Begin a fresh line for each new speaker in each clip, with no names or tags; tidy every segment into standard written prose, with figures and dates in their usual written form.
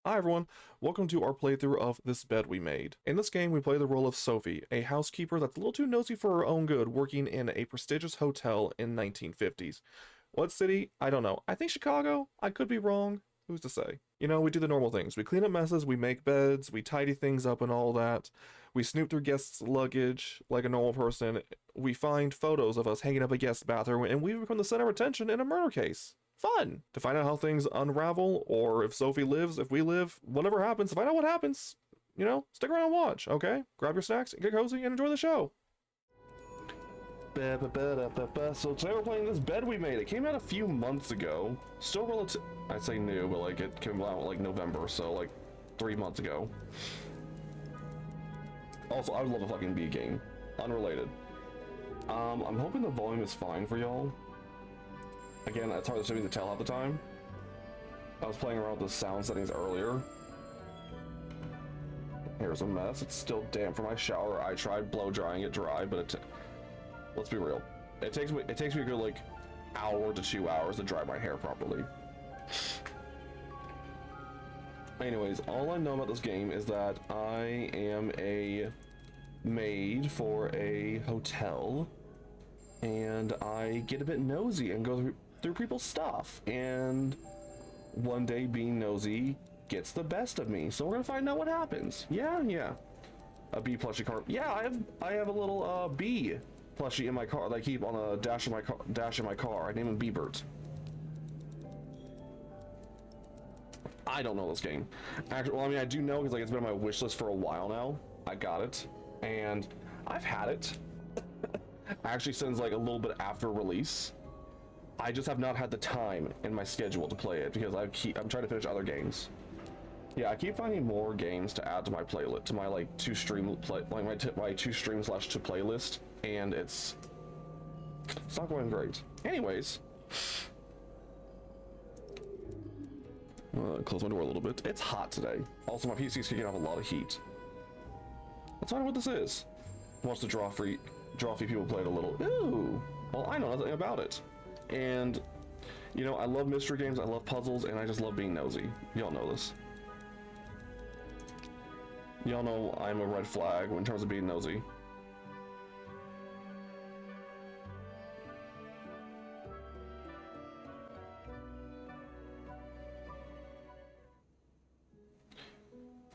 Hi everyone, welcome to our playthrough of This Bed We Made. In this game, we play the role of Sophie, a housekeeper that's a little too nosy for her own good, working in a prestigious hotel in 1950s. What city? I don't know. I think Chicago? I could be wrong. Who's to say? You know, we do the normal things. We clean up messes, we make beds, we tidy things up and all that. We snoop through guests' luggage like a normal person. We find photos of us hanging up a guest bathroom, and we become the center of attention in a murder case. Fun! To find out how things unravel, or if Sophie lives, if we live, whatever happens, to find out what happens, you know, stick around and watch, okay? Grab your snacks, get cozy, and enjoy the show! So today we're playing This Bed We Made. It came out a few months ago. Still relative... I'd say new, but like it came out like November, so like 3 months ago. Also, I would love a fucking B game. Unrelated. I'm hoping the volume is fine for y'all. Again, it's hard to me to tell half the time. I was playing around with the sound settings earlier. Here's a mess. It's still damp from my shower. I tried blow drying it dry, but let's be real. It takes me a good like hour to 2 hours to dry my hair properly. Anyways, all I know about this game is that I am a maid for a hotel, and I get a bit nosy and go through people's stuff, and one day being nosy gets the best of me, so we're gonna find out what happens. Yeah. A bee plushie car. Yeah, I have a little bee plushie in my car that I keep on a dash of my car. I name him Beebert. I don't know this game. Actually, well, I mean, I do know because like it's been on my wish list for a while now. I got it, and I've had it actually since like a little bit after release. I just have not had the time in my schedule to play it because I'm trying to finish other games. Yeah, I keep finding more games to add to my playlist, to my like two stream slash to playlist, and it's not going great. Anyways. Close my door a little bit. It's hot today. Also, my PC's kicking off a lot of heat. Let's find out what this is. Watch the draw free people play it a little. Ooh. Well, I know nothing about it. And, you know, I love mystery games, I love puzzles, and I just love being nosy. Y'all know this. Y'all know I'm a red flag in terms of being nosy.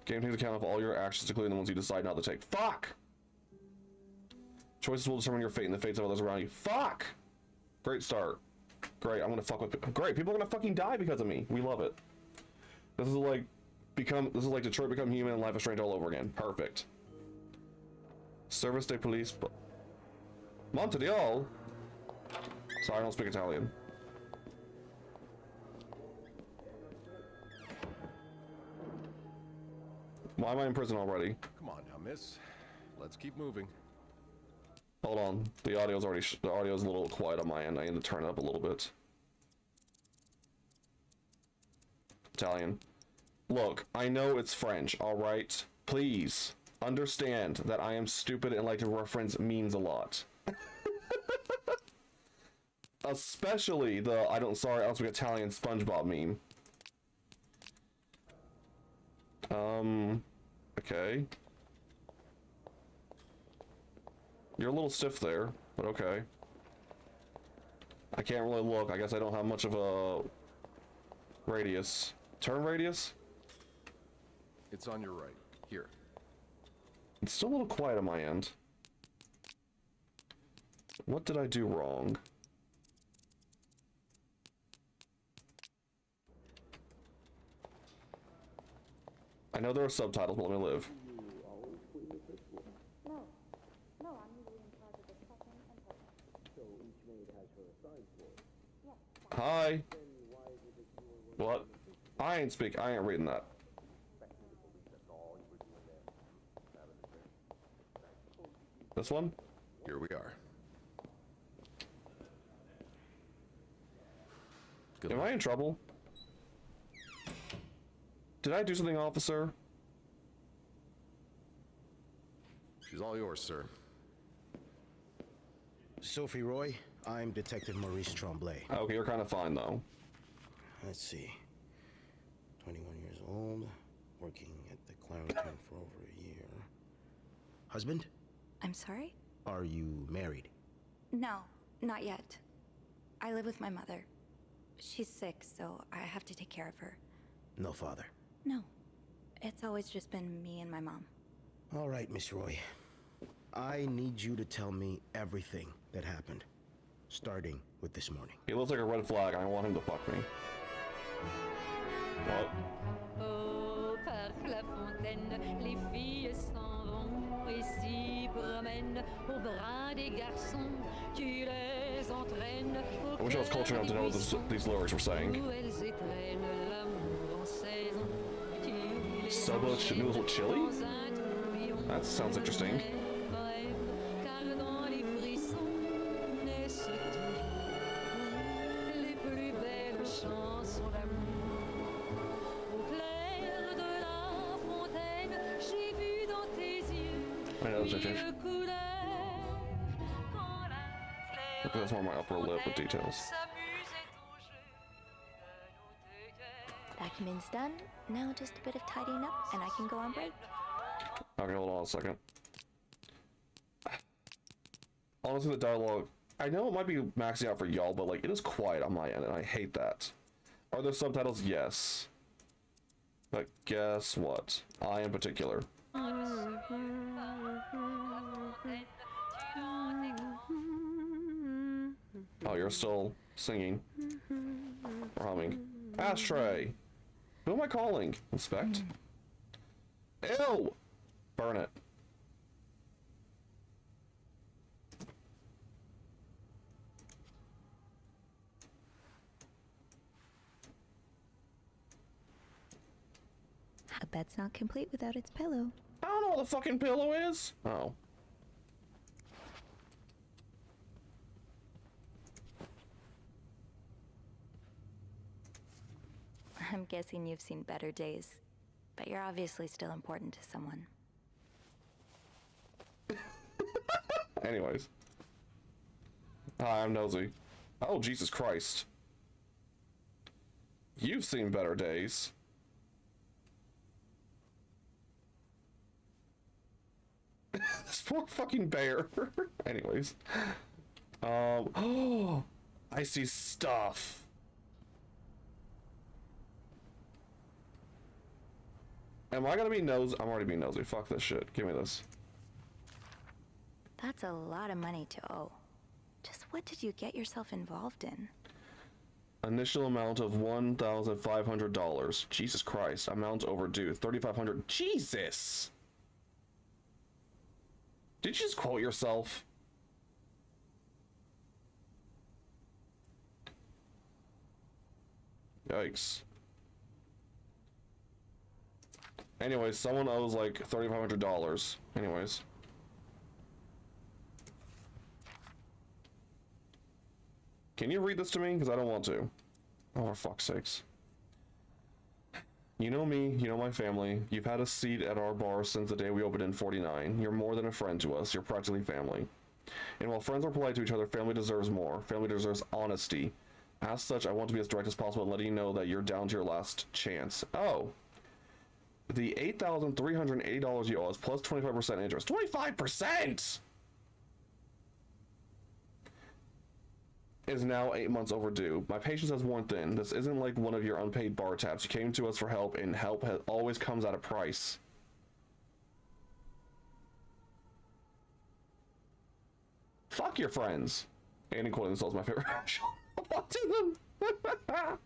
Game takes account of all your actions, including the ones you decide not to take. Fuck! Choices will determine your fate and the fates of others around you. Fuck! Great start. Great, I'm gonna fuck with... Great, people are gonna fucking die because of me. We love it. This is like Detroit Become Human and Life is Strange all over again. Perfect. Service de Police... Montreal? Sorry, I don't speak Italian. Why am I in prison already?
Come on now, miss. Let's keep moving.
Hold on. The audio's a little quiet on my end. I need to turn it up a little bit. Italian. Look, I know it's French, alright? Please, understand that I am stupid and like to reference memes a lot. Especially the I don't speak Italian Spongebob meme. Okay. You're a little stiff there, but okay. I can't really look. I guess I don't have much of a radius. Turn radius?
It's on your right. Here.
It's still a little quiet on my end. What did I do wrong? I know there are subtitles, but let me live. Hi. What? I ain't reading that. This one?
Here we are.
Am I in trouble? Did I do something, officer?
She's all yours, sir.
Sophie Roy, I'm Detective Maurice Tremblay.
Okay, you're kind of fine, though.
Let's see. 21 years old. working at the Clarington for over a year. Husband?
I'm sorry?
Are you married?
No, not yet. I live with my mother. She's sick, so I have to take care of her.
No father.
No. It's always just been me and my mom.
All right, Miss Roy. I need you to tell me everything that happened, starting with this morning.
He looks like a red flag. I want him to fuck me. What?
Au parc La Fontaine, les filles s'en vont et s'y promènent au bras des garçons. Tu les entraînes au
I wish I was cultured enough to know what these lyrics were saying.
où elles étreignent l'amour en saison. Tu les
Soba noodles with chili?
dans un tourbillon
That sounds interesting.
bref, car dans les frissons naissent toujours les plus belles chansons d'amour. Au clair de la fontaine, j'ai vu dans tes yeux
I know those are changed.
mille couleurs. Quand la
That's more my upper lip with details.
s'amusait au jeu de nos deux cœurs.
Document's done. Now just a bit of tidying up and I can go on break.
Okay, hold on a second. Honestly, the dialogue, I know it might be maxing out for y'all, but like, it is quiet on my end, and I hate that. Are there subtitles? Yes. But guess what? I in particular. Oh, you're still singing. Or humming. Ashtray! Who am I calling? Inspect? Ew! Burn it.
A bed's not complete without its pillow.
I don't know what the fucking pillow is. Oh.
I'm guessing you've seen better days, but you're obviously still important to someone.
Anyways. Hi, I'm Nosey. Oh, Jesus Christ. You've seen better days. This poor fucking bear. Anyways. Oh, I see stuff. Am I gonna be nosy? I'm already being nosy. Fuck this shit. Give me this.
That's a lot of money to owe. Just what did you get yourself involved in?
Initial amount of $1,500. Jesus Christ. Amount overdue. $3,500. Jesus! Did you just quote yourself? Yikes. Anyways, someone owes like $3,500. Anyways. Can you read this to me? Because I don't want to. Oh, for fuck's sakes. You know me, you know my family. You've had a seat at our bar since the day we opened in '49. You're more than a friend to us. You're practically family. And while friends are polite to each other, family deserves more. Family deserves honesty. As such, I want to be as direct as possible and letting you know that you're down to your last chance. Oh. The $8,380 you owe us plus 25% interest. 25%! Is now 8 months overdue. My patience has worn thin. This isn't like one of your unpaid bar tabs. You came to us for help, and help always comes at a price. Fuck your friends. And quoting themselves my favorite show. What to them?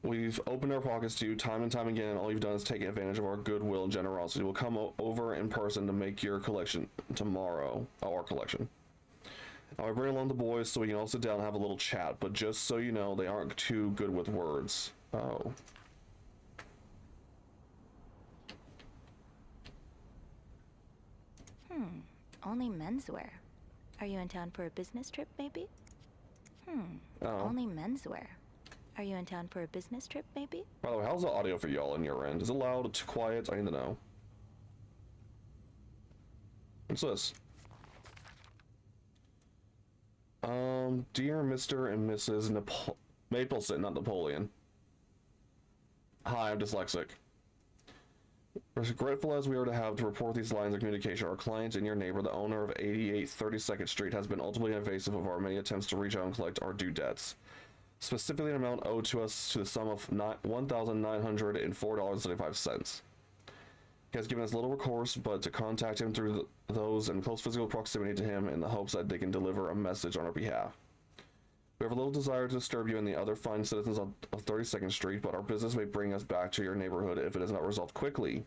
We've opened our pockets to you time and time again, and all you've done is take advantage of our goodwill and generosity. We'll come over in person to make your collection tomorrow. Oh, our collection. I bring along the boys so we can all sit down and have a little chat, but just so you know, they aren't too good with words. Oh.
Only menswear. Are you in town for a business trip, maybe?
Oh.
Only menswear. Are you in town for a business trip, maybe?
By the way, how's the audio for y'all in your end? Is it loud? Too quiet? I need to know. What's this? Dear Mr. and Mrs. Mapleson, not Napoleon. Hi, I'm dyslexic. As grateful as we are to have to report these lines of communication, our client and your neighbor, the owner of 88 32nd Street, has been ultimately invasive of our many attempts to reach out and collect our due debts. Specifically, an amount owed to us to the sum of $1,904.75. He has given us little recourse but to contact him through those in close physical proximity to him in the hopes that they can deliver a message on our behalf. We have a little desire to disturb you and the other fine citizens of 32nd Street, but our business may bring us back to your neighborhood if it is not resolved quickly.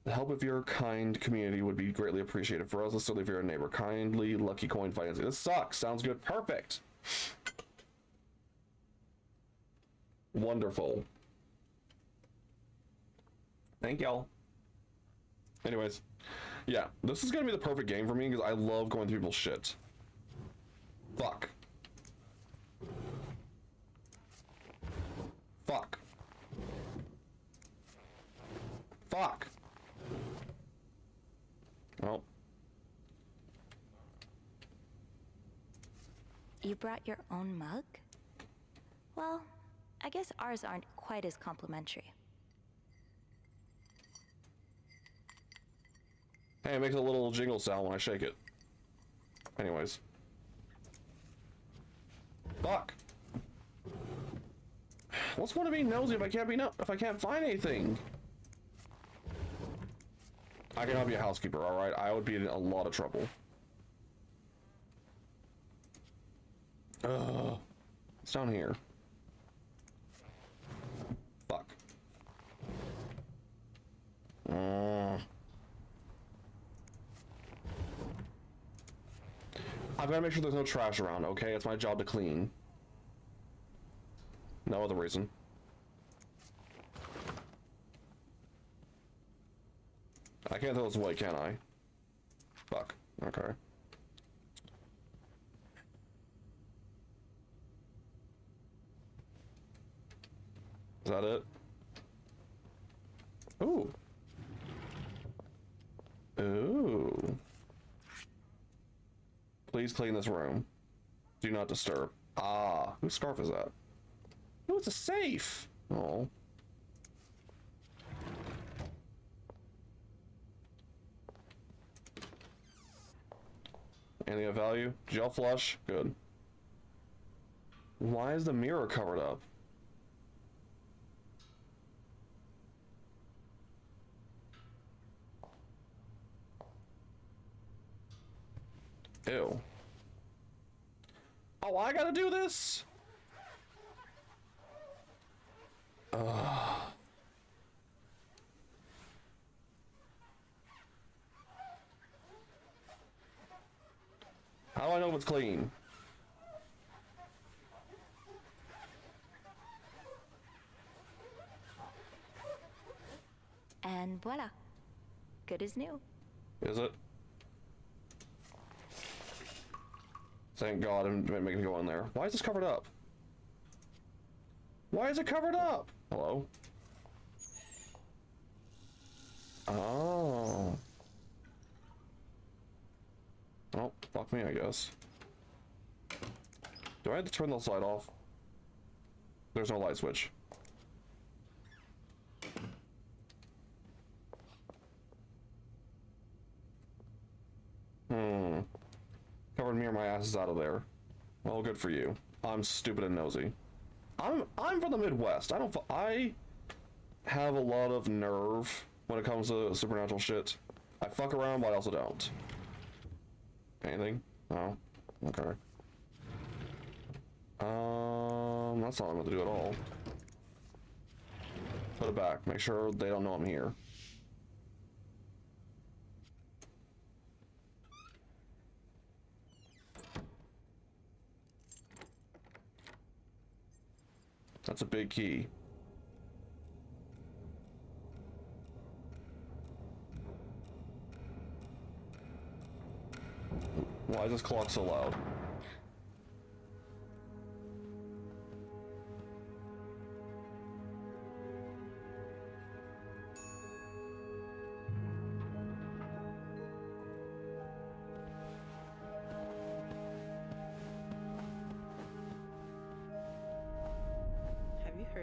The help of your kind community would be greatly appreciated. For us, sincerely, for your neighbor. Kindly, Lucky Coin Financing. This sucks. Sounds good. Perfect. Wonderful. Thank y'all. Anyways, yeah, this is gonna be the perfect game for me because I love going through people's shit. Fuck. Fuck. Fuck. Well.
You brought your own mug? Well, I guess ours aren't quite as complimentary.
Hey, it makes a little jingle sound when I shake it. Anyways. Fuck. What's one of being nosy if I can't find anything? I cannot be a housekeeper, alright? I would be in a lot of trouble. It's down here. Fuck. I've got to make sure there's no trash around, okay? It's my job to clean. No other reason. I can't throw this away, can I? Fuck. Okay. Is that it? Ooh. Ooh. Please clean this room. Do not disturb. Ah, whose scarf is that? Oh, it's a safe. Oh. Anything of value? Gel flush? Good. Why is the mirror covered up? Ew. Oh, I gotta do this? How do I know if it's clean?
And voila. Good as new.
Is it? Thank God I didn't make me go in there. Why is this covered up? Why is it covered up? Hello? Oh. Oh, fuck me, I guess. Do I have to turn the light off? There's no light switch. Covered mirror, my ass is out of there. Well, good for you. I'm stupid and nosy. I'm from the Midwest. I have a lot of nerve when it comes to supernatural shit. I fuck around, but I also don't. Anything? No? Okay. That's not what I'm gonna do at all. Put it back. Make sure they don't know I'm here. That's a big key. Why is this clock so loud?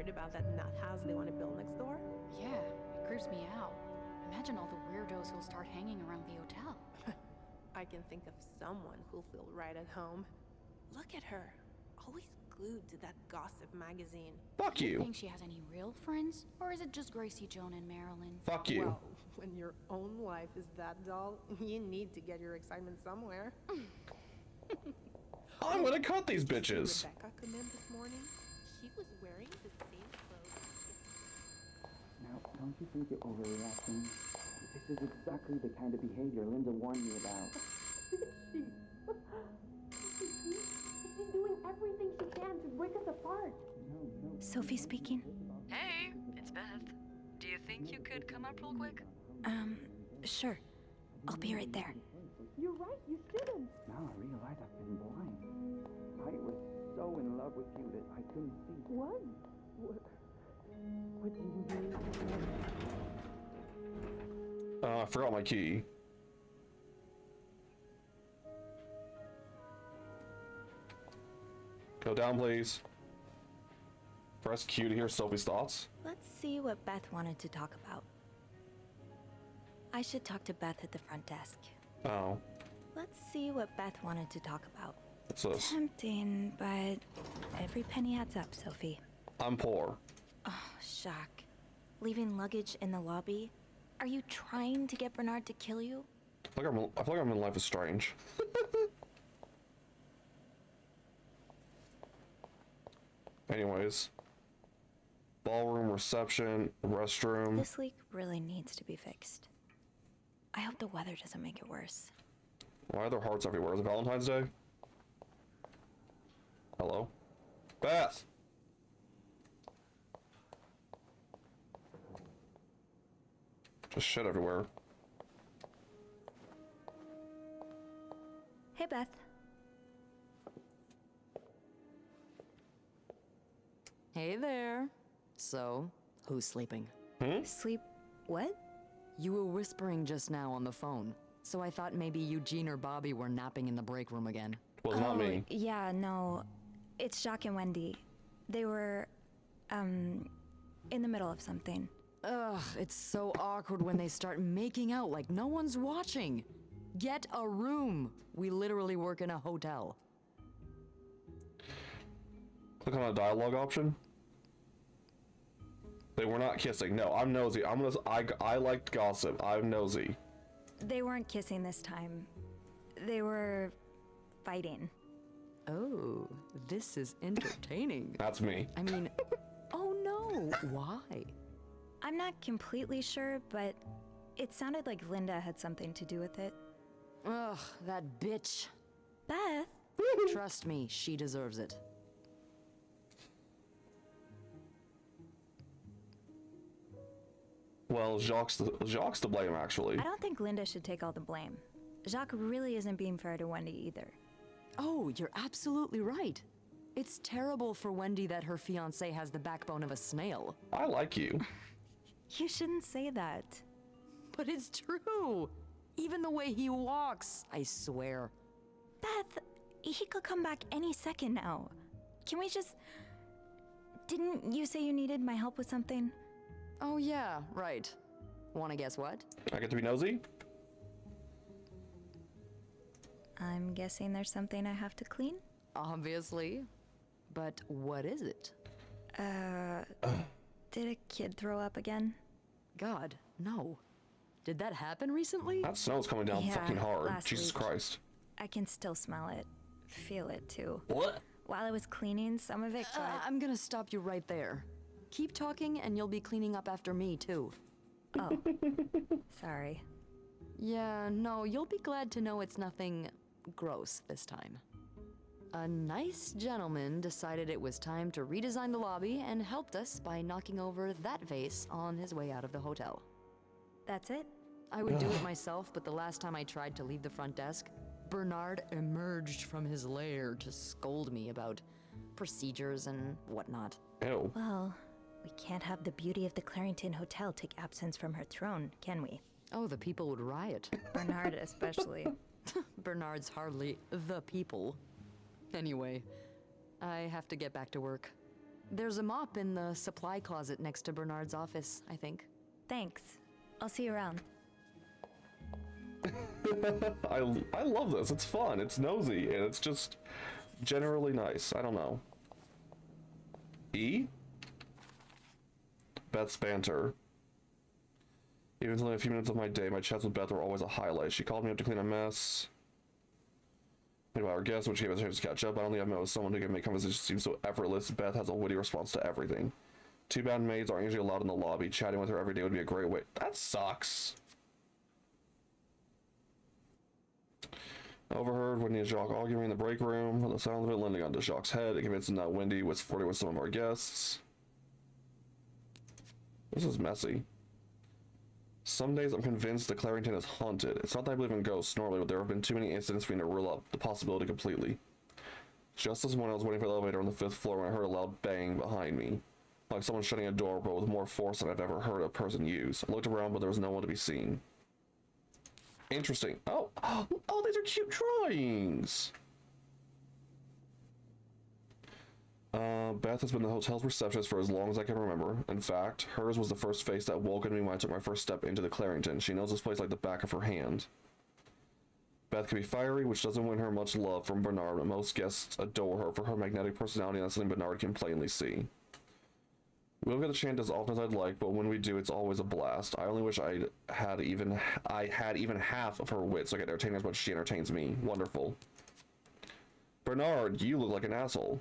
heard about that nut house they want to build next door?
Yeah, it creeps me out. Imagine all the weirdos who'll start hanging around the hotel.
I can think of someone who'll feel right at home. Look at her, always glued to that gossip magazine.
Fuck
Do you
you.
think she has any real friends? Or is it just Gracie, Joan, and Marilyn?
Fuck you.
Well, when your own life is that dull, you need to get your excitement somewhere.
I'm gonna cut these bitches.
Rebecca come in this morning. She was wearing the same clothes.
Now, don't you think you're overreacting? This is exactly the kind of behavior Linda warned me about.
She's doing everything she can to break us apart.
Sophie speaking.
Hey, it's Beth. Do you think you could come up real quick?
Sure. I'll be right there.
You're right, you shouldn't.
Now I realize I've been blind. I was so in love with you that I couldn't see.
What?
What did you do?
I forgot my key. Go down, please. Press Q to hear Sophie's thoughts.
Let's see what Beth wanted to talk about. I should talk to Beth at the front desk.
Oh,
Let's see what Beth wanted to talk about.
what's this?
Tempting, but every penny adds up, Sophie.
I'm poor.
Shock. Leaving luggage in the lobby? Are you trying to get Bernard to kill you?
I feel like I'm in Life is Strange. Anyways. Ballroom, reception, restroom.
This leak really needs to be fixed. I hope the weather doesn't make it worse.
Why are there hearts everywhere? Is it Valentine's Day? Hello? Beth! Just shit everywhere.
Hey, Beth.
Hey there. So, who's sleeping?
Sleep... what?
You were whispering just now on the phone, so I thought maybe Eugene or Bobby were napping in the break room again.
Well, not me.
Yeah, no. It's Jacques and Wendy. They were, in the middle of something.
Ugh, it's so awkward when they start making out like no one's watching. Get a room. We literally work in a hotel.
Click on a dialogue option. They were not kissing. No, I'm nosy. I liked gossip. I'm nosy.
They weren't kissing this time. They were fighting.
Oh, this is entertaining.
That's me.
I mean, oh no, why?
I'm not completely sure, but it sounded like Linda had something to do with it.
Ugh, that bitch.
Beth?
Trust me, she deserves it.
Well, Jacques to blame, actually.
I don't think Linda should take all the blame. Jacques really isn't being fair to Wendy either.
Oh, you're absolutely right. It's terrible for Wendy that her fiancé has the backbone of a snail.
I like you.
You shouldn't say that.
But it's true. Even the way he walks, I swear.
Beth, he could come back any second now. Can we just... Didn't you say you needed my help with something?
Oh yeah, right. Wanna guess what?
I get to be nosy?
I'm guessing there's something I have to clean?
Obviously. But what is it?
Did a kid throw up again?
God, no. Did that happen recently?
That snow's coming down
Yeah,
fucking hard.
last
Jesus
week.
Christ.
I can still smell it. Feel it too.
What?
While I was cleaning, some of it got...
I'm gonna stop you right there. Keep talking and you'll be cleaning up after me too.
Oh. Sorry.
Yeah, no, you'll be glad to know it's nothing gross this time. A nice gentleman decided it was time to redesign the lobby and helped us by knocking over that vase on his way out of the hotel.
That's it?
I would do it myself, but the last time I tried to leave the front desk, Bernard emerged from his lair to scold me about procedures and whatnot.
Ew.
Well, we can't have the beauty of the Clarington Hotel take absence from her throne, can we?
Oh, the people would riot.
Bernard especially.
Bernard's hardly the people. Anyway, I have to get back to work. There's a mop in the supply closet next to Bernard's office, I think.
Thanks. I'll see you around.
I love this. It's fun. It's nosy, and it's just generally nice. I don't know. E? Beth's banter. Even only a few minutes of my day, my chats with Beth were always a highlight. She called me up to clean a mess. Maybe our guest when she gave us a chance to catch up. I don't think I've met with someone who can make conversation seem so effortless. Beth has a witty response to everything. Too bad maids aren't usually allowed in the lobby. Chatting with her every day would be a great way. That sucks. Overheard Wendy and Jacques arguing in the break room. The sound of it landing onto Jacques' head. It convinced him that Wendy was flirting with some of our guests. This is messy. Some days I'm convinced that Clarington is haunted. It's not that I believe in ghosts normally, but there have been too many incidents for me to rule out the possibility completely. Just this morning I was waiting for the elevator on the 5th floor when I heard a loud bang behind me. Like someone shutting a door, but with more force than I've ever heard a person use. I looked around, but there was no one to be seen. Interesting. Oh, these are cute drawings! Beth has been the hotel's receptionist for as long as I can remember. In fact, hers was the first face that welcomed me when I took my first step into the Clarington. She knows this place like the back of her hand. Beth can be fiery, which doesn't win her much love from Bernard, but most guests adore her for her magnetic personality, and that's something Bernard can plainly see. We don't get to chant as often as I'd like, but when we do, it's always a blast. I only wish I had even half of her wit so I could entertain her as much as she entertains me. Wonderful. Bernard, you look like an asshole.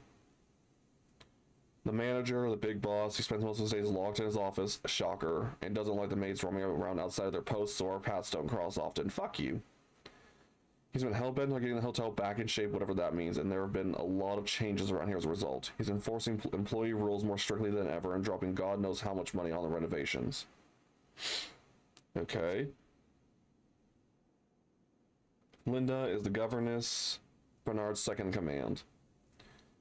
The manager, the big boss, he spends most of his days locked in his office, shocker, and doesn't like the maids roaming around outside of their posts, so our paths don't cross often. Fuck you. He's been hell-bent on getting the hotel back in shape, whatever that means, and there have been a lot of changes around here as a result. He's enforcing employee rules more strictly than ever and dropping God knows how much money on the renovations. Okay. Linda is the governess, Bernard's second in command.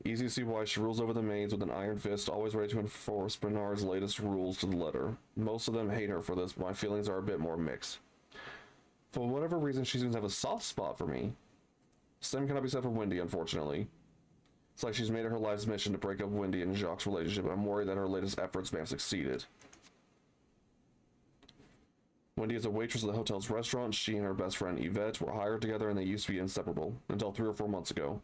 Easy to see why she rules over the maids with an iron fist, always ready to enforce Bernard's latest rules to the letter. Most of them hate her for this, but my feelings are a bit more mixed. For whatever reason, she seems to have a soft spot for me. Same cannot be said for Wendy, unfortunately. It's like she's made it her life's mission to break up Wendy and Jacques' relationship, and I'm worried that her latest efforts may have succeeded. Wendy is a waitress at the hotel's restaurant. She and her best friend Yvette were hired together, and they used to be inseparable, until 3 or 4 months ago.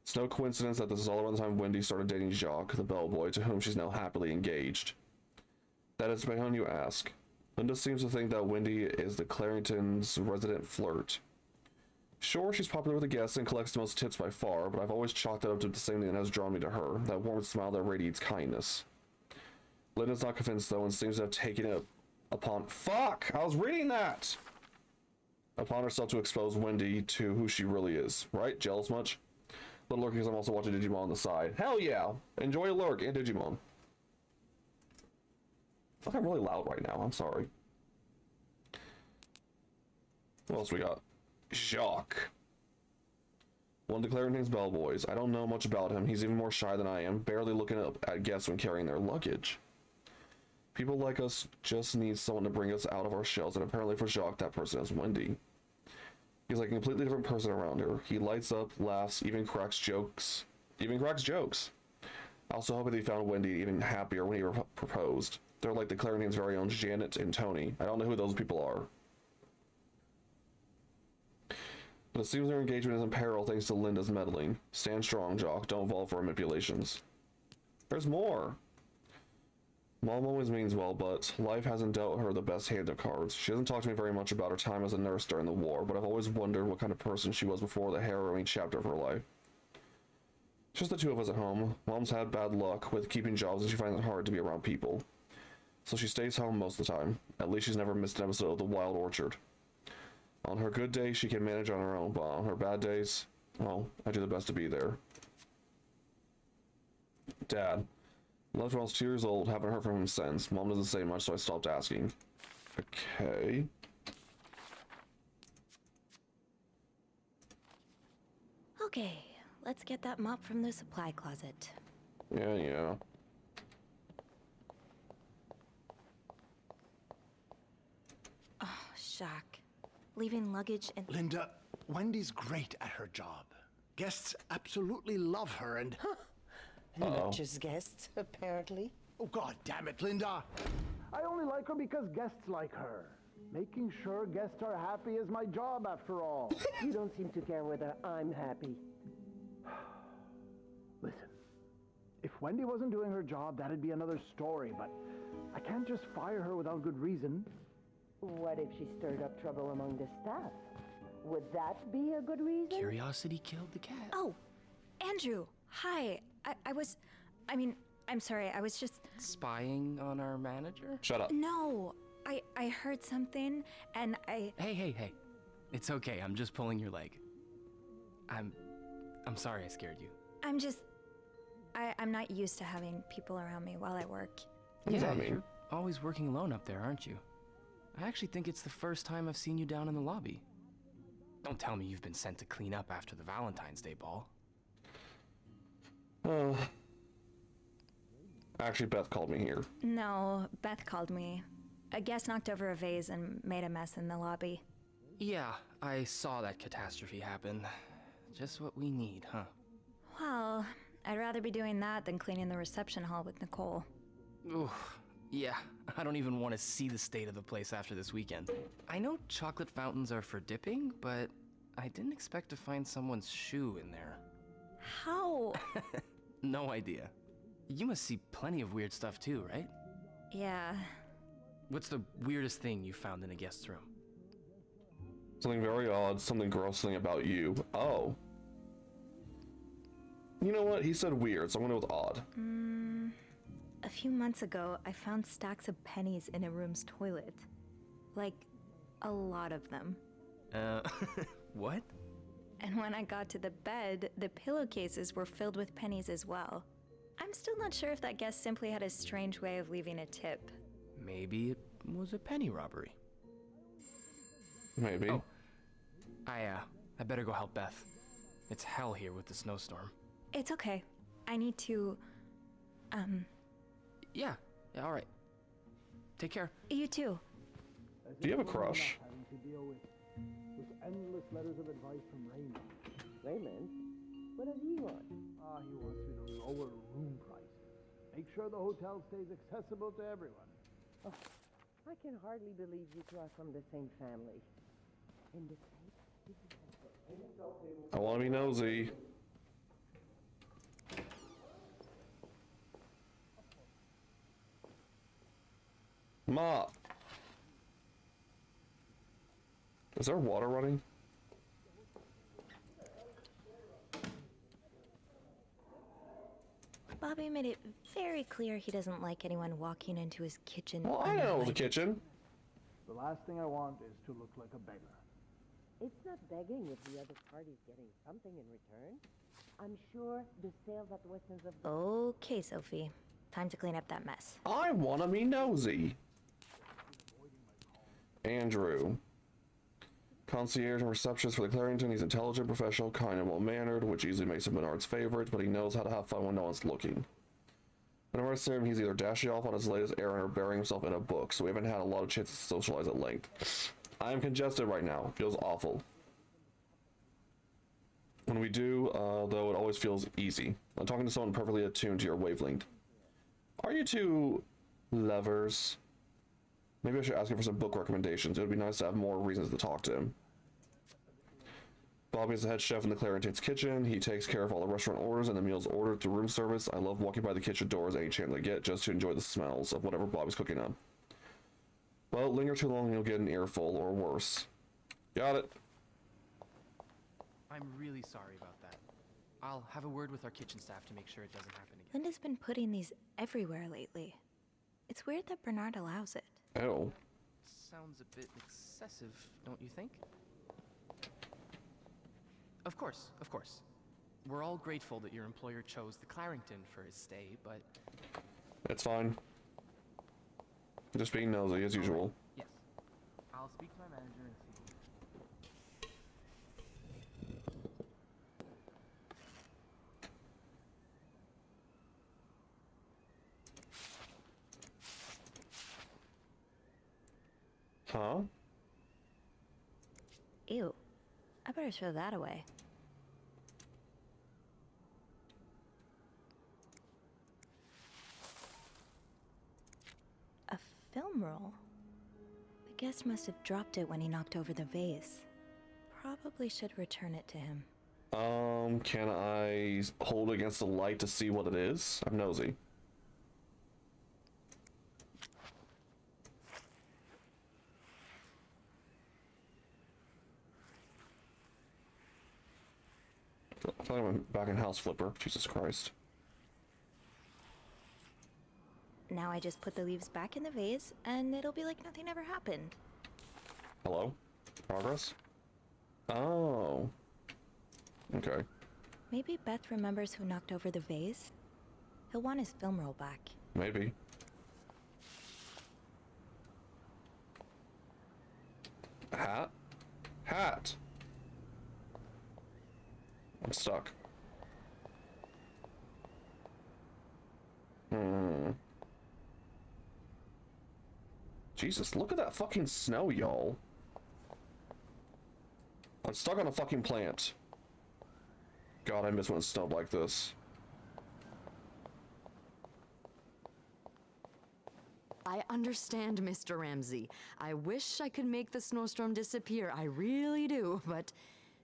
It's no coincidence that this is all around the time Wendy started dating Jacques, the bellboy, to whom she's now happily engaged. That is by whom you ask. Linda seems to think that Wendy is the Clarington's resident flirt. Sure, she's popular with the guests and collects the most tips by far, but I've always chalked that up to the same thing that has drawn me to her, that warm smile that radiates kindness. Linda's not convinced, though, and seems to have taken it upon— Fuck! I was reading that! Upon herself to expose Wendy to who she really is. Right? Jealous much? Little lurk because I'm also watching Digimon on the side. Hell yeah! Enjoy a lurk and Digimon. I feel like I'm really loud right now. I'm sorry. What else we got? Jacques. One of the Clarington's bellboys. I don't know much about him. He's even more shy than I am, barely looking up at guests when carrying their luggage. People like us just need someone to bring us out of our shells, and apparently for Jacques, that person is Wendy. He's like a completely different person around her. He lights up, laughs, even cracks jokes. I also hope that he found Wendy even happier when he proposed. They're like the Clarington's very own Janet and Tony. I don't know who those people are. But it seems their engagement is in peril thanks to Linda's meddling. Stand strong, Jacques. Don't fall for manipulations. There's more. Mom always means well, but life hasn't dealt her the best hand of cards. She hasn't talked to me very much about her time as a nurse during the war, but I've always wondered what kind of person she was before the harrowing chapter of her life. It's just the two of us at home. Mom's had bad luck with keeping jobs, and she finds it hard to be around people. So she stays home most of the time. At least she's never missed an episode of The Wild Orchard. On her good days, she can manage on her own, but on her bad days, well, I do the best to be there. Dad. Left when I was 2 years old, haven't heard from him since. Mom doesn't say much, so I stopped asking. Okay.
Okay, let's get that mop from the supply closet.
Yeah.
Oh, Jacques. Leaving luggage and—
Linda, Wendy's great at her job. Guests absolutely love her, and
Uh-oh.
Not just guests, apparently.
Oh, God damn it, Linda! I only like her because guests like her. Making sure guests are happy is my job, after all.
You don't seem to care whether I'm happy.
Listen, if Wendy wasn't doing her job, that'd be another story, but I can't just fire her without good reason.
What if she stirred up trouble among the staff? Would that be a good reason?
Curiosity killed the cat.
Oh, Andrew, hi. I'm sorry, I was just...
Spying on our manager?
Shut up.
No, I heard something, and I...
Hey. It's okay, I'm just pulling your leg. I'm sorry I scared you.
I'm just... I'm not used to having people around me while I work.
What does that mean?
You're always working alone up there, aren't you? I actually think it's the first time I've seen you down in the lobby. Don't tell me you've been sent to clean up after the Valentine's Day ball.
Actually, Beth called me here.
No, Beth called me. A guest knocked over a vase and made a mess in the lobby.
Yeah, I saw that catastrophe happen. Just what we need, huh?
Well, I'd rather be doing that than cleaning the reception hall with Nicole.
Ooh, yeah, I don't even want to see the state of the place after this weekend. I know chocolate fountains are for dipping, but I didn't expect to find someone's shoe in there.
How?
No idea. You must see plenty of weird stuff too, right?
Yeah.
What's the weirdest thing you found in a guest's room?
Something very odd, something gross, something about you. Oh. You know what? He said weird, so I'm gonna go with odd.
A few months ago, I found stacks of pennies in a room's toilet. Like, a lot of them.
What?
And when I got to the bed, the pillowcases were filled with pennies as well. I'm still not sure if that guest simply had a strange way of leaving a tip.
Maybe it was a penny robbery.
Maybe.
Oh, I better go help Beth. It's hell here with the snowstorm.
It's okay. I need to,
Yeah, all right. Take care.
You too.
Do you have a crush?
Having to deal with endless letters of advice from Raymond.
Raymond? What does he want?
He wants me to lower room prices. Make sure the hotel stays accessible to everyone.
Oh, I can hardly believe you two are from the same family. In the States,
I want to be nosy. Ma! Is there water running?
Bobby made it very clear he doesn't like anyone walking into his kitchen.
Well, I know the kitchen.
The last thing I want is to look like a beggar.
It's not begging if the other party's getting something in return. I'm sure the sales at Weston's of...
Okay, Sophie. Time to clean up that mess.
I want to be nosy. Andrew. Concierge and receptionist for the Clarington. He's intelligent, professional, kind, and well-mannered, which easily makes him Bernard's favorite, but he knows how to have fun when no one's looking. Whenever I see him, he's either dashing off on his latest errand or burying himself in a book, so we haven't had a lot of chances to socialize at length. I am congested right now. Feels awful. When we do, though, it always feels easy. I'm talking to someone perfectly attuned to your wavelength. Are you two lovers? Maybe I should ask him for some book recommendations. It would be nice to have more reasons to talk to him. Bobby is the head chef in the Clarington's kitchen. He takes care of all the restaurant orders and the meals ordered through room service. I love walking by the kitchen doors any chance I get just to enjoy the smells of whatever Bobby's cooking up. Well, linger too long and you'll get an earful, or worse. Got it.
I'm really sorry about that. I'll have a word with our kitchen staff to make sure it doesn't happen again.
Linda's been putting these everywhere lately. It's weird that Bernard allows it.
Oh.
Sounds a bit excessive, don't you think? Of course, of course. We're all grateful that your employer chose the Clarington for his stay, but...
It's fine. Just being nosy, as usual.
Yes. I'll speak to my manager and see.
Huh?
Ew. I better throw that away. film roll. The guest must have dropped it when he knocked over the vase. Probably should return it to him.
Can I hold it against the light to see what it is? I'm nosy. I feel like I'm back in House Flipper. Jesus Christ.
Now I just put the leaves back in the vase, and it'll be like nothing ever happened.
Hello? Progress? Oh. Okay.
Maybe Beth remembers who knocked over the vase. He'll want his film roll back.
Maybe. Hat? Hat! I'm stuck. Jesus, look at that fucking snow, y'all. I'm stuck on a fucking plant. God, I miss when it snowed like this.
I understand, Mr. Ramsey. I wish I could make the snowstorm disappear. I really do, but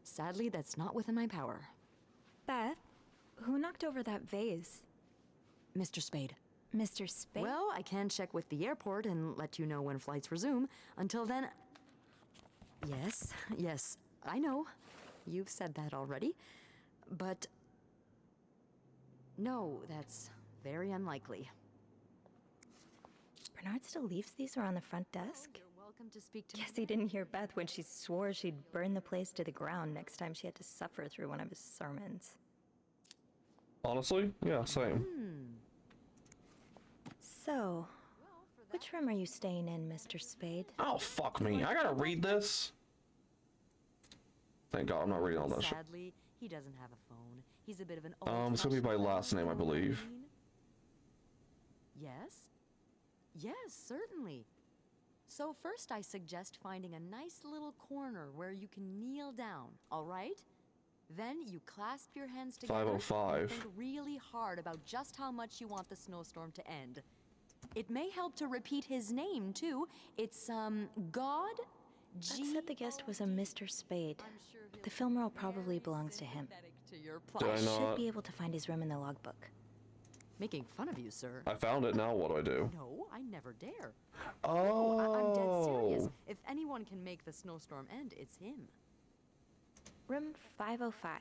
sadly, that's not within my power.
Beth, who knocked over that vase?
Mr. Spade.
Mr. Spade?
Well, I can check with the airport and let you know when flights resume. Until then... Yes, I know. You've said that already. But... no, that's very unlikely.
Bernard still leaves these around the front desk?
You're welcome to speak to
Guess he didn't hear Beth when she swore she'd burn the place to the ground next time she had to suffer through one of his sermons.
Honestly? Yeah, same.
So, which room are you staying in, Mr. Spade?
Oh, fuck me. I gotta read this? Thank God I'm not reading all that shit.
Sadly, he doesn't have a phone. He's a bit of an old
It's gonna be by last name, I believe.
Yes? Yes, certainly. So first I suggest finding a nice little corner where you can kneel down, all right? Then you clasp your hands together
505.
and think really hard about just how much you want the snowstorm to end. It may help to repeat his name, too. It's, God G...
Beth said the guest was a Mr. Spade. The film roll probably belongs to him.
Did I
I should
not?
be able to find his room in the logbook.
Making fun of you, sir.
I found it, now what do I do?
No, I never dare.
Oh!
No, I'm dead serious. If anyone can make the snowstorm end, it's him.
Room 505.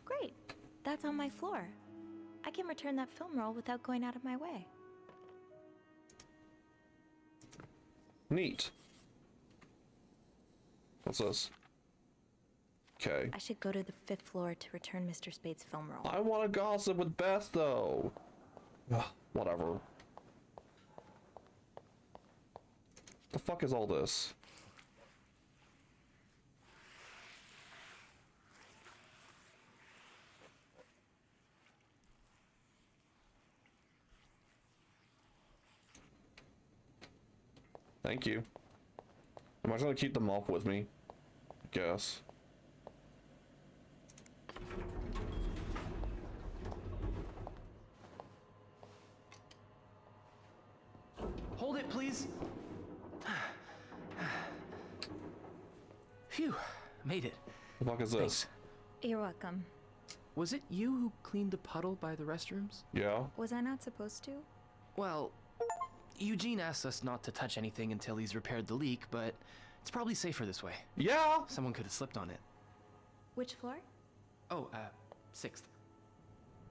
Great. That's on my floor. I can return that film roll without going out of my way.
Neat. What's this? Okay.
I should go to the 5th floor to return Mr. Spade's film roll.
I want to gossip with Beth, though. Ugh, whatever. The fuck is all this? Thank you. Am I gonna keep them up with me? I guess.
Hold it, please. Phew, made it.
The fuck is this?
Thanks.
You're welcome.
Was it you who cleaned the puddle by the restrooms?
Yeah.
Was I not supposed to?
Well, Eugene asked us not to touch anything until he's repaired the leak, but it's probably safer this way.
Yeah!
Someone could have slipped on it.
Which floor?
Oh, 6th.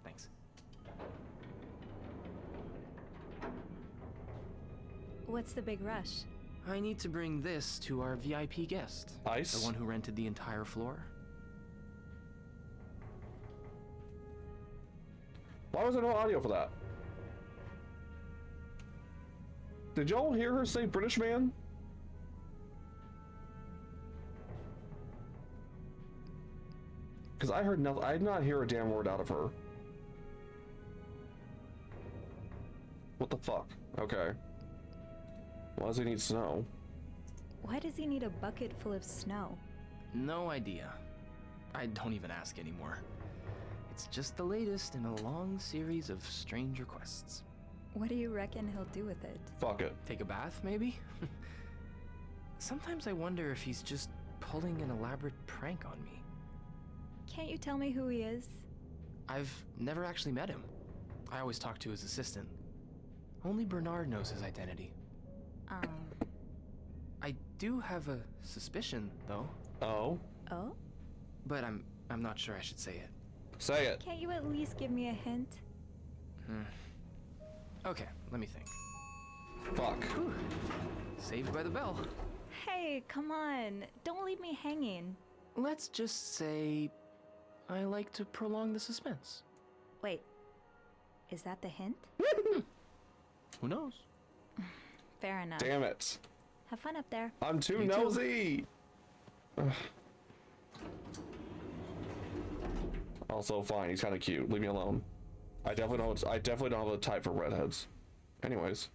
Thanks.
What's the big rush?
I need to bring this to our VIP guest.
Ice?
The one who rented the entire floor.
Why was there no audio for that? Did y'all hear her say British man? Because I heard nothing. I did not hear a damn word out of her. What the fuck? Okay. Why does he need snow?
Why does he need a bucket full of snow?
No idea. I don't even ask anymore. It's just the latest in a long series of strange requests.
What do you reckon he'll do with it?
Fuck it.
Take a bath, maybe? Sometimes I wonder if he's just pulling an elaborate prank on me.
Can't you tell me who he is?
I've never actually met him. I always talk to his assistant. Only Bernard knows his identity. I do have a suspicion, though.
Oh?
Oh?
But I'm not sure I should say it.
Say it.
Can't you at least give me a hint?
Okay, let me think.
Fuck.
Whew. Saved by the bell.
Hey, come on. Don't leave me hanging.
Let's just say I like to prolong the suspense.
Wait. Is that the hint?
Who knows?
Fair enough.
Damn it.
Have fun up there.
I'm too
You too.
nosy. Ugh. Also, fine. He's kind of cute. Leave me alone. I definitely don't have a type for redheads. Anyways.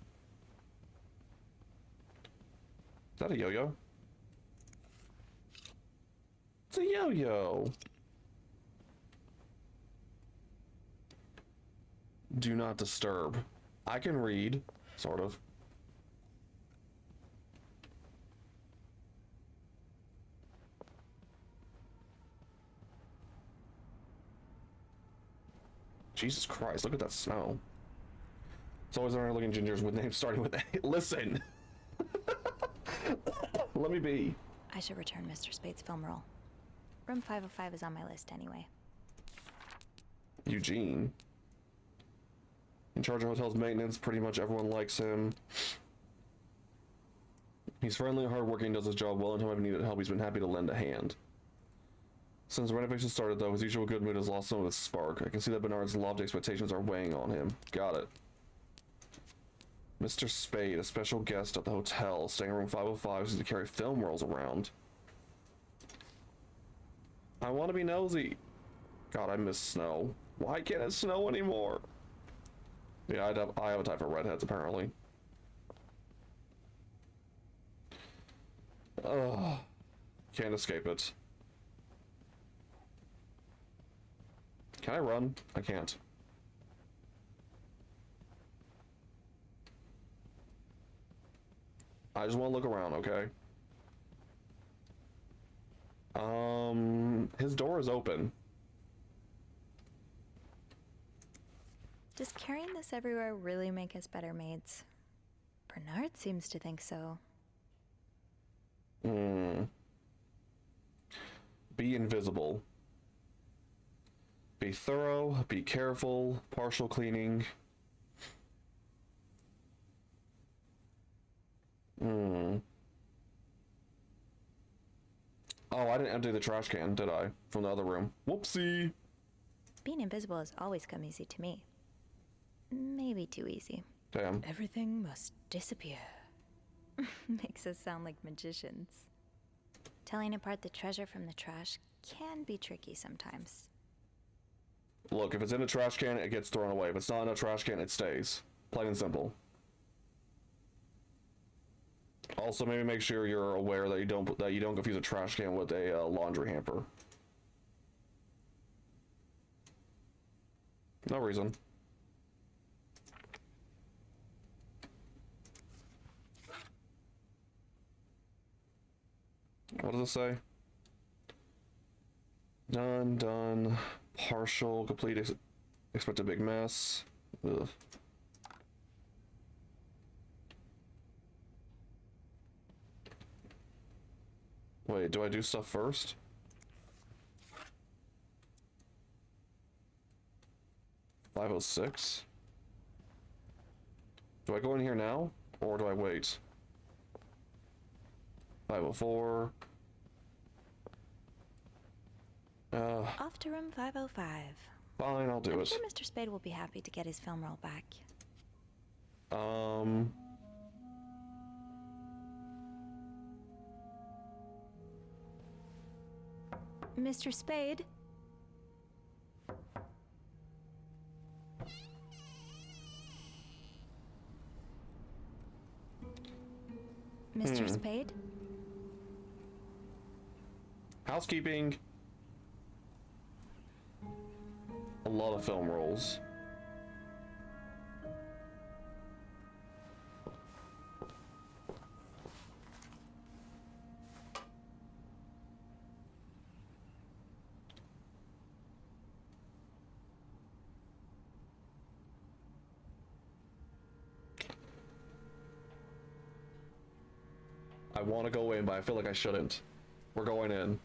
Is that a yo-yo? It's a yo-yo. Do not disturb. I can read, sort of. Jesus Christ, look at that snow. It's always there looking gingers with names starting with A. Listen! Let me be.
I should return Mr. Spade's film roll. Room 505 is on my list anyway.
Eugene. In charge of hotel's maintenance, pretty much everyone likes him. He's friendly and hardworking, does his job well, and time I've needed help, he's been happy to lend a hand. Since the renovation started, though, his usual good mood has lost some of its spark. I can see that Bernard's lofty expectations are weighing on him. Got it. Mr. Spade, a special guest at the hotel, staying in room 505, seems to carry film rolls around. I want to be nosy. God, I miss snow. Why can't it snow anymore? Yeah, I have a type for redheads, apparently. Ugh. Can't escape it. Can I run? I can't. I just want to look around, okay? His door is open.
Does carrying this everywhere really make us better maids? Bernard seems to think so.
Be invisible. Be thorough, be careful, partial cleaning. Oh, I didn't empty the trash can, did I? From the other room. Whoopsie!
Being invisible has always come easy to me. Maybe too easy.
Damn.
Everything must disappear. Makes us sound like magicians. Telling apart the treasure from the trash can be tricky sometimes.
Look, if it's in a trash can, it gets thrown away. If it's not in a trash can, it stays. Plain and simple. Also, maybe make sure you're aware that you don't confuse a trash can with a laundry hamper. No reason. What does it say? Done, partial, complete, expect a big mess. Ugh. Wait, do I do stuff first? $506? Do I go in here now? Or do I wait? 504.
Off to room 505.
Fine, I'll do
I'm
it.
sure Mr. Spade will be happy to get his film roll back. Mr. Spade? Mr. Spade?
Housekeeping. A lot of film rolls. I want to go in, but I feel like I shouldn't. We're going in.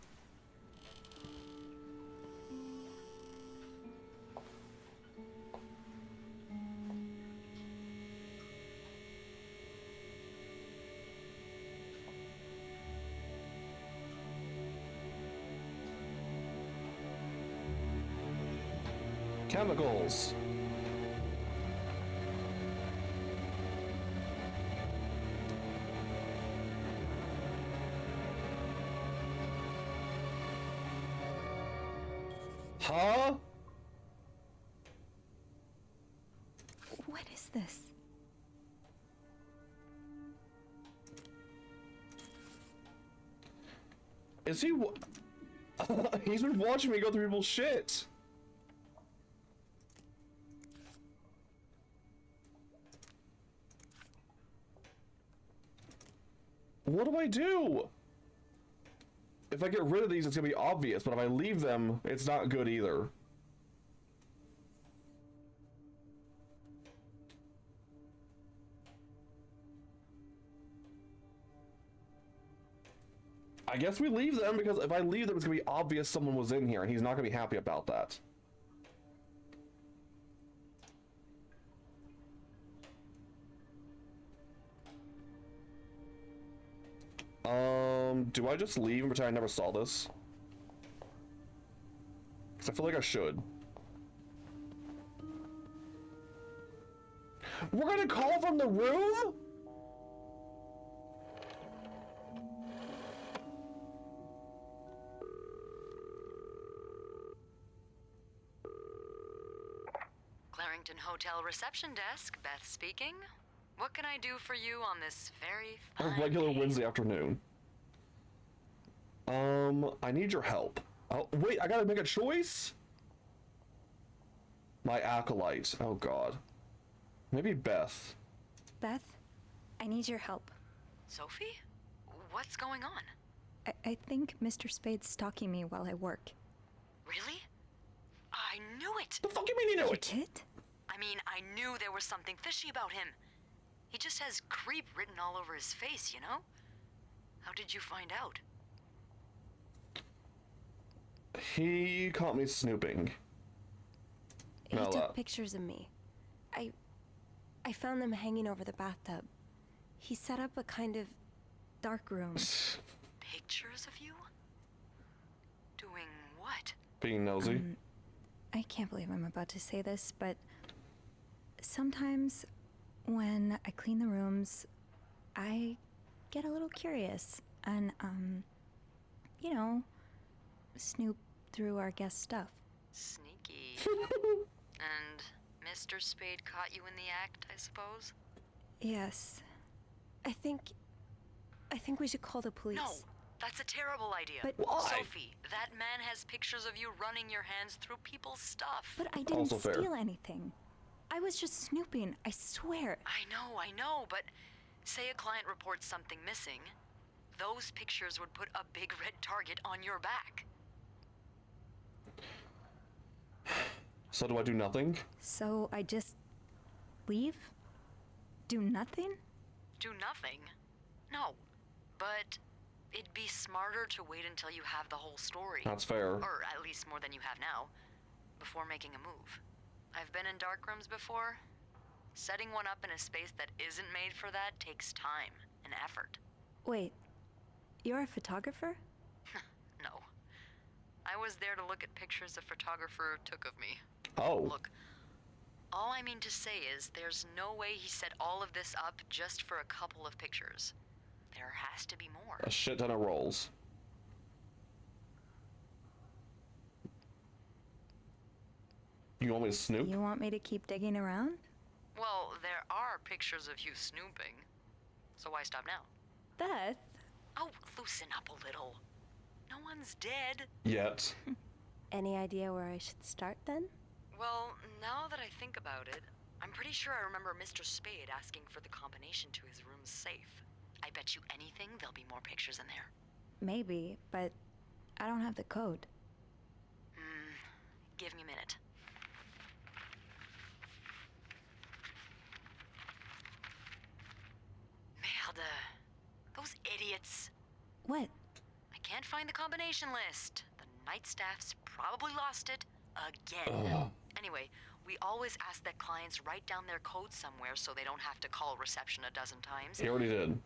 Chemicals. Huh?
What is this?
Is he? He's been watching me go through people's shit. What do I do? If I get rid of these, it's gonna be obvious, but if I leave them, it's not good either. I guess we leave them, because if I leave them, it's gonna be obvious someone was in here, and he's not gonna be happy about that. Do I just leave and pretend I never saw this? Because I feel like I should. We're gonna call from the room?
Clarington Hotel reception desk, Beth speaking. What can I do for you on this very fine
A regular
day?
Wednesday afternoon. I need your help. Oh, wait, I gotta make a choice? My acolyte. Oh, God. Maybe Beth.
Beth, I need your help.
Sophie? What's going on?
I think Mr. Spade's stalking me while I work.
Really? I knew it!
The fuck you mean you know it?
You did?
I mean, I knew there was something fishy about him. He just has creep written all over his face, you know? How did you find out?
He caught me snooping.
He
Well,
took pictures of me. I found them hanging over the bathtub. He set up a kind of dark room.
Pictures of you? Doing what?
Being nosy.
I can't believe I'm about to say this, but sometimes when I clean the rooms, I get a little curious and, you know, snoop through our guest stuff.
Sneaky. And Mr. Spade caught you in the act, I suppose?
Yes. I think we should call the police.
No, that's a terrible idea.
But
why?
Sophie, that man has pictures of you running your hands through people's stuff.
But I didn't
Also fair.
steal anything. I was just snooping, I swear.
I know, but say a client reports something missing, those pictures would put a big red target on your back.
So do I do nothing?
So I just leave? Do nothing?
Do nothing? No, but it'd be smarter to wait until you have the whole story.
That's fair.
Or at least more than you have now, before making a move. I've been in dark rooms before. Setting one up in a space that isn't made for that takes time and effort.
Wait, you're a photographer?
No. I was there to look at pictures a photographer took of me.
Oh.
Look, all I mean to say is there's no way he set all of this up just for a couple of pictures. There has to be more.
A shit ton of rolls. You want me to snoop?
You want me to keep digging around?
Well, there are pictures of you snooping. So why stop now?
Beth?
Oh, loosen up a little. No one's dead.
Yet.
Any idea where I should start then?
Well, now that I think about it, I'm pretty sure I remember Mr. Spade asking for the combination to his room's safe. I bet you anything there'll be more pictures in there.
Maybe, but I don't have the code.
Give me a minute. Merde. Those idiots.
What?
I can't find the combination list. The night staff's probably lost it again. Anyway, we always ask that clients write down their code somewhere so they don't have to call reception a dozen times.
He already did.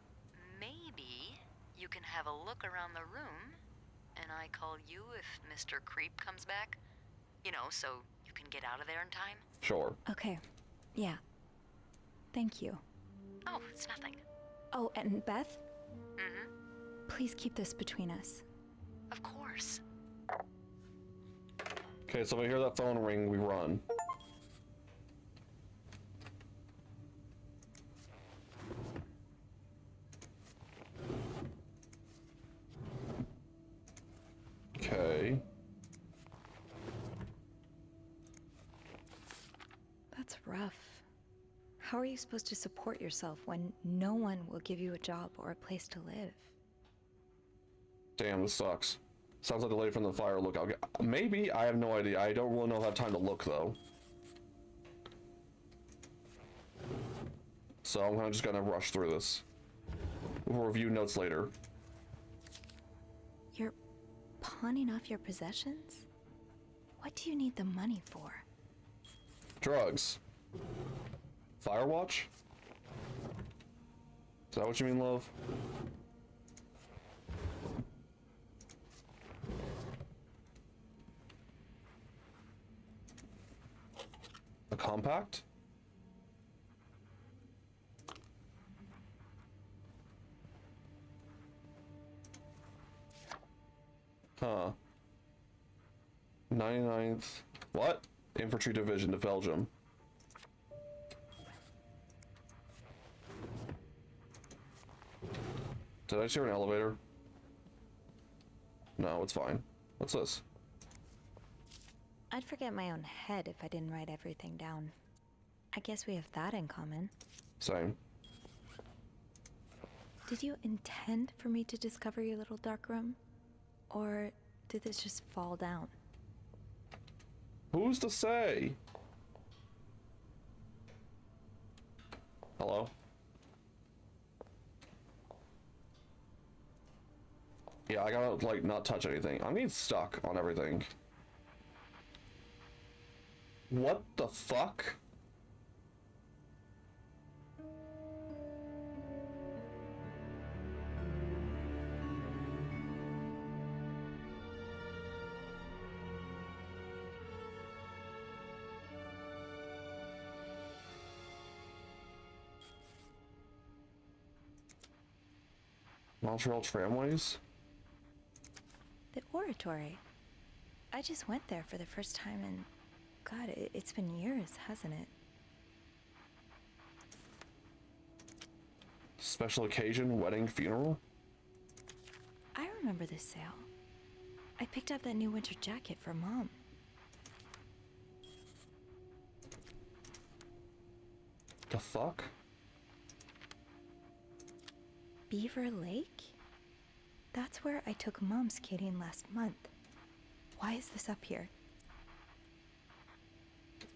Maybe you can have a look around the room, and I call you if Mr. Creep comes back. You know, so you can get out of there in time.
Sure.
Okay. Yeah. Thank you.
Oh, it's nothing.
Oh, and Beth?
Mm-hmm.
Please keep this between us.
Of course.
Okay, so if I hear that phone ring, we run. Okay.
That's rough. How are you supposed to support yourself when no one will give you a job or a place to live?
Damn, this sucks. Sounds like the lady from the fire lookout. Maybe, I have no idea. I don't really know if I have time to look, though. So I'm just gonna rush through this. We'll review notes later.
You're pawning off your possessions? What do you need the money for?
Drugs. Firewatch? Is that what you mean, love? A compact? Huh. 99th. What? Infantry Division to Belgium. Did I see an elevator? No, it's fine. What's this?
I'd forget my own head if I didn't write everything down. I guess we have that in common.
Same.
Did you intend for me to discover your little dark room? Or did this just fall down?
Who's to say? Hello? Yeah, I gotta, like, not touch anything. I'm getting stuck on everything. What the fuck? Montreal tramways?
The oratory. I just went there for the first time and... God, it's been years, hasn't it?
Special occasion, wedding, funeral?
I remember this sale. I picked up that new winter jacket for Mom.
The fuck?
Beaver Lake? That's where I took Mom skating last month. Why is this up here?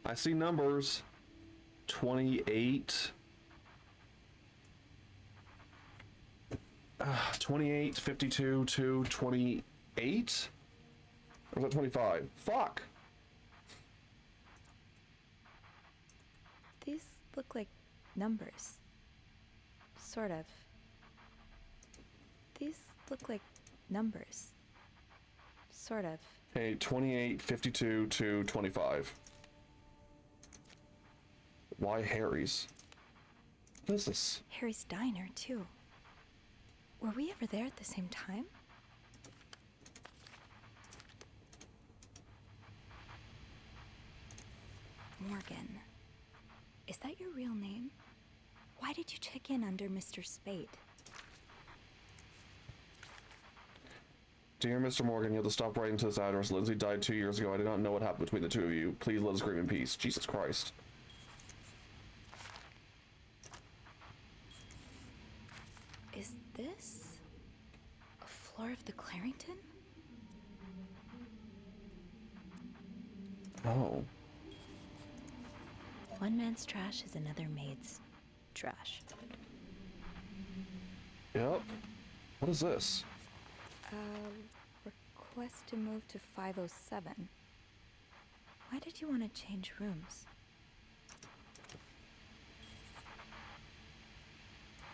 I see numbers. 28. 28, 52 to 28? Or was that 25? Fuck!
These look like numbers. Sort of. These look like numbers. Sort of.
Hey, 28, 52 to 25. Why Harry's? What is this?
Harry's Diner, too. Were we ever there at the same time? Morgan. Is that your real name? Why did you check in under Mr. Spade?
Dear Mr. Morgan, you have to stop writing to this address. Lindsay died 2 years ago. I do not know what happened between the two of you. Please let us grieve in peace. Jesus Christ.
Is this a floor of the Clarington?
Oh.
One man's trash is another maid's trash.
Yep. What is this?
Request to move to 507. Why did you want to change rooms?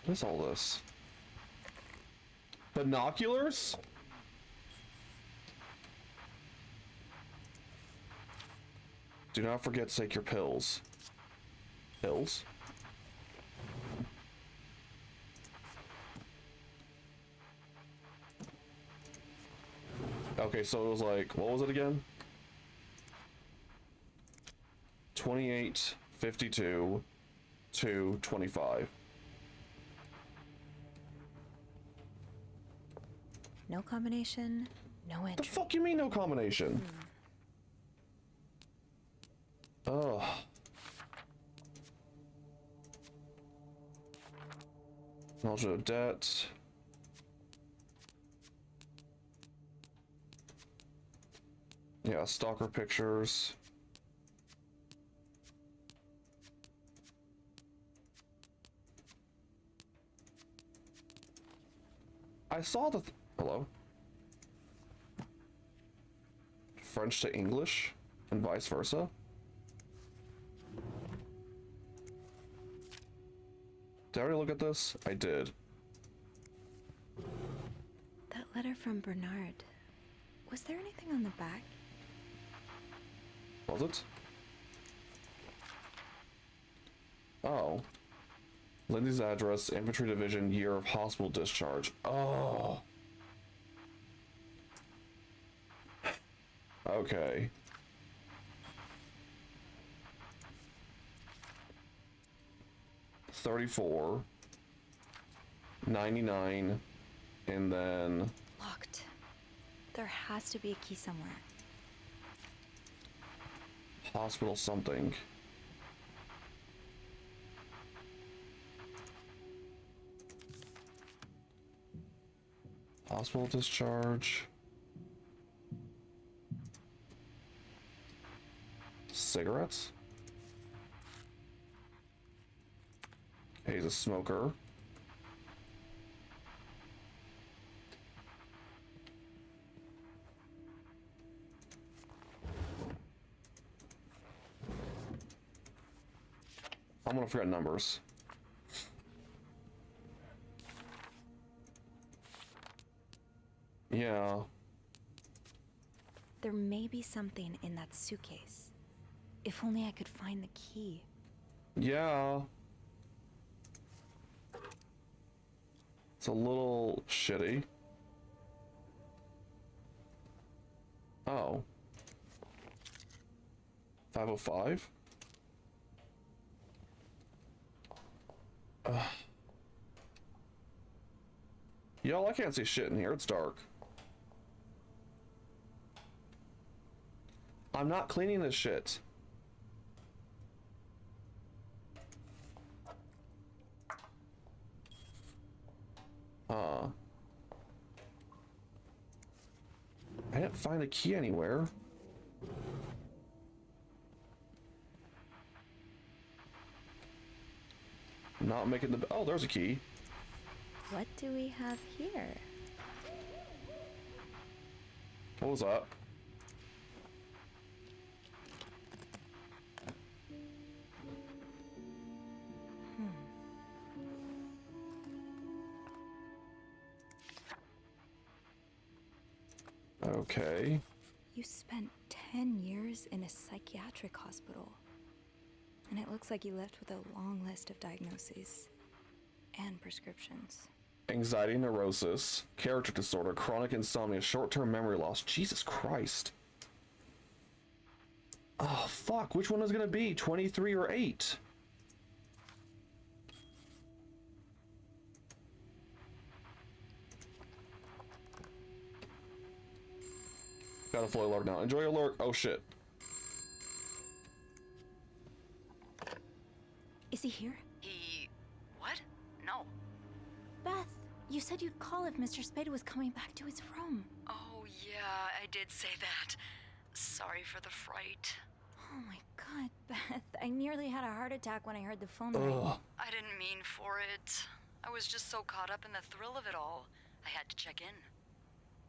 What is all this? Binoculars? Do not forget to take your pills. Pills? Okay, so it was like, what was it again? 28, 52, 2, 25.
No combination, no entry.
The fuck you mean no combination? Ugh. Knowledge of debt. Yeah, stalker pictures. I saw the hello? French to English and vice versa? Did I already look at this? I did.
That letter from Bernard. Was there anything on the back?
Was it? Oh. Lindsay's address, infantry division, year of hospital discharge. Oh. Okay. $34, $99, and then
Locked. There has to be a key somewhere.
hospital something. Hospital discharge. Cigarettes? He's a smoker. I'm gonna forget numbers. Yeah.
There may be something in that suitcase. If only I could find the key.
Yeah. It's a little shitty. Oh. 505? Y'all, I can't see shit in here. It's dark. I'm not cleaning this shit. I didn't find a key anywhere. Not making the... Oh, there's a key.
What do we have here?
What was that? Okay.
You spent 10 years in a psychiatric hospital. And it looks like you left with a long list of diagnoses and prescriptions.
Anxiety neurosis, character disorder, chronic insomnia, short-term memory loss. Jesus Christ. Oh, fuck. Which one is it gonna be? 23 or 8? Got a fully lurk now. Enjoy your lurk. Oh, shit.
Is he here?
What? No.
Beth, you said you'd call if Mr. Spade was coming back to his room.
Oh, yeah, I did say that. Sorry for the fright.
Oh my god, Beth. I nearly had a heart attack when I heard the phone ring.
I didn't mean for it. I was just so caught up in the thrill of it all. I had to check in.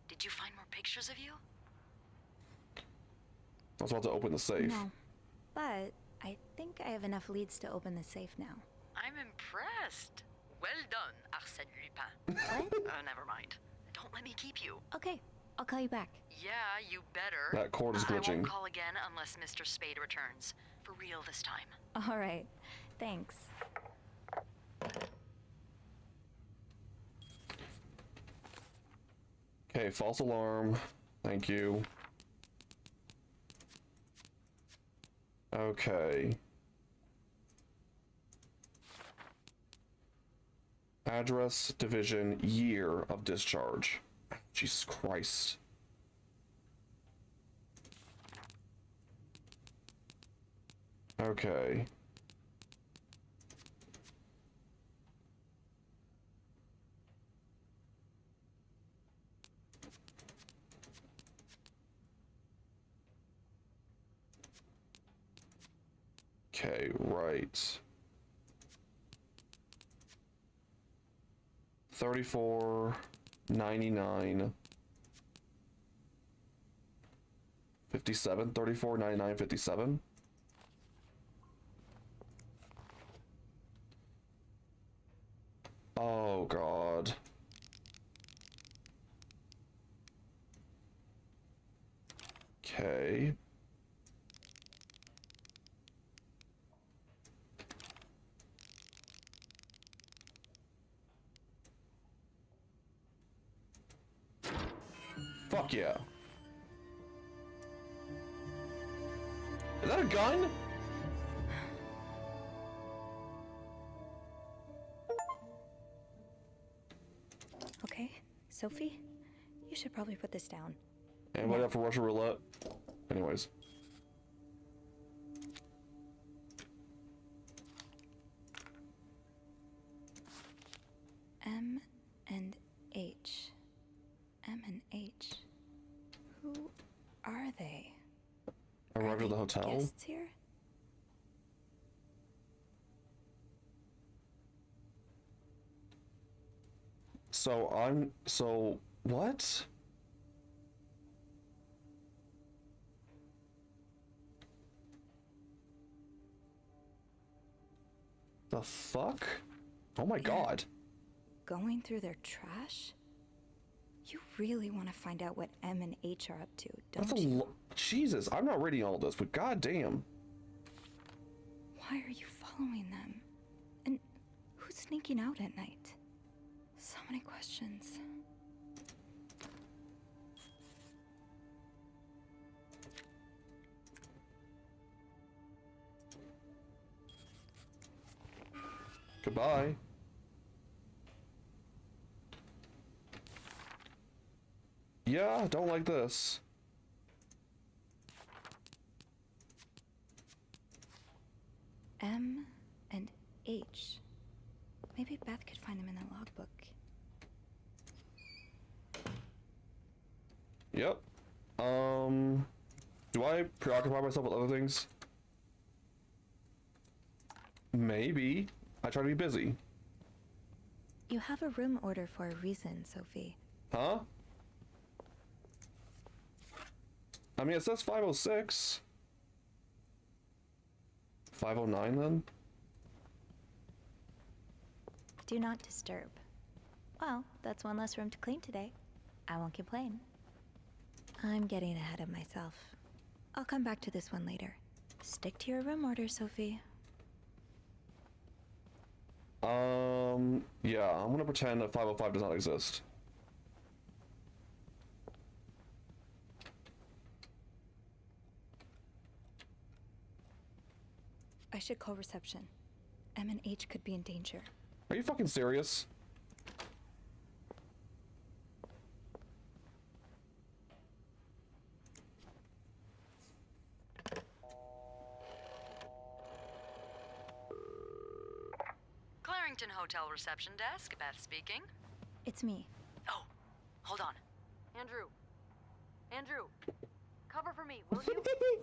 Did you find more pictures of you?
I was about to open the safe.
No, but I think I have enough leads to open the safe now.
I'm impressed. Well done, Arsène Lupin.
What?
Never mind. Don't let me keep you.
Okay, I'll call you back.
Yeah, you better.
That cord is
I
glitching.
won't call again unless Mr. Spade returns. For real this time.
All right, thanks.
Okay, false alarm. Thank you. Okay. Address, division, year of discharge. Jesus Christ. Okay. Okay, right. 34.99 57 34.99 57. Oh god. Okay. Fuck yeah. Is that a gun?
Okay, Sophie, you should probably put this down.
And wait out for Russian roulette. Anyways.
M and H. M and H. Who are they?
Arrived at the hotel.
Guests here?
So what? The fuck? Oh my god.
Going through their trash? You really want to find out what M and H are up to, don't
That's
you?
Jesus, I'm not reading all this, but goddamn.
Why are you following them? And who's sneaking out at night? So many questions.
Goodbye. Yeah, don't like this.
M and H. Maybe Beth could find them in the logbook.
Yep. Do I preoccupy myself with other things? Maybe. I try to be busy.
You have a room order for a reason, Sophie.
Huh? I mean, it says 506. 509 then?
Do not disturb. Well, that's one less room to clean today. I won't complain. I'm getting ahead of myself. I'll come back to this one later. Stick to your room order, Sophie.
Yeah, I'm gonna pretend that 505 does not exist.
I should call reception. M and H could be in danger.
Are you fucking serious?
Clarington Hotel reception desk, Beth speaking.
It's me.
Oh, hold on. Andrew. Andrew. Cover for me, will you?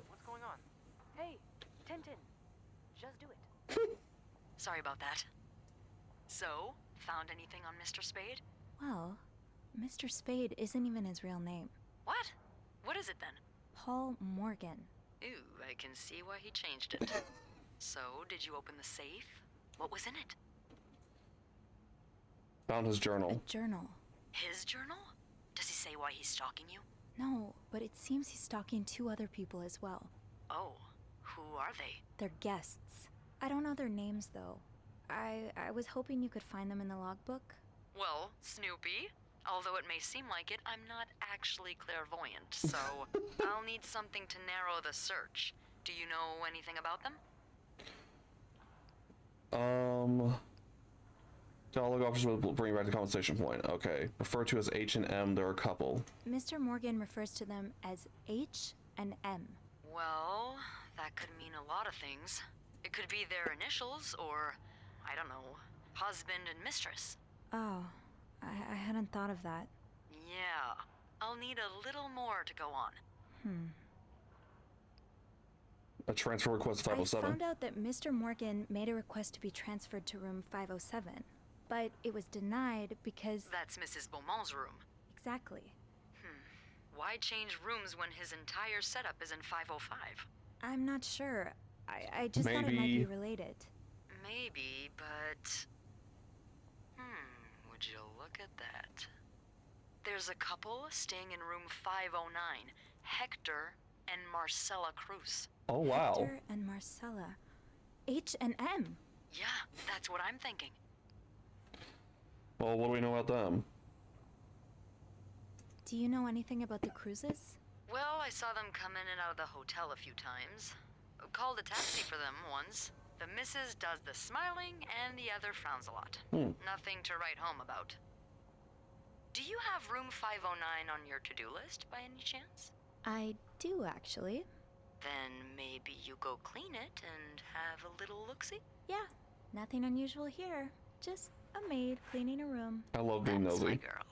What's going on? Hey, Tintin. Just do it.
Sorry about that. So, found anything on Mr. Spade?
Well, Mr. Spade isn't even his real name.
What? What is it then?
Paul Morgan.
Ooh, I can see why he changed it. So, did you open the safe? What was in it?
Found his journal.
A journal.
His journal? Does he say why he's stalking you?
No, but it seems he's stalking 2 other people as well.
Oh, who are they?
They're guests. I don't know their names, though. I was hoping you could find them in the logbook.
Well, Snoopy, although it may seem like it, I'm not actually clairvoyant, so I'll need something to narrow the search. Do you know anything about them?
Dialogue officers will bring you back to the conversation point. Okay. Referred to as H and M, there are a couple.
Mr. Morgan refers to them as H and M.
Well, that could mean a lot of things. It could be their initials, or, I don't know, husband and mistress.
Oh, I hadn't thought of that.
Yeah, I'll need a little more to go on.
A transfer request
I
507.
found out that Mr. Morgan made a request to be transferred to room 507, but it was denied because...
That's Mrs. Beaumont's room.
Exactly.
Why change rooms when his entire setup is in 505?
I'm not sure. I just thought it might be related.
Maybe, but... would you look at that? There's a couple staying in room 509, Hector and Marcella Cruz.
Oh, wow.
Hector and Marcella. H and M.
Yeah, that's what I'm thinking.
Well, what do we know about them?
Do you know anything about the cruises?
Well, I saw them come in and out of the hotel a few times. Called a taxi for them once. The missus does the smiling and the other frowns a lot. Nothing to write home about. Do you have room 509 on your to-do list by any chance?
I do, actually.
Then maybe you go clean it and have a little look-see?
Yeah, nothing unusual here. Just a maid cleaning a room.
I love being
That's my
nosy.
girl.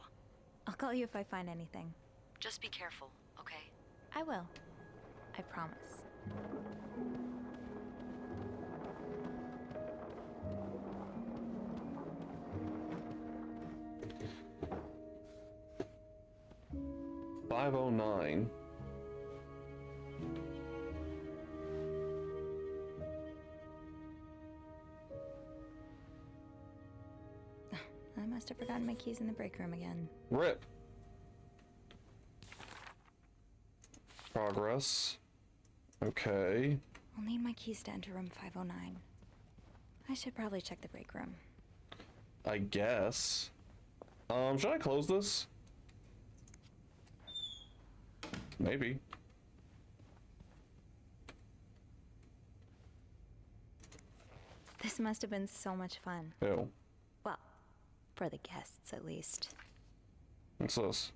I'll call you if I find anything.
Just be careful, okay?
I will. I promise.
$509.
I must have forgotten my keys in the break room again.
RIP. Progress. Okay.
I'll need my keys to enter room 509. I should probably check the break room.
I guess. Should I close this? Maybe.
This must have been so much fun.
Ew.
Well, for the guests, at least.
What's this?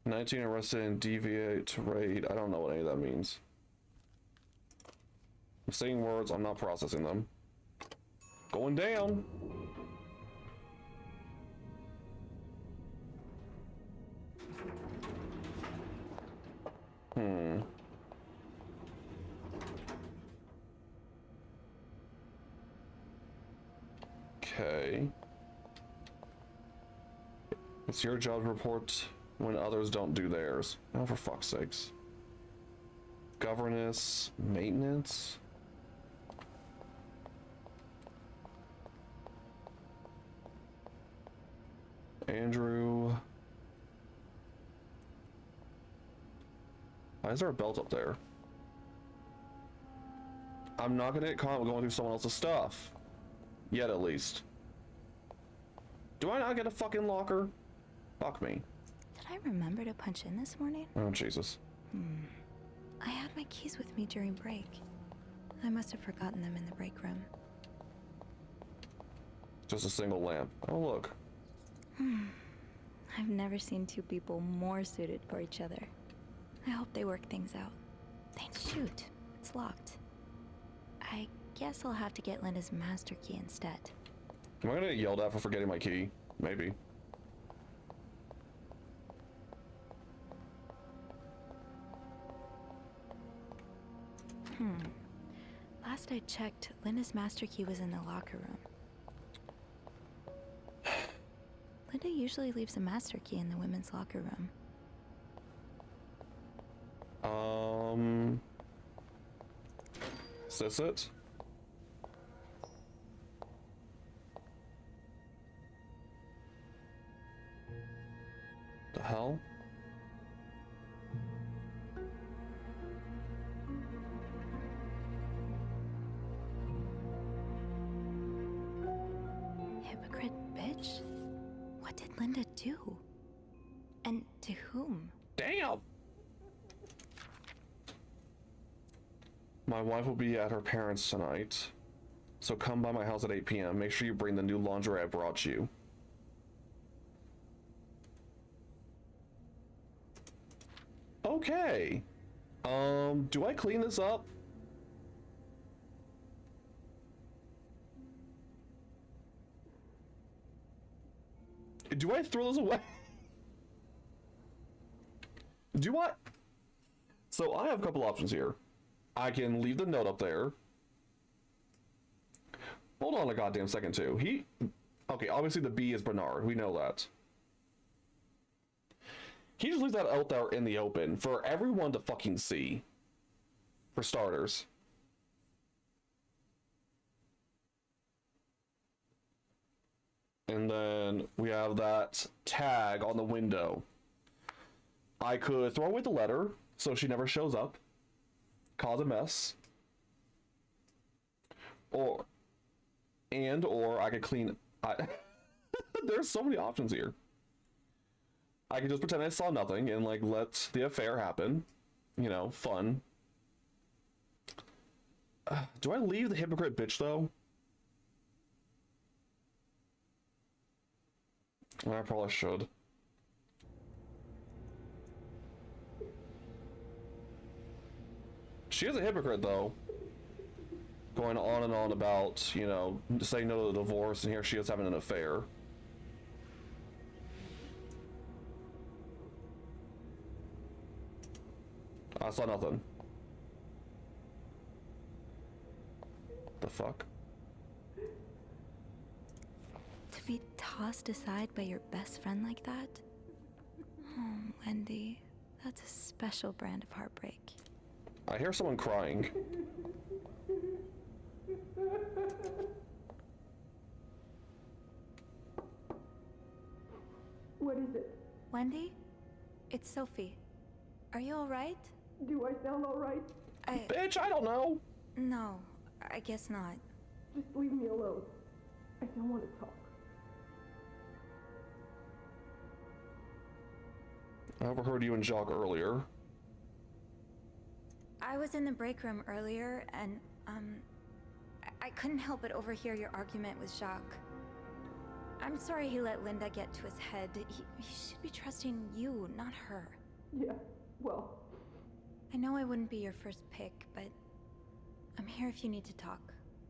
19 arrested in deviate raid. I don't know what any of that means. I'm saying words, I'm not processing them. Going down. Okay. It's your job to report when others don't do theirs. Oh, for fuck's sakes. Governess, maintenance. Andrew. Why is there a belt up there? I'm not gonna get caught going through someone else's stuff. Yet, at least. Do I not get a fucking locker? Fuck me.
Did I remember to punch in this morning?
Oh, Jesus.
I had my keys with me during break. I must have forgotten them in the break room.
Just a single lamp. Oh, look.
I've never seen 2 people more suited for each other. I hope they work things out. Shoot, it's locked. I guess I'll have to get Linda's master key instead.
Am I gonna get yelled at for forgetting my key? Maybe.
Last I checked, Linda's master key was in the locker room. Linda usually leaves a master key in the women's locker room.
Is this it? The hell?
Hypocrite bitch? What did Linda do? And to whom?
Damn! My wife will be at her parents' tonight, so come by my house at 8 p.m. Make sure you bring the new lingerie I brought you. Okay. Do I clean this up? Do I throw those away? Do I? So I have a couple options here. I can leave the note up there. Hold on a goddamn second, too. Okay, obviously the B is Bernard. We know that. He just leaves that out there in the open for everyone to fucking see. For starters. And then we have that tag on the window. I could throw away the letter so she never shows up. Cause a mess. Or I could clean... There's so many options here. I could just pretend I saw nothing and, like, let the affair happen. You know, fun. Do I leave the hypocrite bitch, though? I probably should. She is a hypocrite, though. Going on and on about, you know, saying no to the divorce, and here she is having an affair. I saw nothing. The fuck?
To be tossed aside by your best friend like that? Oh, Wendy, that's a special brand of heartbreak.
I hear someone crying.
What is it?
Wendy? It's Sophie. Are you alright?
Do I sound alright?
Bitch, I don't know.
No, I guess not.
Just leave me alone. I don't want to talk.
I overheard you and Jacques earlier.
I was in the break room earlier, and, I couldn't help but overhear your argument with Jacques. I'm sorry he let Linda get to his head. He should be trusting you, not her.
Yeah, well...
I know I wouldn't be your first pick, but I'm here if you need to talk.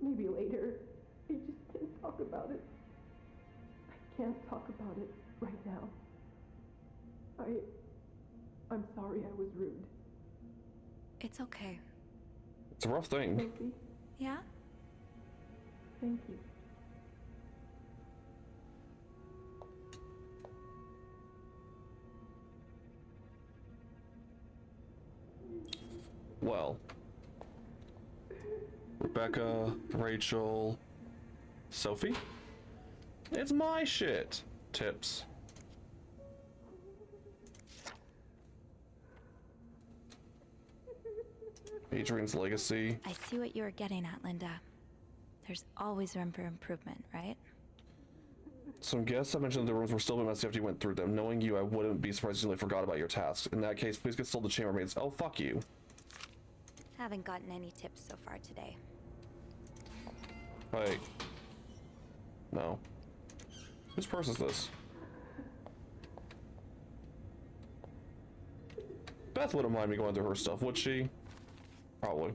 Maybe later. I just can't talk about it. I can't talk about it right now. I'm sorry I was rude.
It's okay.
It's a rough thing.
Sophie,
Yeah?
thank you.
Well. Rebecca, Rachel, Sophie? It's my shit. Tips. Adrian's legacy.
I see what you were getting at, Linda. There's always room for improvement, right?
Some guests have mentioned the rooms were still a bit messy after you went through them. Knowing you, I wouldn't be surprised if you forgot about your task. In that case, please consult the chambermaids. Oh, fuck you.
Haven't gotten any tips so far today.
Wait. No. Whose purse is this? Beth wouldn't mind me going through her stuff, would she? Probably.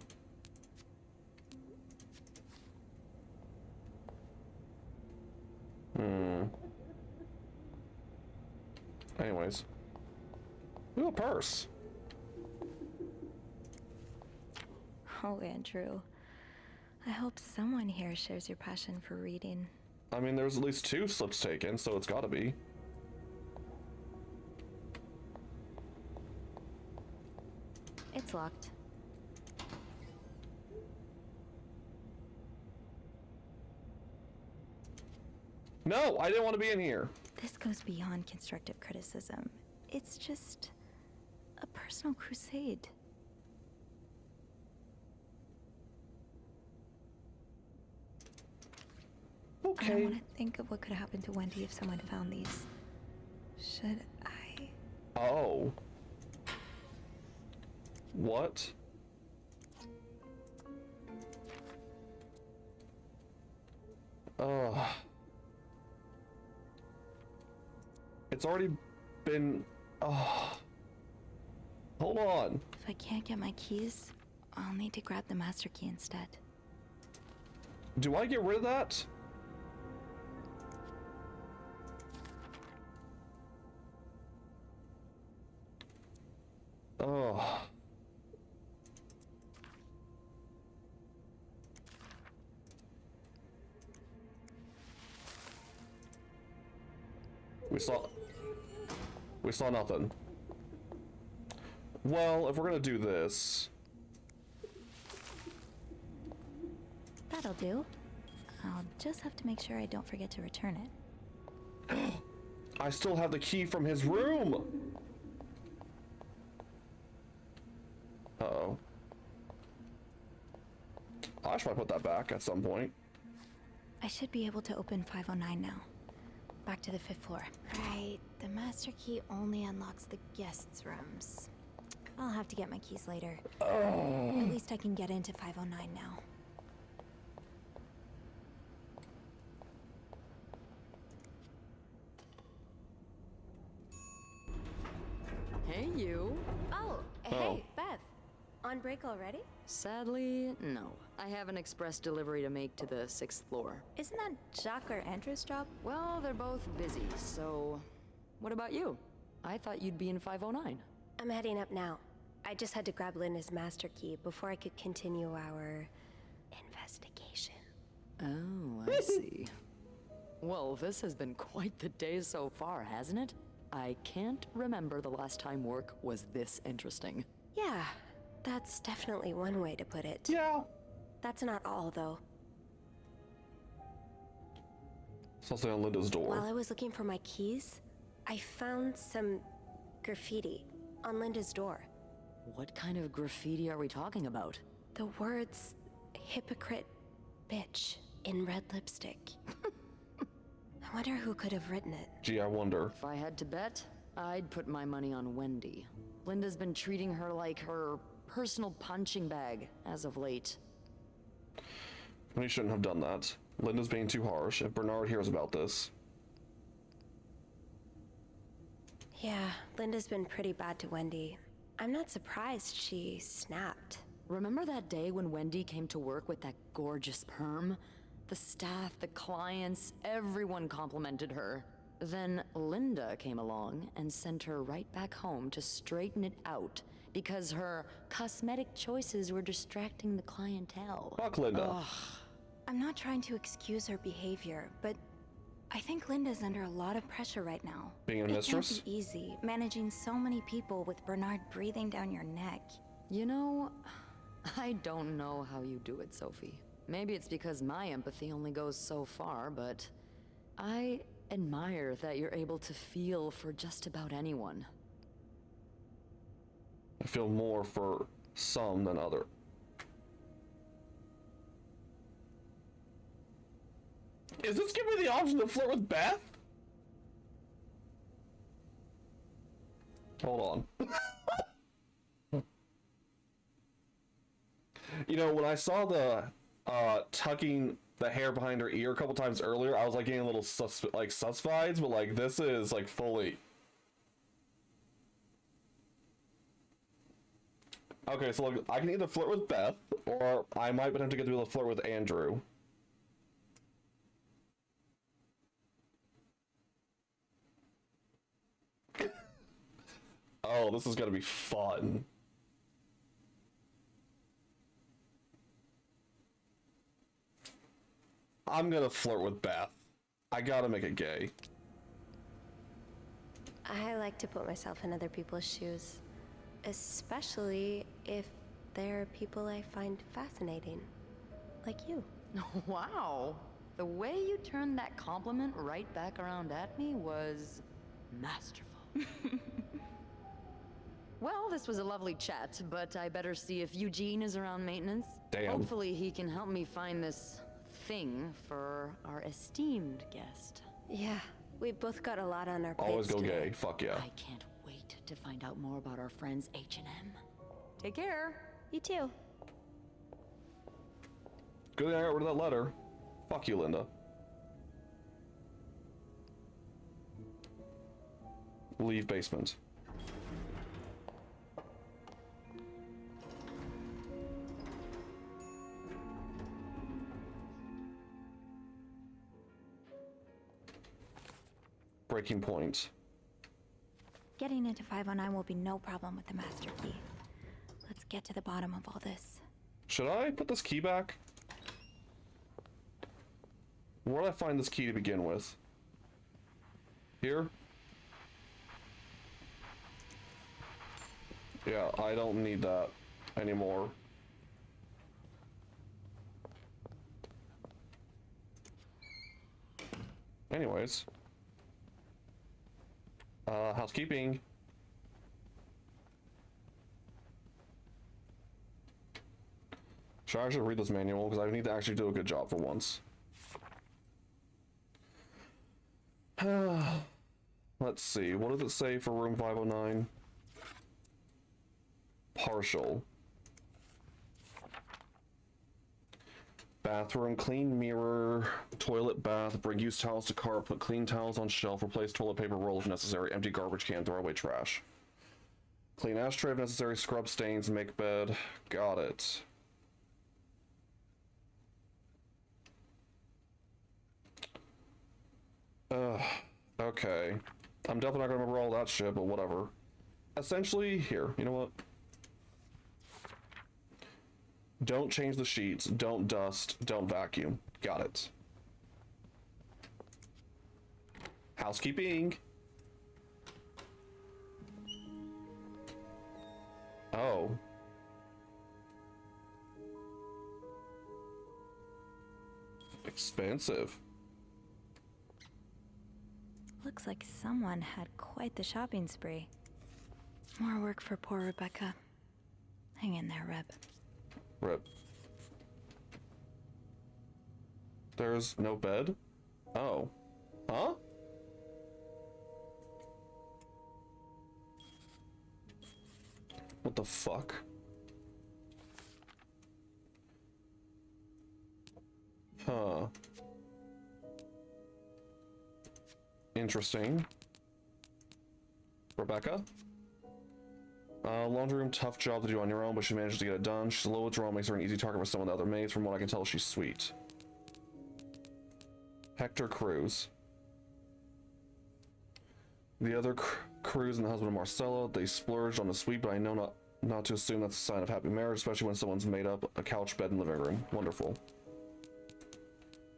Anyways. Ooh, a purse.
Oh, Andrew. I hope someone here shares your passion for reading.
I mean, there's at least 2 slips taken, so it's gotta be.
It's locked.
No, I didn't want to be in here.
This goes beyond constructive criticism. It's just a personal crusade.
Okay.
I don't want to think of what could happen to Wendy if someone found these. Should I?
Oh. What? It's already been... Hold on.
If I can't get my keys, I'll need to grab the master key instead.
Do I get rid of that? Oh. We saw nothing. Well, if we're gonna do this...
That'll do. I'll just have to make sure I don't forget to return it.
I still have the key from his room! Uh-oh. I should probably put that back at some point.
I should be able to open 509 now. Back to the 5th floor. Right, the master key only unlocks the guests' rooms. I'll have to get my keys later. At least I can get into 509 now.
Hey, you.
Oh, hey, Beth. On break already?
Sadly, no. I have an express delivery to make to the 6th floor.
Isn't that Jacques or Andrew's job?
Well, they're both busy, so... What about you? I thought you'd be in 509.
I'm heading up now. I just had to grab Linda's master key before I could continue our... investigation.
Oh, I see. Well, this has been quite the day so far, hasn't it? I can't remember the last time work was this interesting.
Yeah, that's definitely one way to put it.
Yeah.
That's not all, though.
Something on Linda's door.
While I was looking for my keys, I found some graffiti on Linda's door.
What kind of graffiti are we talking about?
The words, hypocrite, bitch, in red lipstick. I wonder who could have written it.
Gee, I wonder.
If I had to bet, I'd put my money on Wendy. Linda's been treating her like her personal punching bag as of late.
We shouldn't have done that. Linda's being too harsh. If Bernard hears about this...
Yeah, Linda's been pretty bad to Wendy. I'm not surprised she snapped.
Remember that day when Wendy came to work with that gorgeous perm? The staff, the clients, everyone complimented her. Then Linda came along and sent her right back home to straighten it out because her cosmetic choices were distracting the clientele.
Fuck Linda.
Ugh.
I'm not trying to excuse her behavior, but I think Linda's under a lot of pressure right now.
Being a mistress?
It can't be easy, managing so many people with Bernard breathing down your neck.
You know, I don't know how you do it, Sophie. Maybe it's because my empathy only goes so far, but I admire that you're able to feel for just about anyone.
I feel more for some than other. Is this giving me the option to flirt with Beth? Hold on. You know, when I saw the tucking the hair behind her ear a couple times earlier, I was like getting a little sus vibes, but like this is like fully. Okay, so look, I can either flirt with Beth, or I might potentially get to be able to flirt with Andrew. Oh, this is gonna be fun. I'm gonna flirt with Beth. I gotta make it gay.
I like to put myself in other people's shoes. Especially if they're people I find fascinating. Like you.
Wow. The way you turned that compliment right back around at me was masterful. Well, this was a lovely chat, but I better see if Eugene is around maintenance.
Damn.
Hopefully he can help me find this thing for our esteemed guest.
Yeah, we both got a lot on our
Always
plates
go
today.
gay. Fuck yeah.
I can't wait to find out more about our friends H&M. Take care.
You too.
Good thing I got rid of that letter. Fuck you, Linda. Leave basement. Breaking point.
Getting into 509 will be no problem with the master key. Let's get to the bottom of all this.
Should I put this key back? Where did I find this key to begin with? Here? Yeah, I don't need that anymore. Anyways. Housekeeping. I should read this manual because I need to actually do a good job for once. Let's see, what does it say for room 509? Partial. Bathroom, clean mirror, toilet, bath, bring used towels to car, put clean towels on shelf, replace toilet paper roll if necessary, empty garbage can, throw away trash. Clean ashtray if necessary, scrub stains, make bed. Got it. Okay. I'm definitely not gonna remember all that shit, but whatever. Essentially, here, you know what? Don't change the sheets, don't dust, don't vacuum. Got it. Housekeeping. Oh. Expensive.
Looks like someone had quite the shopping spree. More work for poor Rebecca. Hang in there, Reb.
Rip. There's no bed? Oh. Huh? What the fuck? Huh. Interesting. Rebecca? Laundry room, tough job to do on your own, but she manages to get it done. She's a low withdrawal, makes her an easy target for some of the other maids. From what I can tell, she's sweet. Hector Cruz. The other Cruz and the husband of Marcella, they splurged on the suite, but I know not to assume that's a sign of happy marriage, especially when someone's made up a couch, bed, and living room. Wonderful.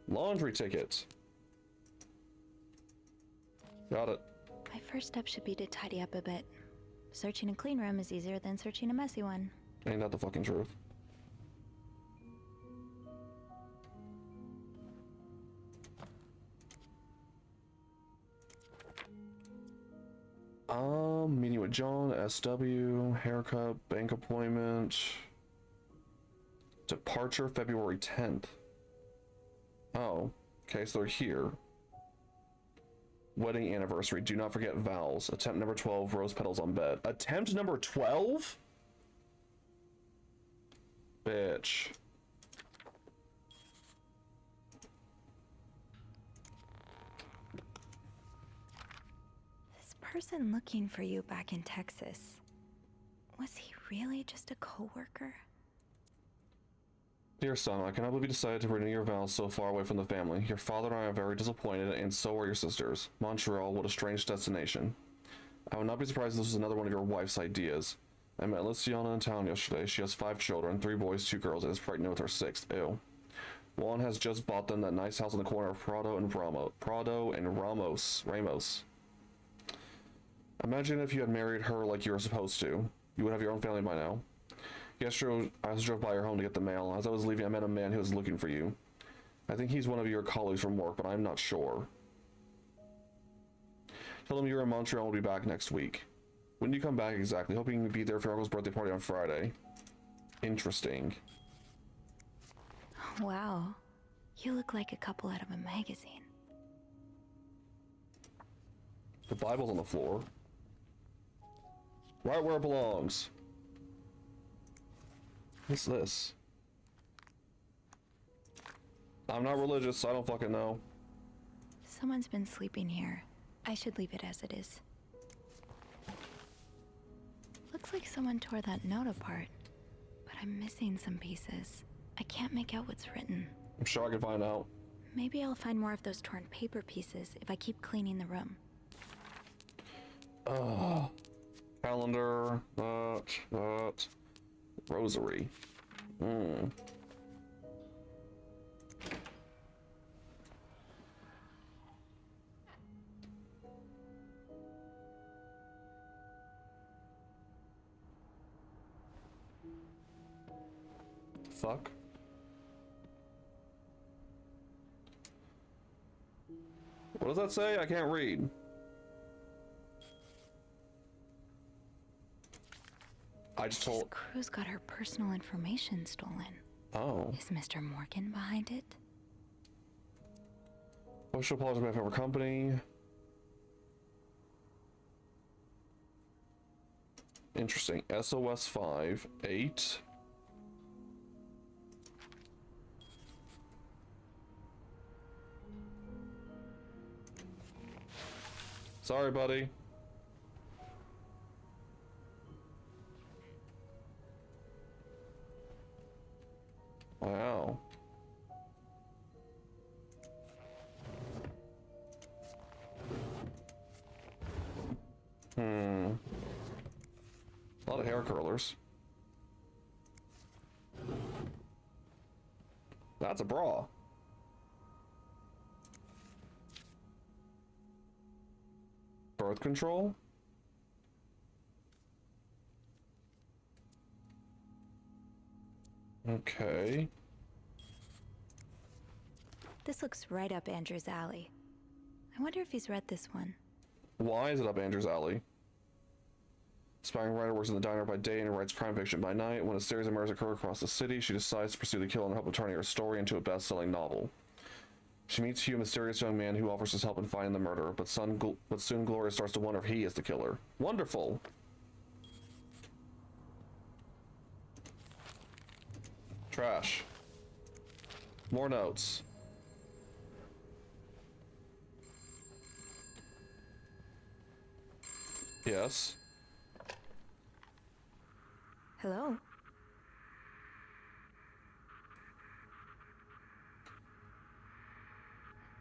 Laundry ticket. Got it.
My first step should be to tidy up a bit. Searching a clean room is easier than searching a messy one.
Ain't that the fucking truth? Meeting with John, SW, haircut, bank appointment. Departure February 10th. Oh, okay, so they're here. Wedding anniversary. Do not forget vows. Attempt number 12, rose petals on bed. Attempt number 12? Bitch.
This person looking for you back in Texas, was he really just a coworker?
Dear son, I cannot believe you decided to renew your vows so far away from the family. Your father and I are very disappointed, and so are your sisters. Montreal, what a strange destination. I would not be surprised if this was another one of your wife's ideas. I met Luciana in town yesterday. She has 5 children, 3 boys, 2 girls, and is pregnant with her 6th. Ew. Juan has just bought them that nice house on the corner of Prado and Ramos. Imagine if you had married her like you were supposed to. You would have your own family by now. Yesterday, I also drove by your home to get the mail. As I was leaving, I met a man who was looking for you. I think he's one of your colleagues from work, but I'm not sure. Tell him you're in Montreal and will be back next week. When do you come back exactly? Hoping you'll be there for your uncle's birthday party on Friday. Interesting.
Wow. You look like a couple out of a magazine.
The Bible's on the floor. Right where it belongs. What's this? I'm not religious, so I don't fucking know.
Someone's been sleeping here. I should leave it as it is. Looks like someone tore that note apart, but I'm missing some pieces. I can't make out what's written.
I'm sure I can find out.
Maybe I'll find more of those torn paper pieces if I keep cleaning the room.
Calendar, that. Rosary. Fuck. What does that say? I can't read. I just told.
This crew's got her personal information stolen.
Oh.
Is Mr. Morgan behind it?
Wish to apologize on behalf of our company. Interesting. SOS 5, 8. Sorry, buddy. Wow. A lot of hair curlers. That's a bra. Birth control? Okay.
This looks right up Andrew's alley. I wonder if he's read this one.
Why is it up Andrew's alley? Aspiring writer works in the diner by day and writes crime fiction by night. When a series of murders occur across the city, she decides to pursue the killer in the hope of turning her story into a best-selling novel. She meets Hugh, a mysterious young man who offers his help in finding the murderer, but soon Gloria starts to wonder if he is the killer. Wonderful! Trash. More notes. Yes.
Hello?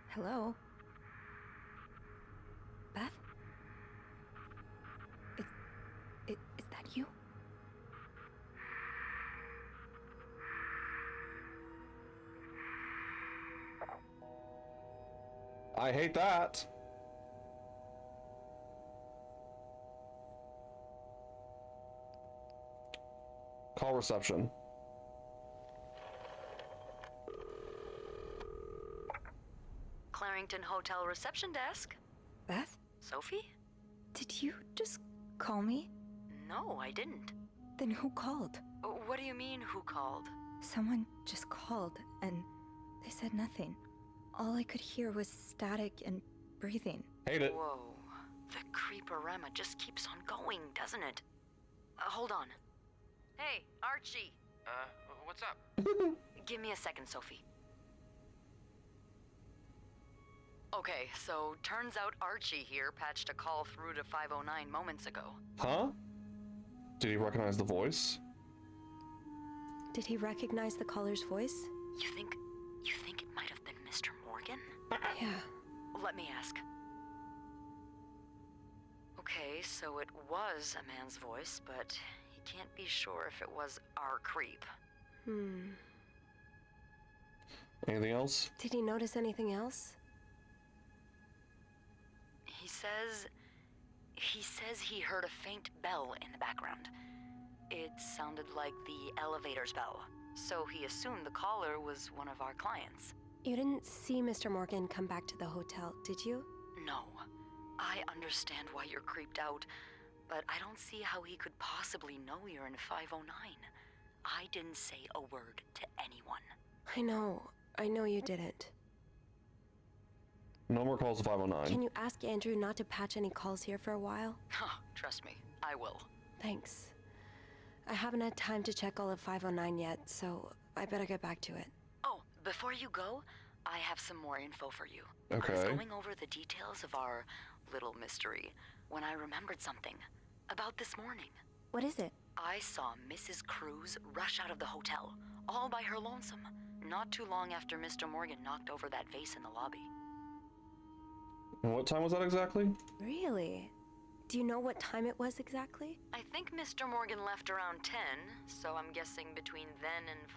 Hello? Beth? Is that you?
I hate that. Call reception.
Clarington Hotel reception desk.
Beth?
Sophie?
Did you just call me?
No, I didn't.
Then who called?
What do you mean, who called?
Someone just called, and they said nothing. All I could hear was static and breathing.
Hate it.
Whoa. The creeporama just keeps on going, doesn't it? Hold on. Hey, Archie.
What's up?
Give me a second, Sophie. Okay, so turns out Archie here patched a call through to 509 moments ago.
Huh? Did he recognize the voice?
Did he recognize the caller's voice?
You think it might have been Mr. Morgan?
Yeah.
Let me ask. Okay, so it was a man's voice, but he can't be sure if it was our creep.
Anything else?
Did he notice anything else?
He says he heard a faint bell in the background. It sounded like the elevator's bell, so he assumed the caller was one of our clients.
You didn't see Mr. Morgan come back to the hotel, did you?
No. I understand why you're creeped out, but I don't see how he could possibly know you're in 509. I didn't say a word to anyone.
I know you didn't.
No more calls to 509.
Can you ask Andrew not to patch any calls here for a while?
Trust me, I will.
Thanks. I haven't had time to check all of 509 yet, so I better get back to it.
Oh, before you go, I have some more info for you.
Okay.
I was going over the details of our little mystery when I remembered something about this morning.
What is it?
I saw Mrs. Cruz rush out of the hotel, all by her lonesome, not too long after Mr. Morgan knocked over that vase in the lobby.
And what time was that exactly?
Really? Do you know what time it was exactly?
I think Mr. Morgan left around 10, so I'm guessing between then and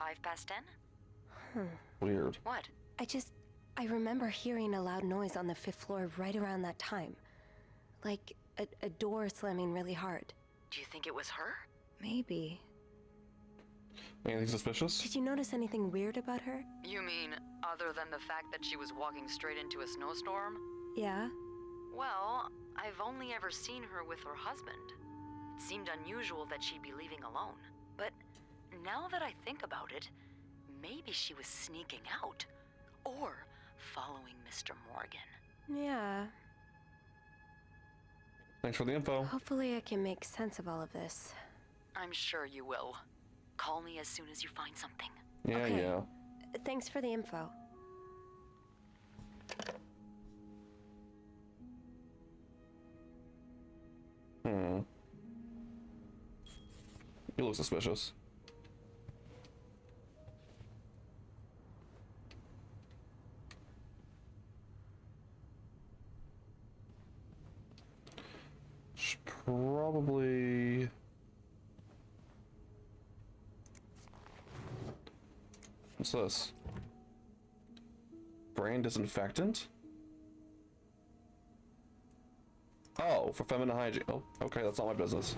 10:05.
Weird.
What?
I remember hearing a loud noise on the 5th floor right around that time. Like a door slamming really hard.
Do you think it was her?
Maybe.
Anything suspicious?
Did you notice anything weird about her?
You mean, other than the fact that she was walking straight into a snowstorm?
Yeah?
Well, I've only ever seen her with her husband. It seemed unusual that she'd be leaving alone. But now that I think about it, maybe she was sneaking out. Or following Mr. Morgan.
Yeah.
Thanks for the info.
Hopefully I can make sense of all of this.
I'm sure you will. Call me as soon as you find something.
Yeah,
Okay.
yeah.
Thanks for the info.
You look suspicious. Should probably... What's this? Brand disinfectant? Oh, for feminine hygiene. Oh, okay, that's not my business.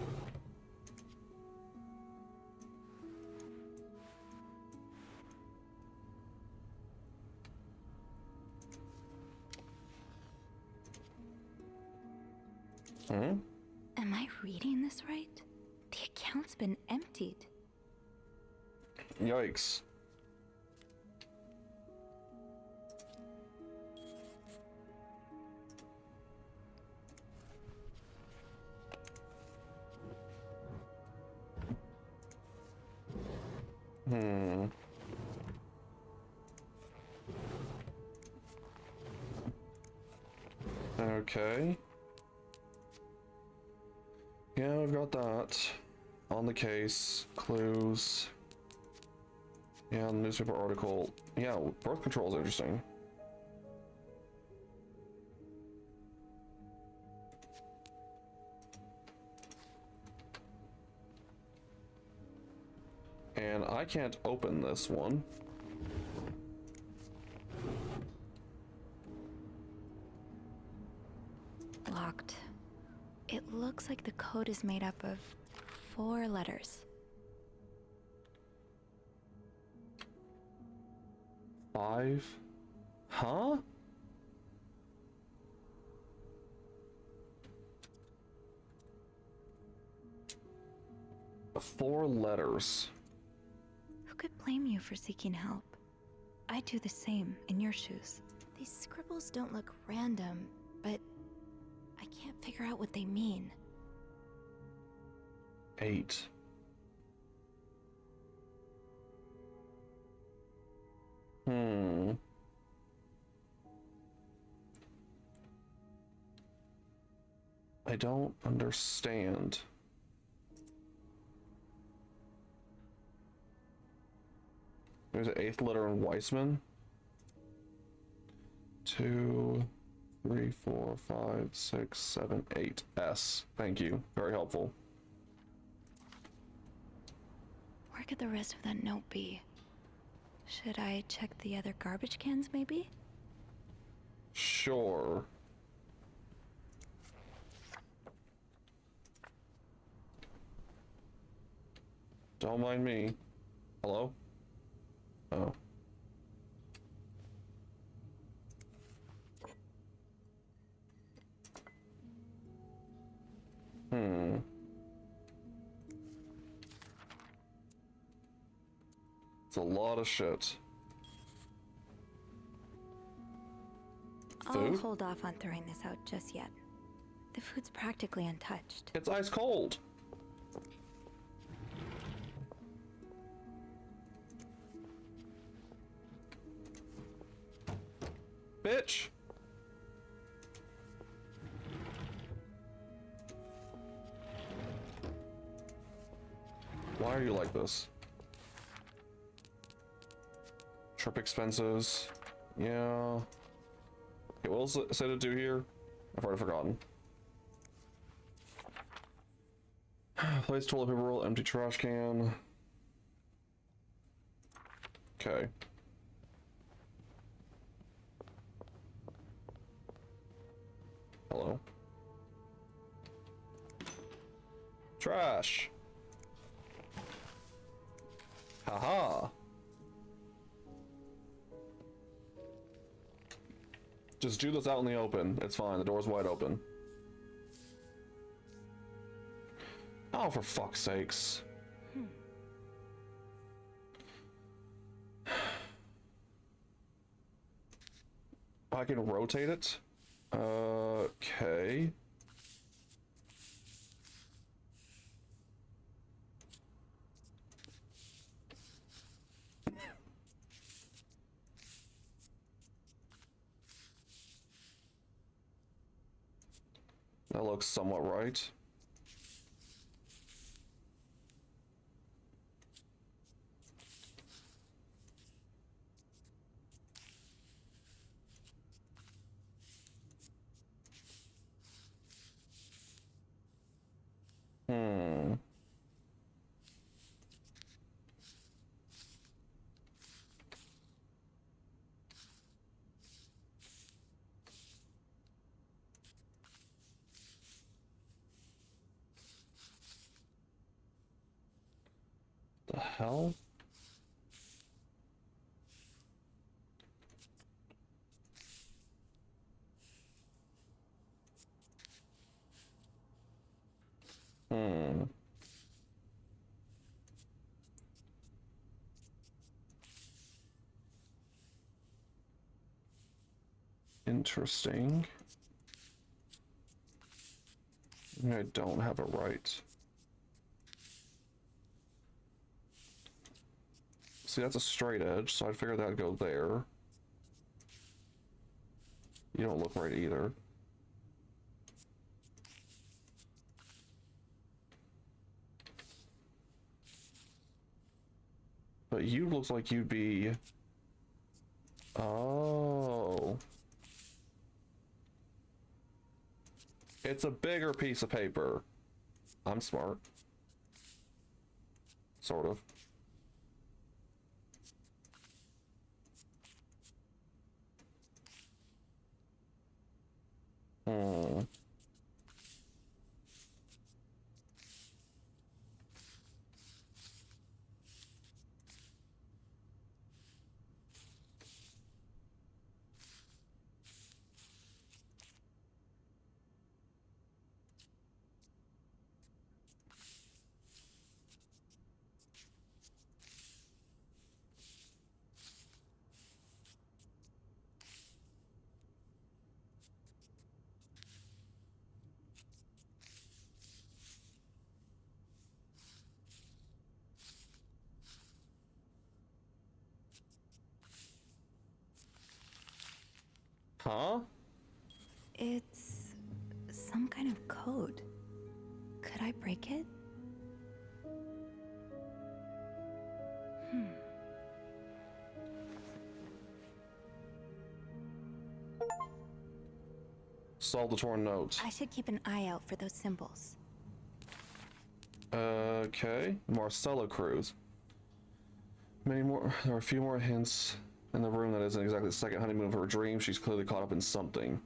Am I reading this right? The account's been emptied.
Yikes. Okay. Yeah, I've got that. On the case, clues. Yeah, the newspaper article. Yeah, birth control is interesting. And I can't open this one.
Locked. It looks like the code is made up of 4 letters.
5? Huh? Four letters.
Who could blame you for seeking help? I'd do the same in your shoes. These scribbles don't look random, but I can't figure out what they mean.
8. I don't understand. There's an 8th letter in Weissman. 2, 3, 4, 5, 6, 7, 8. S. Thank you. Very helpful.
Where could the rest of that note be? Should I check the other garbage cans, maybe?
Sure. Don't mind me. Hello? Oh. It's a lot of shit.
I'll
Food?
hold off on throwing this out just yet. The food's practically untouched.
It's ice cold. Bitch. Why are you like this? Trip expenses. Yeah. Okay, what else is there to do here? I've already forgotten. Place toilet paper roll, empty trash can. Okay. Hello. Trash. Haha. Just do this out in the open. It's fine. The door's wide open. Oh, for fuck's sakes. I can rotate it. Okay. That looks somewhat right. The hell? Interesting. I don't have a right. See, that's a straight edge, so I figured that'd go there. You don't look right either. But you look like you'd be... Oh. It's a bigger piece of paper. I'm smart. Sort of. Huh?
It's some kind of code. Could I break it?
Solve the torn note.
I should keep an eye out for those symbols.
Okay. Marcella Cruz. Many more. There are a few more hints in the room that isn't exactly the second honeymoon of her dream. She's clearly caught up in something.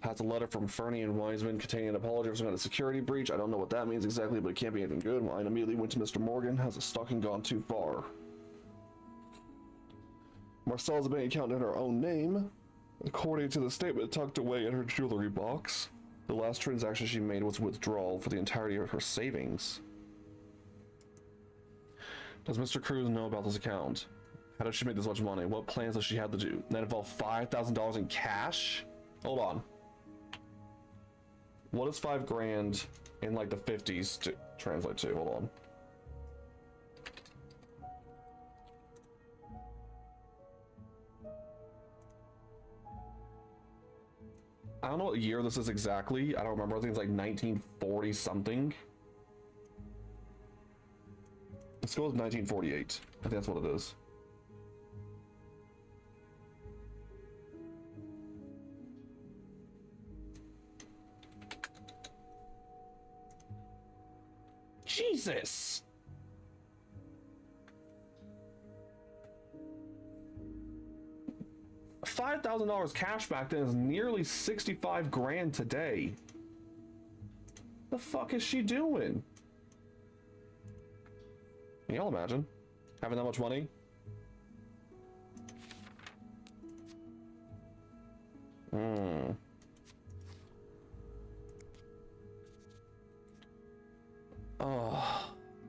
Has a letter from Fernie and Wiseman containing an apology for some kind of security breach. I don't know what that means exactly, but it can't be anything good. Mine immediately went to Mr. Morgan. Has the stalking gone too far? Marcel has a bank account in her own name, according to the statement tucked away in her jewelry box. The last transaction she made was withdrawal for the entirety of her savings. Does Mr. Cruz know about this account? How did she make this much money? What plans does she have to do? That involve $5,000 in cash? Hold on. What is 5 grand in like the 50s to translate to? Hold on. I don't know what year this is exactly. I don't remember. I think it's like 1940 something. Let's go with 1948. I think that's what it is. Jesus! $5,000 cash back then is nearly 65 grand today. The fuck is she doing? Can y'all imagine having that much money?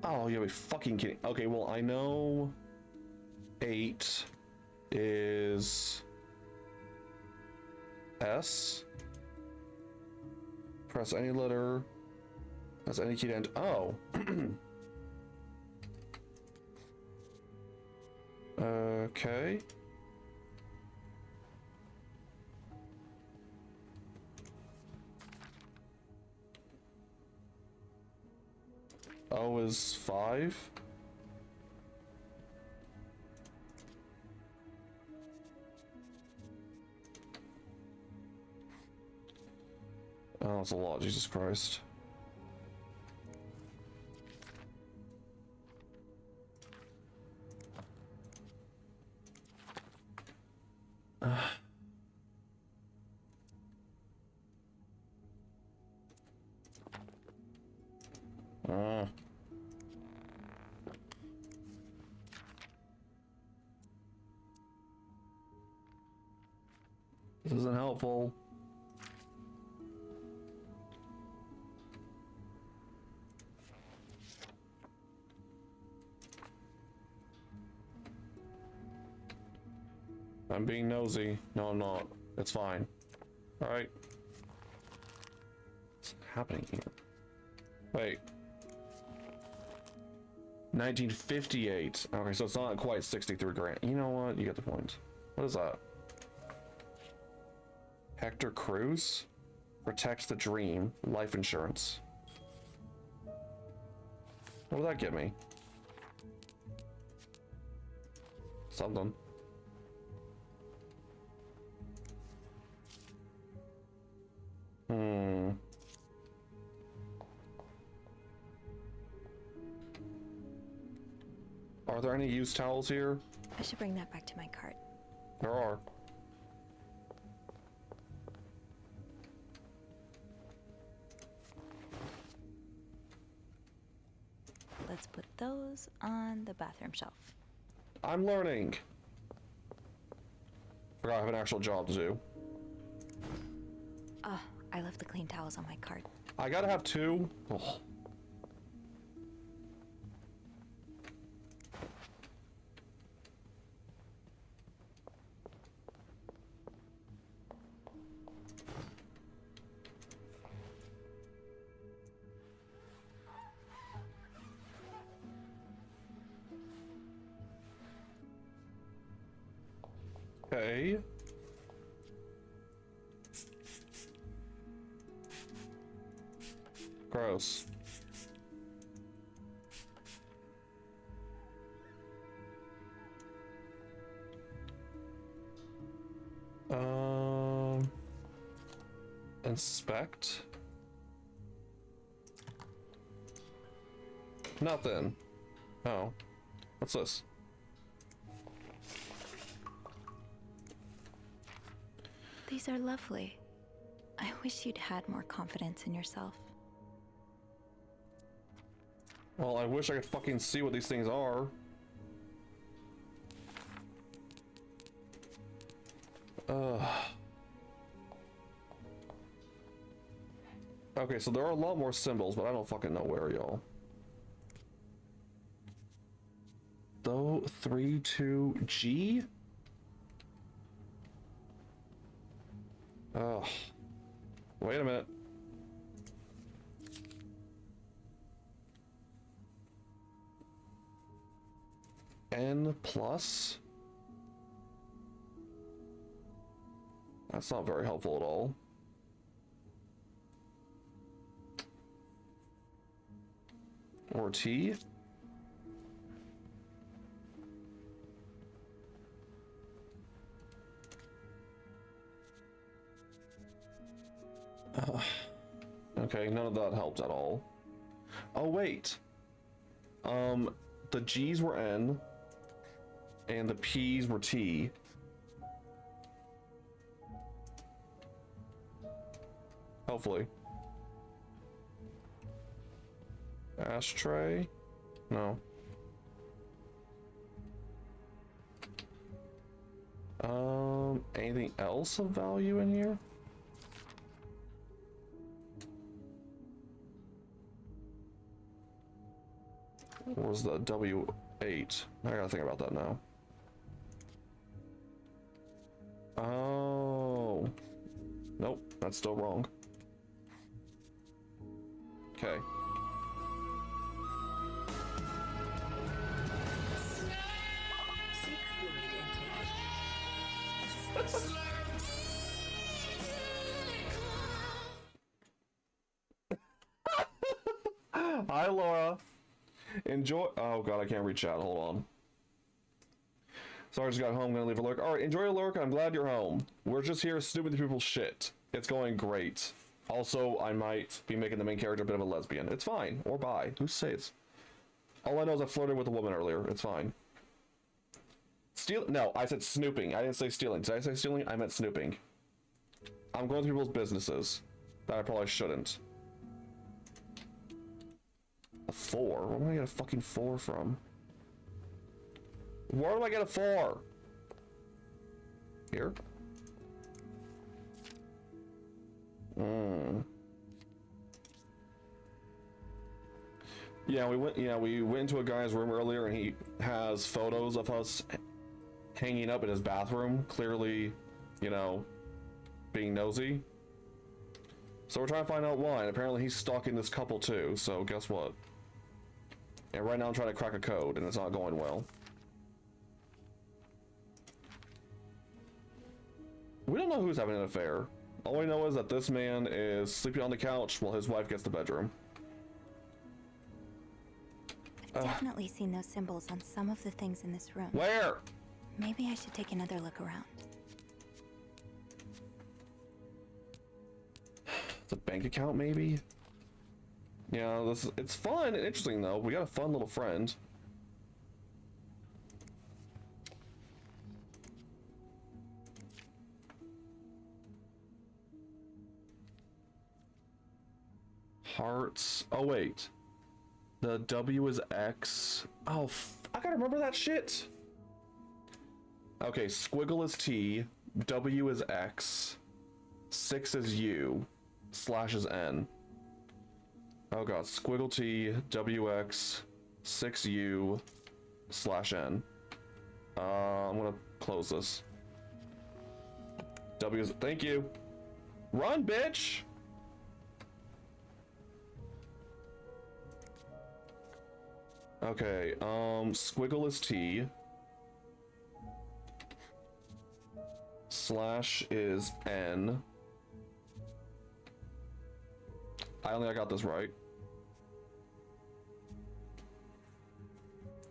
Oh, you're fucking kidding. Okay, well, I know 8 is S. Press any letter. Press any key to enter. Oh. Okay. O is 5. Oh, that's a lot, Jesus Christ. This isn't helpful. I'm being nosy. No, I'm not. It's fine. Alright. What's happening here? Wait. 1958. Okay, so it's not quite 63 grand. You know what? You get the point. What is that? Hector Cruz? Protect the dream. Life insurance. What did that get me? Something. Are there any used towels here?
I should bring that back to my cart.
There are.
Let's put those on the bathroom shelf.
I'm learning. Forgot I have an actual job to do.
Oh, I left the clean towels on my cart.
I gotta have 2. Oh. Okay. Gross. Inspect. Nothing. Oh. What's this?
These are lovely. I wish you'd had more confidence in yourself.
Well, I wish I could fucking see what these things are. Okay, so there are a lot more symbols, but I don't fucking know where, y'all. Though 3, 2, G? Oh. Wait a minute. N plus? That's not very helpful at all. Or T? Okay, none of that helped at all. Oh, wait. The G's were N, and the P's were T. Hopefully. Ashtray? No. Anything else of value in here? What was the W8? I gotta think about that now. Oh. Nope, that's still wrong. Okay. Hi, Laura. Enjoy. Oh god, I can't reach out. Hold on. Sorry, I just got home. Gonna leave a lurk. All right, enjoy your lurk. I'm glad you're home. We're just here snooping through people's shit. It's going great. Also, I might be making the main character a bit of a lesbian. It's fine. Or bi. Who says? All I know is I flirted with a woman earlier. It's fine. Steal? No, I said snooping. I didn't say stealing. Did I say stealing? I meant snooping. I'm going through people's businesses that I probably shouldn't. A 4? Where do I get a fucking 4 from? Where do I get a 4? Here? Yeah, we went into a guy's room earlier and he has photos of us hanging up in his bathroom, clearly, you know, being nosy. So we're trying to find out why, and apparently he's stalking this couple too, so guess what? And right now I'm trying to crack a code and it's not going well. We don't know who's having an affair. All we know is that this man is sleeping on the couch while his wife gets the bedroom.
I've definitely seen those symbols on some of the things in this room.
Where?
Maybe I should take another look around.
The bank account, maybe? Yeah, it's fun and interesting though. We got a fun little friend. Hearts. Oh wait. The W is X. Oh, I gotta remember that shit. Okay, squiggle is T, W is X, 6 is U, slash is N. Oh god, squiggle T, WX, 6U, slash N. I'm gonna close this. W is, thank you. Run, bitch! Okay, squiggle is T. Slash is N. I don't think I got this right.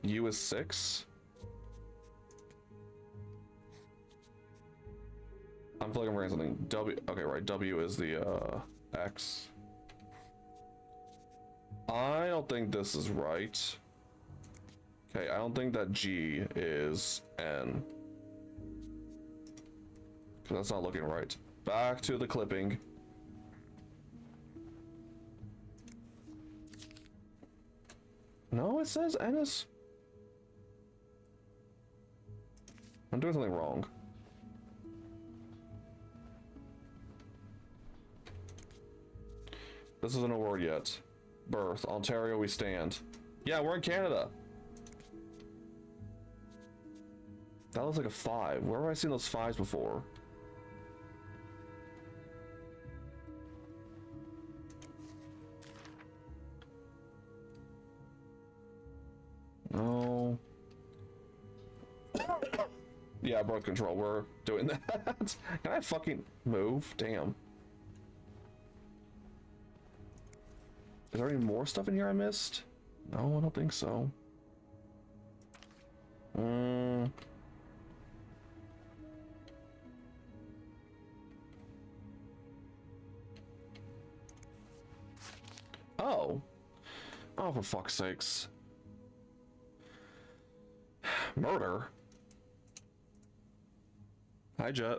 U is 6. I'm feeling I'm forgetting something. W, okay, right, W is the, X. I don't think this is right. Okay, I don't think that G is N. Because that's not looking right. Back to the clipping. No, it says Ennis. I'm doing something wrong. This isn't a word yet. Birth. Ontario, we stand. Yeah, we're in Canada. That looks like a 5. Where have I seen those 5s before? No. Yeah, birth control. We're doing that. Can I fucking move? Damn. Is there any more stuff in here I missed? No, I don't think so. Oh. Oh, for fuck's sakes. Murder? Hi, Jet.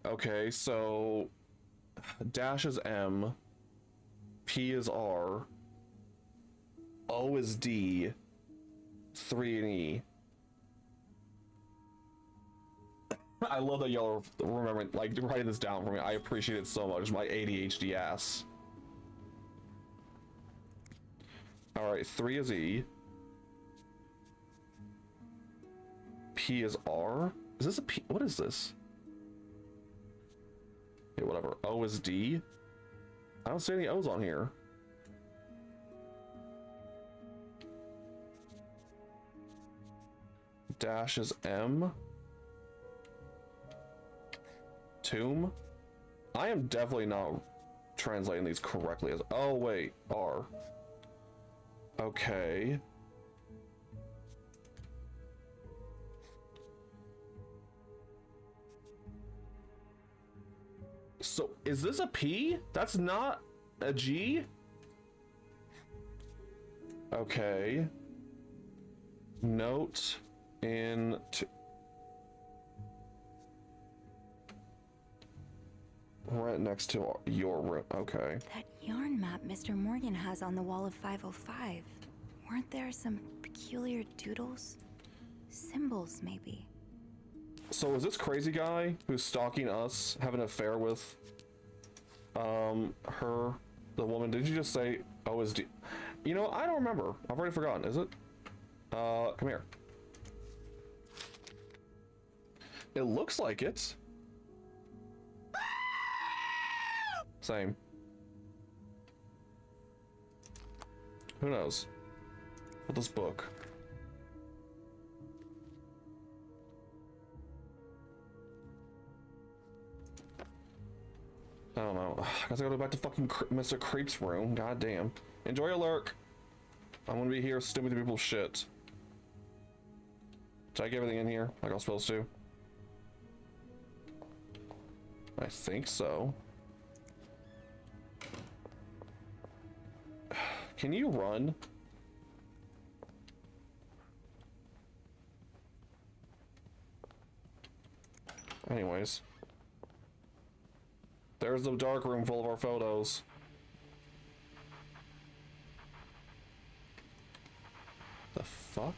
Okay, so... Dash is M. P is R. O is D. 3 and E. I love that y'all are remembering, like, writing this down for me. I appreciate it so much. My ADHD ass. Alright, 3 is E. P is R? Is this a P? What is this? Okay, whatever. O is D. I don't see any O's on here. Dash is M. Tomb. I am definitely not translating these correctly as... Oh, wait. R. Okay. So, is this a P? That's not a G? Okay. Note in... Right next to your room. Okay.
That yarn map Mr. Morgan has on the wall of 505. Weren't there some peculiar doodles? Symbols, maybe.
So is this crazy guy who's stalking us having an affair with her, the woman? Did you just say OSD? You know, I don't remember. I've already forgotten. Is it? Come here. It looks like it. Same. Who knows? With this book. I don't know. I guess I gotta go back to fucking Mr. Creep's room. God damn. Enjoy your lurk. I'm gonna be here stupid people's shit. Did I get everything in here like I was supposed to? I think so. Can you run? Anyways. There's the dark room full of our photos. The fuck?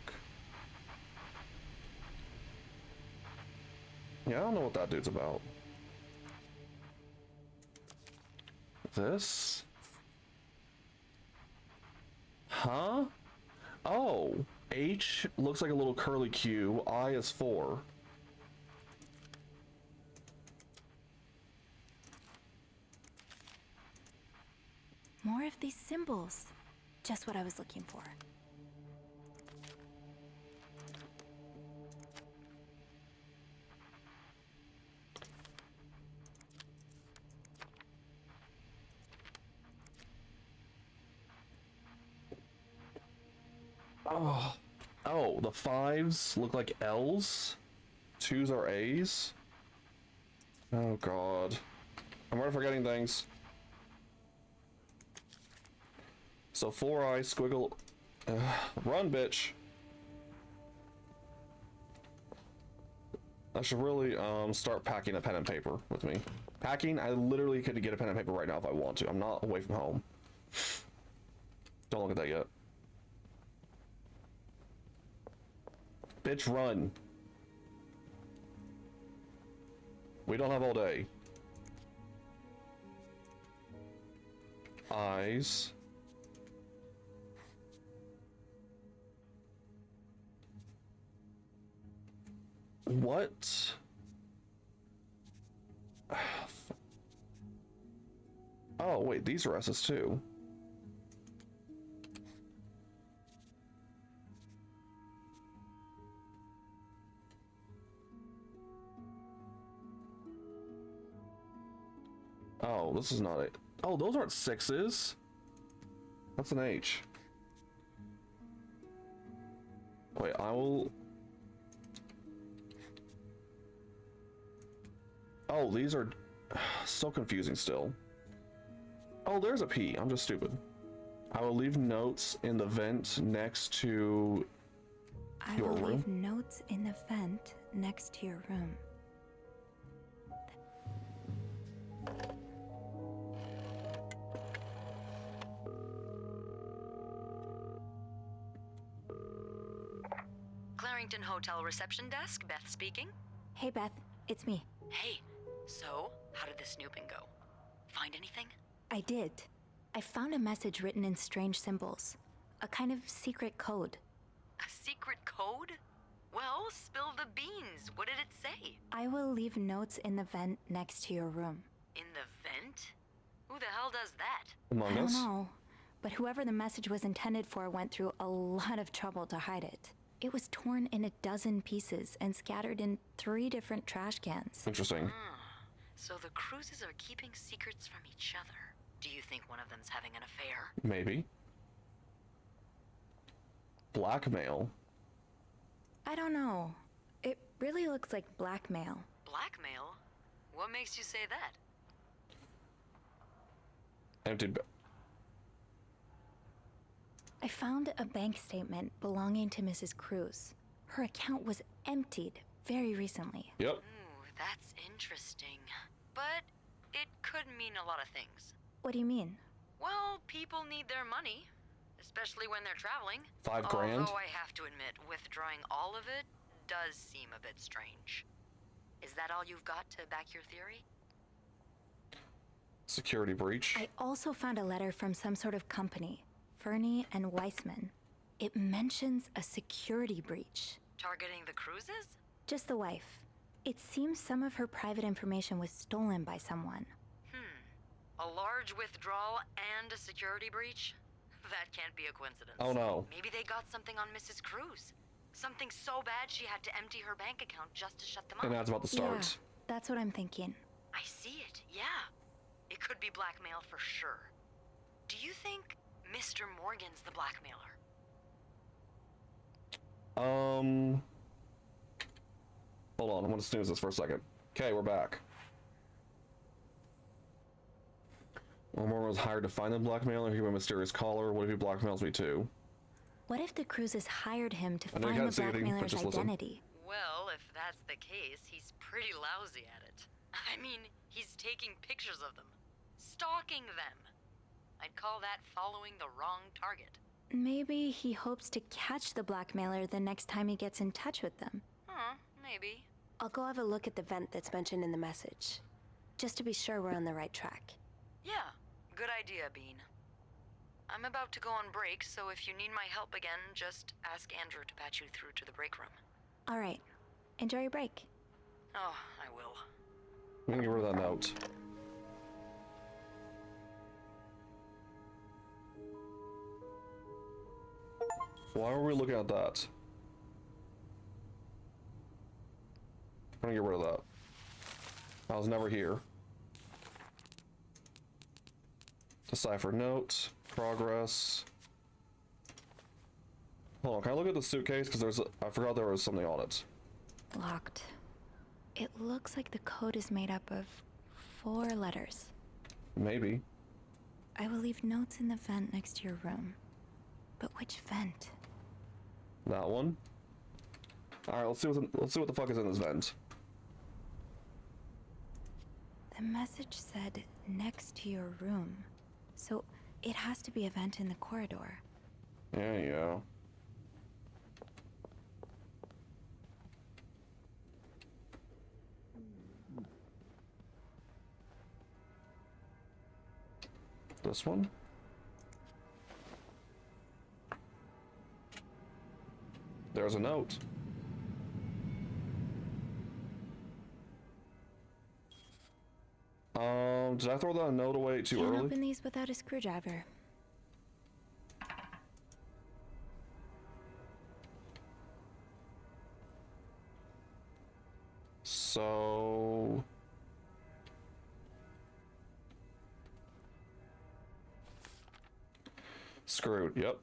Yeah, I don't know what that dude's about. This? Huh? Oh, H looks like a little curly Q. I is 4.
More of these symbols. Just what I was looking for.
Oh, the 5s look like L's. 2s are A's. Oh god. I'm already forgetting things. So 4I squiggle. Run, bitch. I should really start packing a pen and paper with me. Packing, I literally could get a pen and paper right now if I want to. I'm not away from home. Don't look at that yet. Bitch, run. We don't have all day. Eyes. What? Oh, wait, these are S's too. Oh, this is not it. Oh, those aren't 6s. That's an H. Wait, I will... Oh, these are so confusing still. Oh, there's a P. I'm just stupid. I will leave notes in the vent next to your room.
I will leave notes in the vent next to your room.
Clarington Hotel reception desk, Beth speaking.
Hey, Beth. It's me.
Hey, so how did the snooping go? Find anything?
I did. I found a message written in strange symbols. A kind of secret code.
A secret code? Well, spill the beans. What did it say?
I will leave notes in the vent next to your room.
In the vent? Who the hell does that?
Among
I don't
Us?
know, but whoever the message was intended for went through a lot of trouble to hide it. It was torn in 12 pieces and scattered in 3 different trash cans.
Interesting.
So the cruises are keeping secrets from each other. Do you think one of them's having an affair?
Maybe. Blackmail.
I don't know. It really looks like blackmail.
Blackmail? What makes you say that?
Empty.
I found a bank statement belonging to Mrs. Cruz. Her account was emptied very recently.
Yep.
Ooh, that's interesting. But it could mean a lot of things.
What do you mean?
Well, people need their money, especially when they're traveling.
$5 grand?
Although I have to admit, withdrawing all of it does seem a bit strange. Is that all you've got to back your theory?
Security breach.
I also found a letter from some sort of company, Fernie and Weissman. It mentions a security breach.
Targeting the cruises?
Just the wife. It seems some of her private information was stolen by someone.
A large withdrawal and a security breach? That can't be a coincidence.
Oh no.
Maybe they got something on Mrs. Cruz. Something so bad she had to empty her bank account just to shut them up.
And that's about to start.
Yeah, that's what I'm thinking.
I see it, yeah. It could be blackmail for sure. Do you think Mr. Morgan's the blackmailer?
Hold on, I'm gonna snooze this for a second. Okay, we're back. Morgan was hired to find the blackmailer. He was a mysterious caller. What if he blackmails me too?
What if the Cruzes hired him to
I know you
find
can't
the
see anything, but
blackmailer's
just listen.
identity?
Well, if that's the case, he's pretty lousy at it. I mean, he's taking pictures of them. Stalking them. I'd call that following the wrong target.
Maybe he hopes to catch the blackmailer the next time he gets in touch with them.
Maybe.
I'll go have a look at the vent that's mentioned in the message, just to be sure we're on the right track.
Yeah, good idea, Bean. I'm about to go on break, so if you need my help again, just ask Andrew to patch you through to the break room.
All right. Enjoy your break.
Oh, I will.
I'm gonna get rid of that note. Why are we looking at that? I'm gonna get rid of that. I was never here. Decipher note. Progress. Hold on, can I look at the suitcase? Because I forgot there was something on it.
Locked. It looks like the code is made up of 4 letters.
Maybe.
I will leave notes in the vent next to your room. But which vent?
That one. Alright, let's see what the fuck is in this vent.
The message said next to your room. So it has to be a vent in the corridor.
There you go. This one? There's a note. Did I throw that note away too
Can't
early?
open these without a screwdriver.
So... Screwed, yep.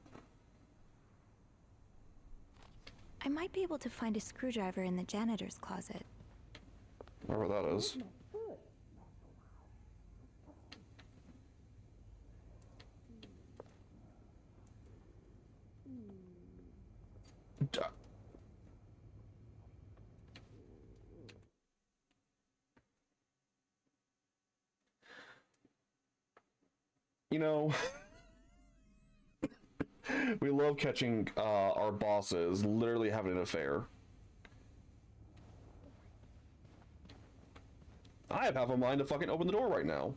I might be able to find a screwdriver in the janitor's closet.
Wherever that is. Duh. You know, we love catching our bosses literally having an affair. I have half a mind to fucking open the door right now.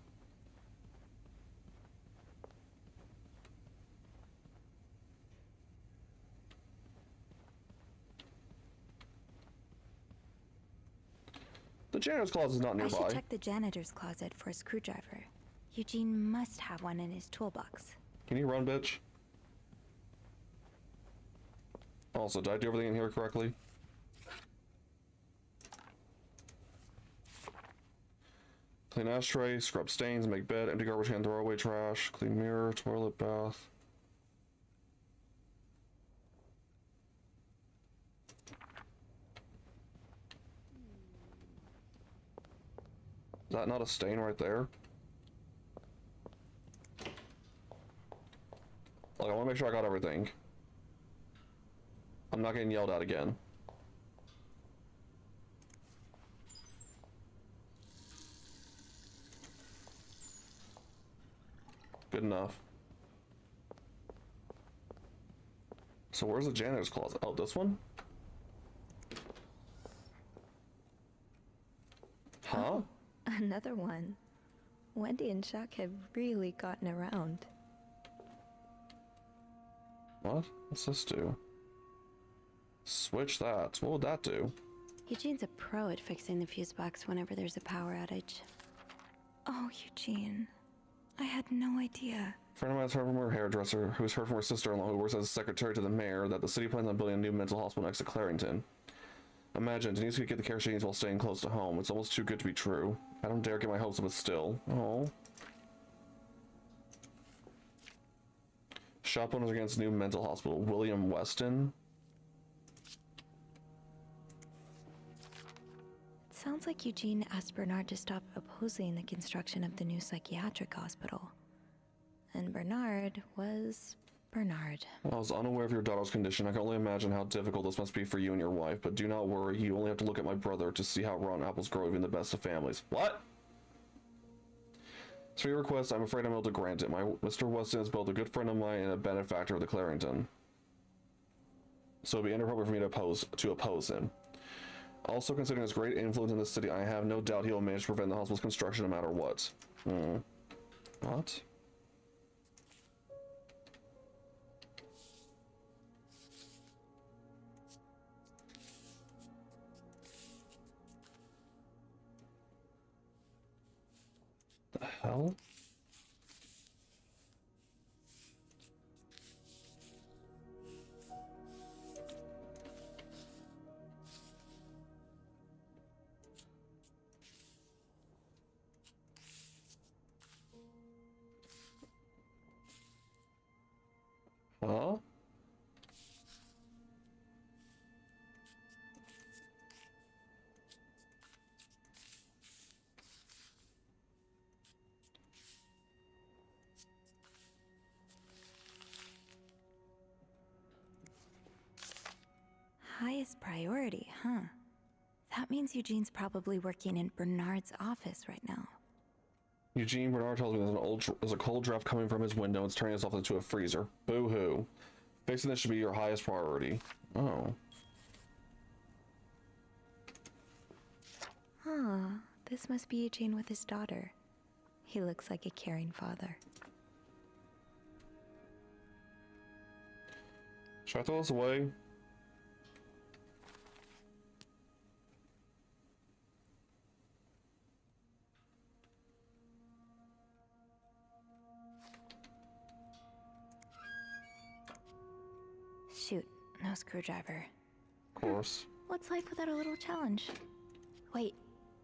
The janitor's closet is not
I
nearby.
should check the janitor's closet for a screwdriver. Eugene must have one in his toolbox.
Can you run, bitch? Also, did I do everything in here correctly? Clean ashtray, scrub stains, make bed, empty garbage can, throw away trash, clean mirror, toilet, bath. Is that not a stain right there? Look, I want to make sure I got everything. I'm not getting yelled at again. Good enough. So where's the janitor's closet? Oh, this one? Huh?
Oh, another one. Wendy and Chuck have really gotten around.
What? What's this do? Switch that. What would that do?
Eugene's a pro at fixing the fuse box whenever there's a power outage. Oh, Eugene. I had no idea.
A friend of mine has heard from her hairdresser, who's heard from her sister-in-law, who works as a secretary to the mayor, that the city plans on building a new mental hospital next to Clarington. Imagine, Denise could get the care she needs while staying close to home. It's almost too good to be true. I don't dare get my hopes up, but still. Oh. Shop owners against new mental hospital. William Weston.
It sounds like Eugene asked Bernard to stop opposing the construction of the new psychiatric hospital. And Bernard was Bernard.
I was unaware of your daughter's condition. I can only imagine how difficult this must be for you and your wife, but do not worry. You only have to look at my brother to see how rotten apples grow even in the best of families. What? As for your request, I'm afraid I'm able to grant it. Mr. Weston is both a good friend of mine and a benefactor of the Clarington. So it'd be inappropriate for me to oppose him. Also, considering his great influence in the city, I have no doubt he will manage to prevent the hospital's construction no matter what. What? The hell? Huh?
Highest priority, huh? That means Eugene's probably working in Bernard's office right now.
Eugene, Bernard tells me there's a cold draft coming from his window. It's turning us off into a freezer. Boo-hoo. Fixing this should be your highest priority. Oh.
Huh. This must be Eugene with his daughter. He looks like a caring father.
Should I throw this away?
Shoot, no screwdriver.
Of course.
What's life without a little challenge? Wait,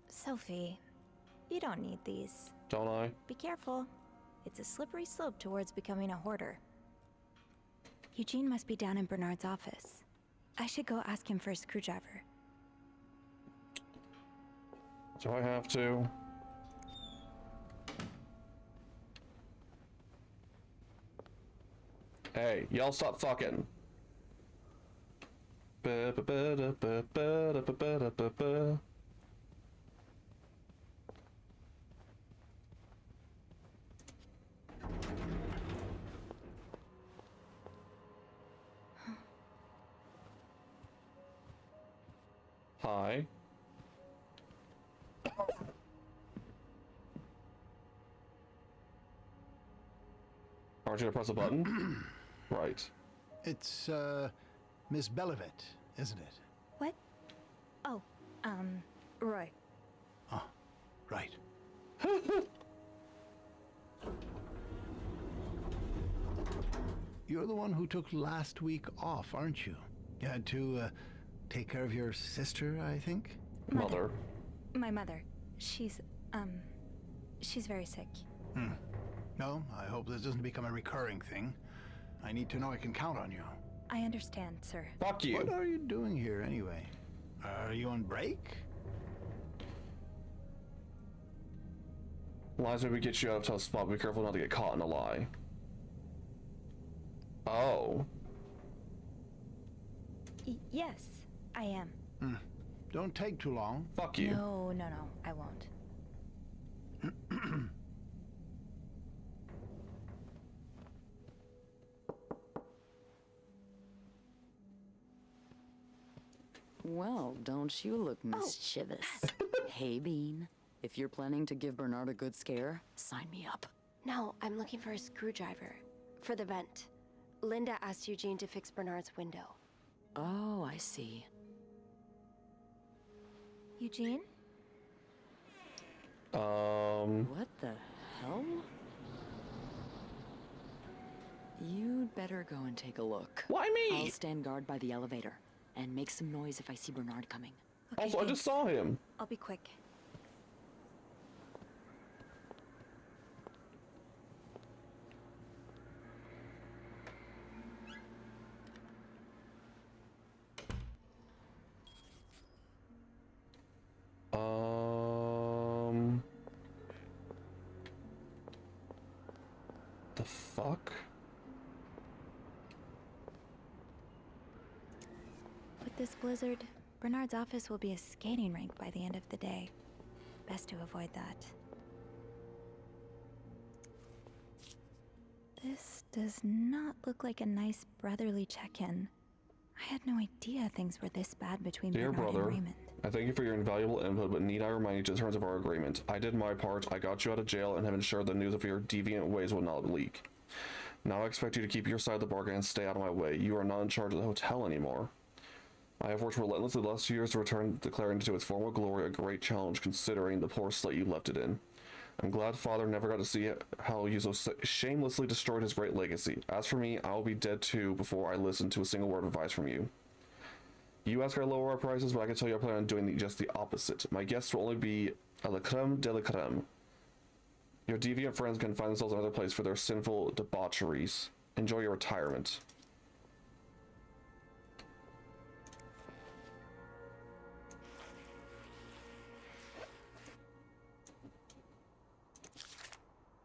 Sophie, you don't need these.
Don't I?
Be careful. It's a slippery slope towards becoming a hoarder. Eugene must be down in Bernard's office. I should go ask him for a screwdriver.
Do I have to? Hey, y'all stop fucking. Ba-ba-ba-da-ba-ba-da-ba-ba-da-ba-ba. Hi. Aren't you gonna press a button? Right.
It's, Miss Bellevet, isn't it?
What? Oh, Roy.
Oh, right. You're the one who took last week off, aren't you? You had to, take care of your sister, I think?
Mother.
My mother. She's very sick.
No, I hope this doesn't become a recurring thing. I need to know I can count on you.
I understand, sir.
Fuck you.
What are you doing here, anyway? Are you on break?
Lies maybe get you out of a tough spot, but be careful not to get caught in a lie. Oh.
Yes, I am.
Don't take too long.
Fuck you.
No, I won't.
Well, don't you look mischievous. Hey, Bean. If you're planning to give Bernard a good scare, sign me up.
No, I'm looking for a screwdriver. For the vent. Linda asked Eugene to fix Bernard's window.
Oh, I see.
Eugene?
What the hell? You'd better go and take a look.
Why me?
I'll stand guard by the elevator and make some noise if I see Bernard coming.
Okay,
Also, I just saw him.
I'll be quick.
The fuck?
With this blizzard, Bernard's office will be a skating rink by the end of the day. Best to avoid that. This does not look like a nice brotherly check-in. I had no idea things were this bad between
Dear
Bernard
brother,
and Raymond.
I thank you for your invaluable input, but need I remind you to the terms of our agreement. I did my part, I got you out of jail, and have ensured the news of your deviant ways will not leak. Now I expect you to keep your side of the bargain and stay out of my way. You are not in charge of the hotel anymore. I have worked relentlessly the last 2 years to return the Clarington to its former glory, a great challenge considering the poor slate you left it in. I'm glad Father never got to see how you so shamelessly destroyed his great legacy. As for me, I will be dead too before I listen to a single word of advice from you. You ask I lower our prices, but I can tell you I plan on doing just the opposite. My guests will only be a la creme de la creme. Your deviant friends can find themselves another place for their sinful debaucheries. Enjoy your retirement.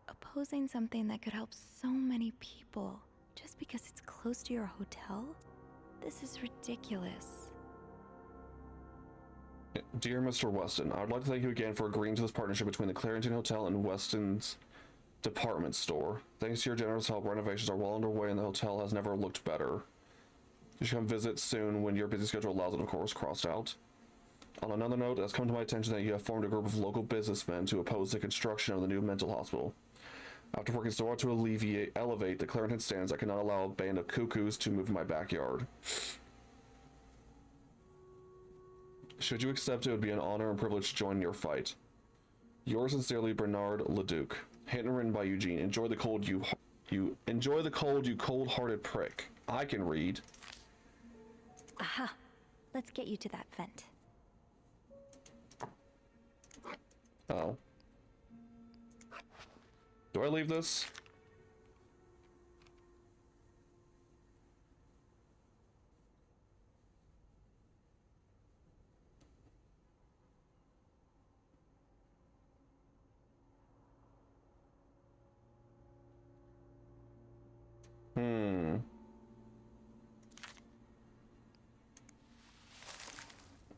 Opposing something that could help so many people just because it's close to your hotel? This is ridiculous.
Dear Mr. Weston, I would like to thank you again for agreeing to this partnership between the Clarington Hotel and Weston's department store. Thanks to your generous help, renovations are well underway and the hotel has never looked better. You should come visit soon when your busy schedule allows it, of course, crossed out. On another note, it has come to my attention that you have formed a group of local businessmen to oppose the construction of the new mental hospital. After working so hard to elevate the Clarington stands, I cannot allow a band of cuckoos to move in my backyard. Should you accept it, would be an honor and privilege to join your fight. Yours sincerely, Bernard Leduc. Handwritten by Eugene. Enjoy the cold, enjoy the cold, you cold-hearted prick. I can read.
Aha! Let's get you to that vent.
Oh. Do I leave this?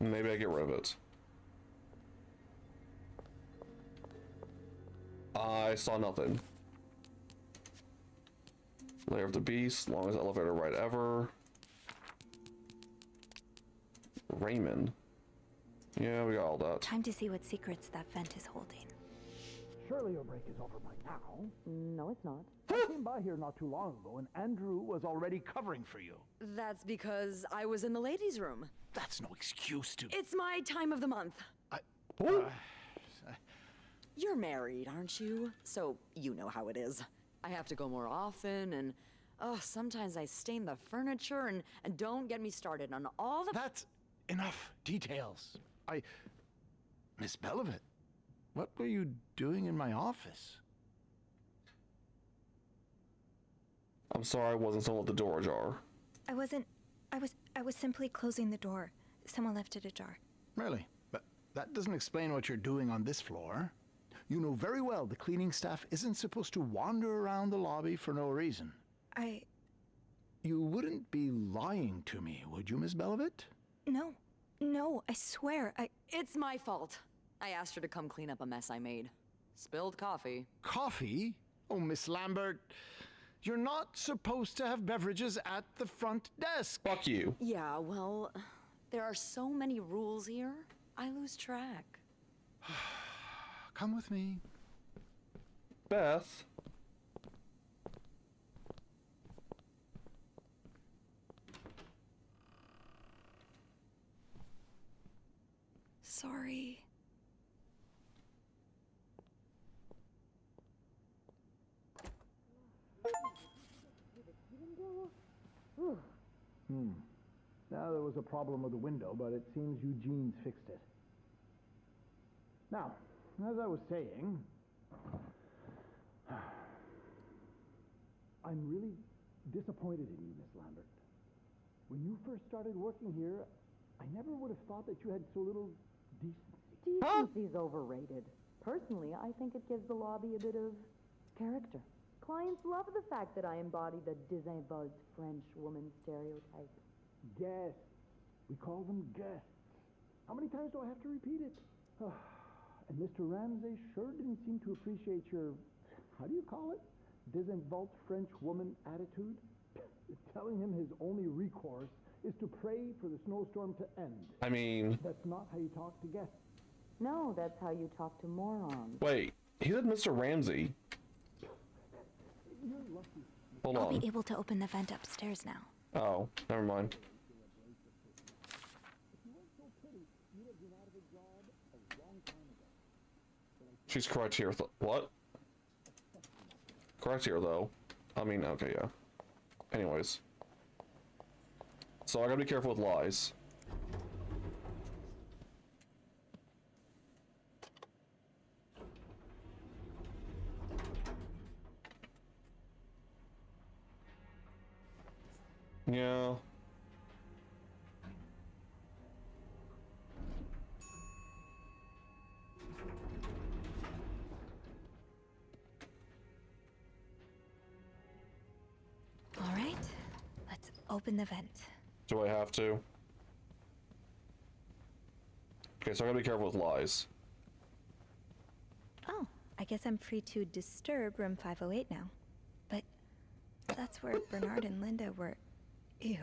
Maybe I get rid of it. I saw nothing. Lair of the Beast, longest elevator ride ever. Raymond. Yeah, we got all that.
Time to see what secrets that vent is holding.
Surely your break is over by now.
No, it's not.
I came by here not too long ago, and Andrew was already covering for you.
That's because I was in the ladies' room.
That's no excuse to...
It's my time of the month. You're married, aren't you? So you know how it is. I have to go more often, and sometimes I stain the furniture, and don't get me started on all the...
That's enough details. Miss Belivet, what were you doing in my office?
I'm sorry I wasn't someone with the door ajar.
I was simply closing the door. Someone left it ajar.
Really? But that doesn't explain what you're doing on this floor. You know very well the cleaning staff isn't supposed to wander around the lobby for no reason. You wouldn't be lying to me, would you, Miss Belivet?
No, I swear,
It's my fault. I asked her to come clean up a mess I made. Spilled coffee.
Coffee? Oh, Miss Lambert, you're not supposed to have beverages at the front desk.
Fuck you.
Yeah, well, there are so many rules here, I lose track.
Come with me.
Beth.
Sorry.
Now, there was a problem with the window, but it seems Eugene's fixed it. Now, as I was saying, I'm really disappointed in you, Miss Lambert. When you first started working here, I never would have thought that you had so little decency.
Decency's overrated. Personally, I think it gives the lobby a bit of character. Clients love the fact that I embody the désinvolte French woman stereotype.
Guests. We call them guests. How many times do I have to repeat it? And Mr. Ramsay sure didn't seem to appreciate your, how do you call it? Désinvolte French woman attitude? Telling him his only recourse is to pray for the snowstorm to end.
I mean...
That's not how you talk to guests.
No, that's how you talk to morons.
Wait, he said Mr. Ramsay. Hold on.
I'll be able to open the vent upstairs now.
Oh, never mind. She's correct here. What? Correct here, though. I mean, okay, yeah. Anyways. So I gotta be careful with lies. Yeah.
All right, let's open the vent.
Do I have to? Okay, so I gotta be careful with lies.
Oh, I guess I'm free to disturb room 508 now. But that's where Bernard and Linda were. Ew.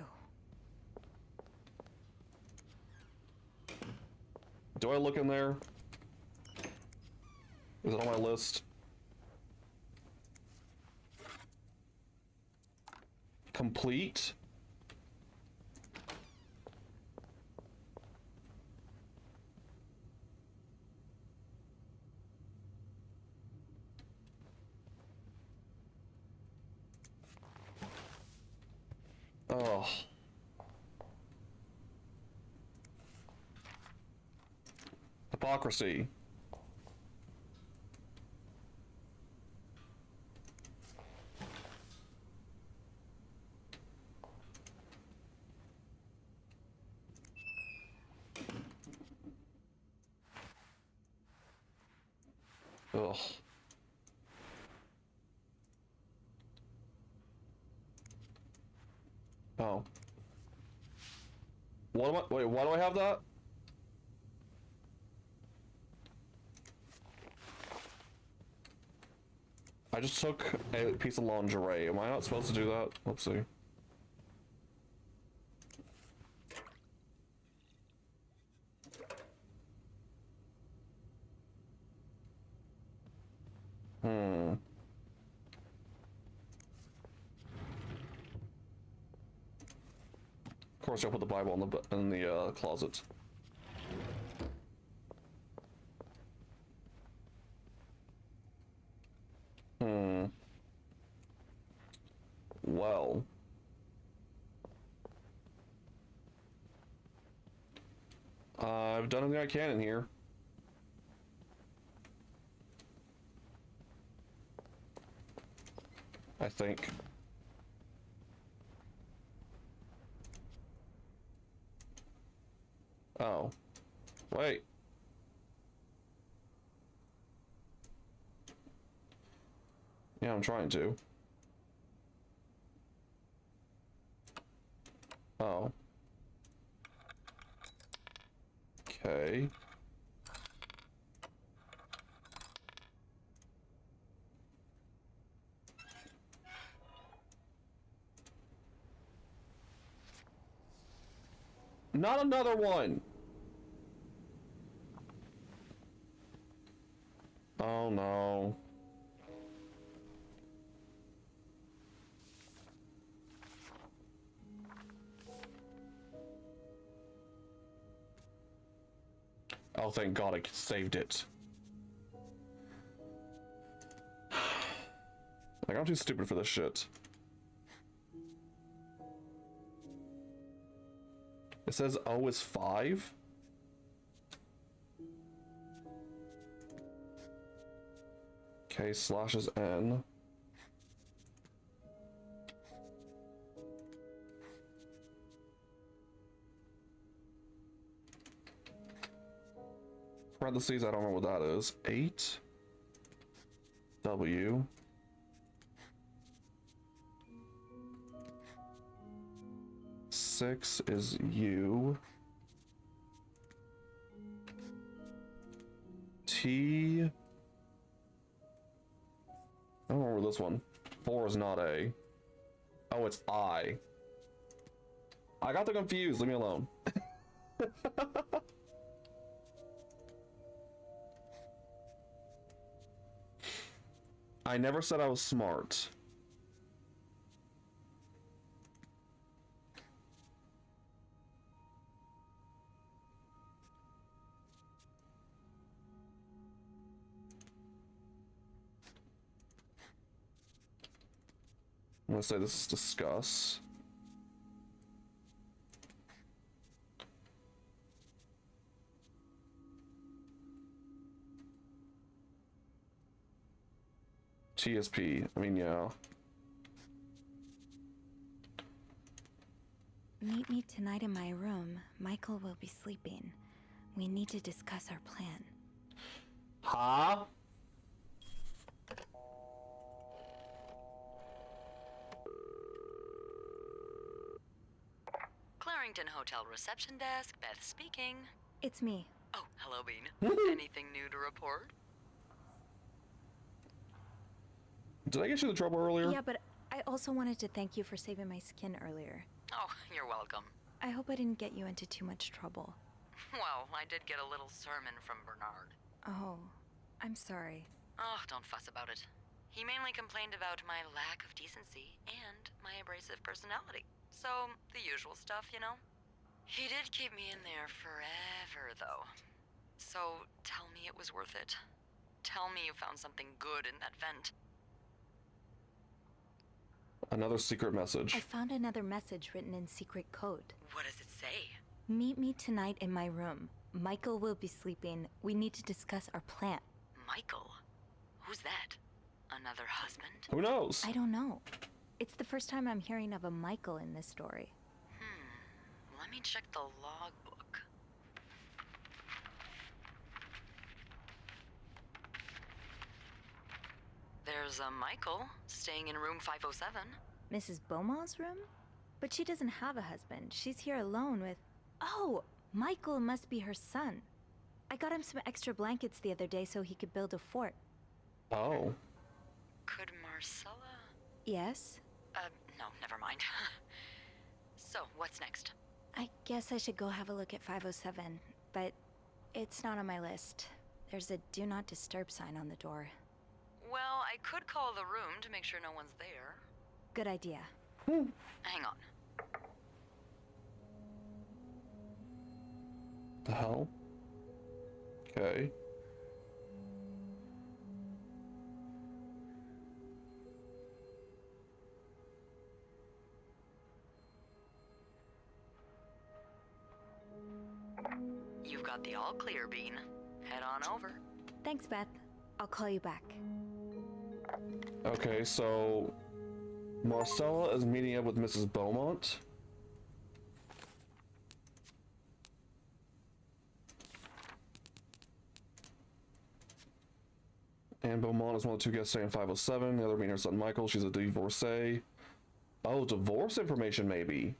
Do I look in there? Is it on my list? Complete. Oh. Hypocrisy. Ugh. Oh. What am I? Wait, why do I have that? I just took a piece of lingerie. Am I not supposed to do that? Oopsie. Hmm. Of course, I'll put the Bible in the closet. Hmm. Well. I've done everything I can in here. I think. Oh. Wait. Yeah, I'm trying to. Oh. Okay. Not another one! Oh no. Oh, thank God I saved it. Like, I'm too stupid for this shit. It says O is 5? Okay, slash is N. Parentheses, I don't know what that is. 8. W. Six is U. T. I don't remember this one. 4 is not A. Oh, it's I. I got them confused. Leave me alone. I never said I was smart. I'm gonna say this is discuss. TSP. I mean, yeah.
Meet me tonight in my room. Michael will be sleeping. We need to discuss our plan.
Huh?
Clarington Hotel reception desk, Beth speaking.
It's me.
Oh, hello, Bean. Anything new to report?
Did I get you in trouble earlier?
Yeah, but I also wanted to thank you for saving my skin earlier.
Oh, you're welcome.
I hope I didn't get you into too much trouble.
Well, I did get a little sermon from Bernard.
Oh, I'm sorry.
Oh, don't fuss about it. He mainly complained about my lack of decency and my abrasive personality. So, the usual stuff, you know? He did keep me in there forever, though. So, tell me it was worth it. Tell me you found something good in that vent.
Another secret message.
I found another message written in secret code.
What does it say?
Meet me tonight in my room. Michael will be sleeping. We need to discuss our plan.
Michael? Who's that? Another husband?
Who knows?
I don't know. It's the first time I'm hearing of a Michael in this story.
Let me check the logbook. There's a Michael staying in room 507.
Mrs. Beaumont's room? But she doesn't have a husband. She's here alone with... Oh! Michael must be her son. I got him some extra blankets the other day so he could build a fort.
Oh.
Could Marcella?
Yes?
No, never mind. So, what's next?
I guess I should go have a look at 507, but it's not on my list. There's a do not disturb sign on the door.
Well, I could call the room to make sure no one's there.
Good idea.
Hang on.
The hell? Okay.
You've got the all clear, Bean. Head on over.
Thanks, Beth. I'll call you back.
Okay, so Marcella is meeting up with Mrs. Beaumont. And Beaumont is one of the two guests staying 507. The other being her son Michael. She's a divorcee. Oh, divorce information maybe.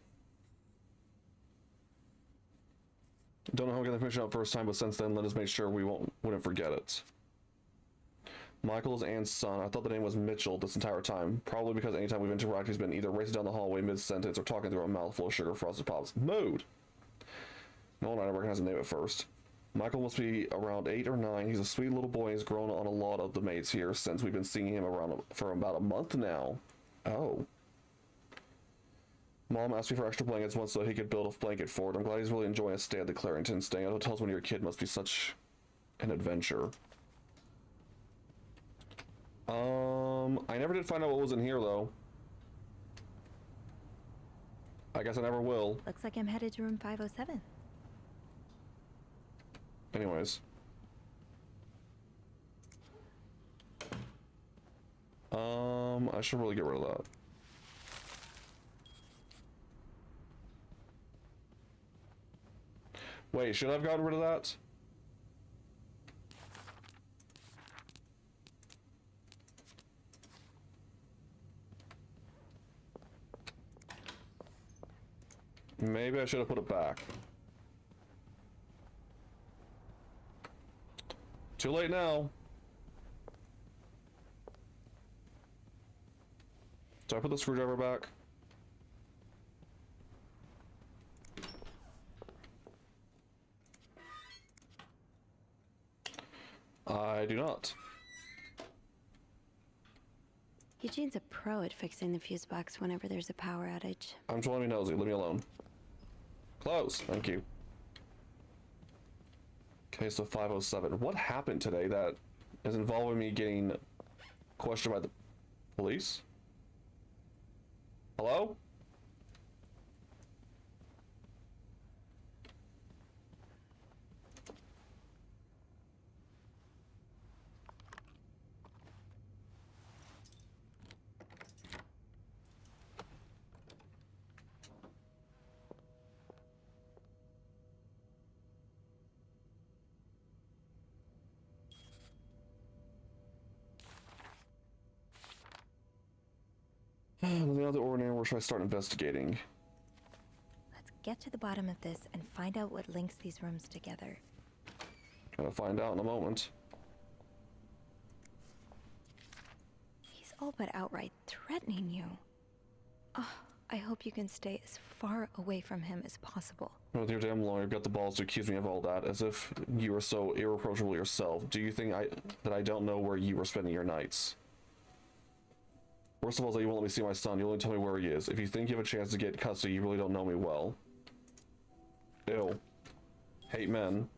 Don't know how we got the information out first time, but since then, Linda's made sure we wouldn't forget it. Michael's Anne's son. I thought the name was Mitchell this entire time. Probably because anytime we've interacted, he's been either racing down the hallway mid-sentence or talking through a mouthful of sugar frosted pops. Mood! No one I recognize the name at first. Michael must be around 8 or 9. He's a sweet little boy and he's grown on a lot of the mates here since we've been seeing him around for about a month now. Oh. Mom asked me for extra blankets once so he could build a blanket fort. I'm glad he's really enjoying a stay at the Clarington. Staying at hotels when you're a kid must be such an adventure. I never did find out what was in here though. I guess I never will.
Looks like I'm headed to room 507.
Anyways. I should really get rid of that. Wait, should I have gotten rid of that? Maybe I should have put it back. Too late now. Do I put the screwdriver back? I do not.
Eugene's a pro at fixing the fuse box whenever there's a power outage.
I'm trying to be nosy. Leave me alone. Close. Thank you. Okay, so 507. What happened today that is involving me getting questioned by the police? Hello? Nothing out of the ordinary. Where should I start investigating?
Let's get to the bottom of this and find out what links these rooms together.
Gonna find out in a moment.
He's all but outright threatening you. Oh, I hope you can stay as far away from him as possible.
With your damn lawyer, you've got the balls to accuse me of all that, as if you are so irreproachable yourself. Do you think that I don't know where you were spending your nights? Worst of all is that you won't let me see my son. You only tell me where he is. If you think you have a chance to get custody, you really don't know me well. Ew. Hate men.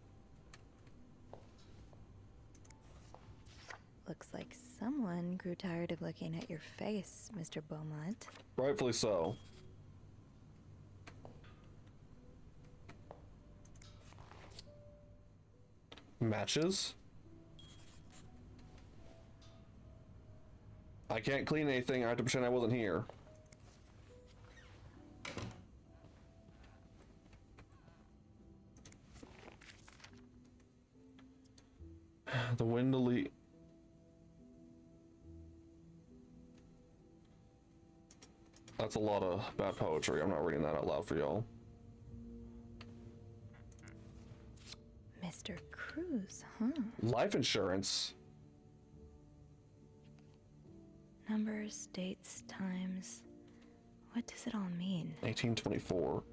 Looks like someone grew tired of looking at your face, Mr. Beaumont.
Rightfully so. Matches? I can't clean anything. I have to pretend I wasn't here. The wind to leave. That's a lot of bad poetry. I'm not reading that out loud for y'all.
Mr. Cruz, huh?
Life insurance.
Numbers, dates, times. What does it all mean?
1824.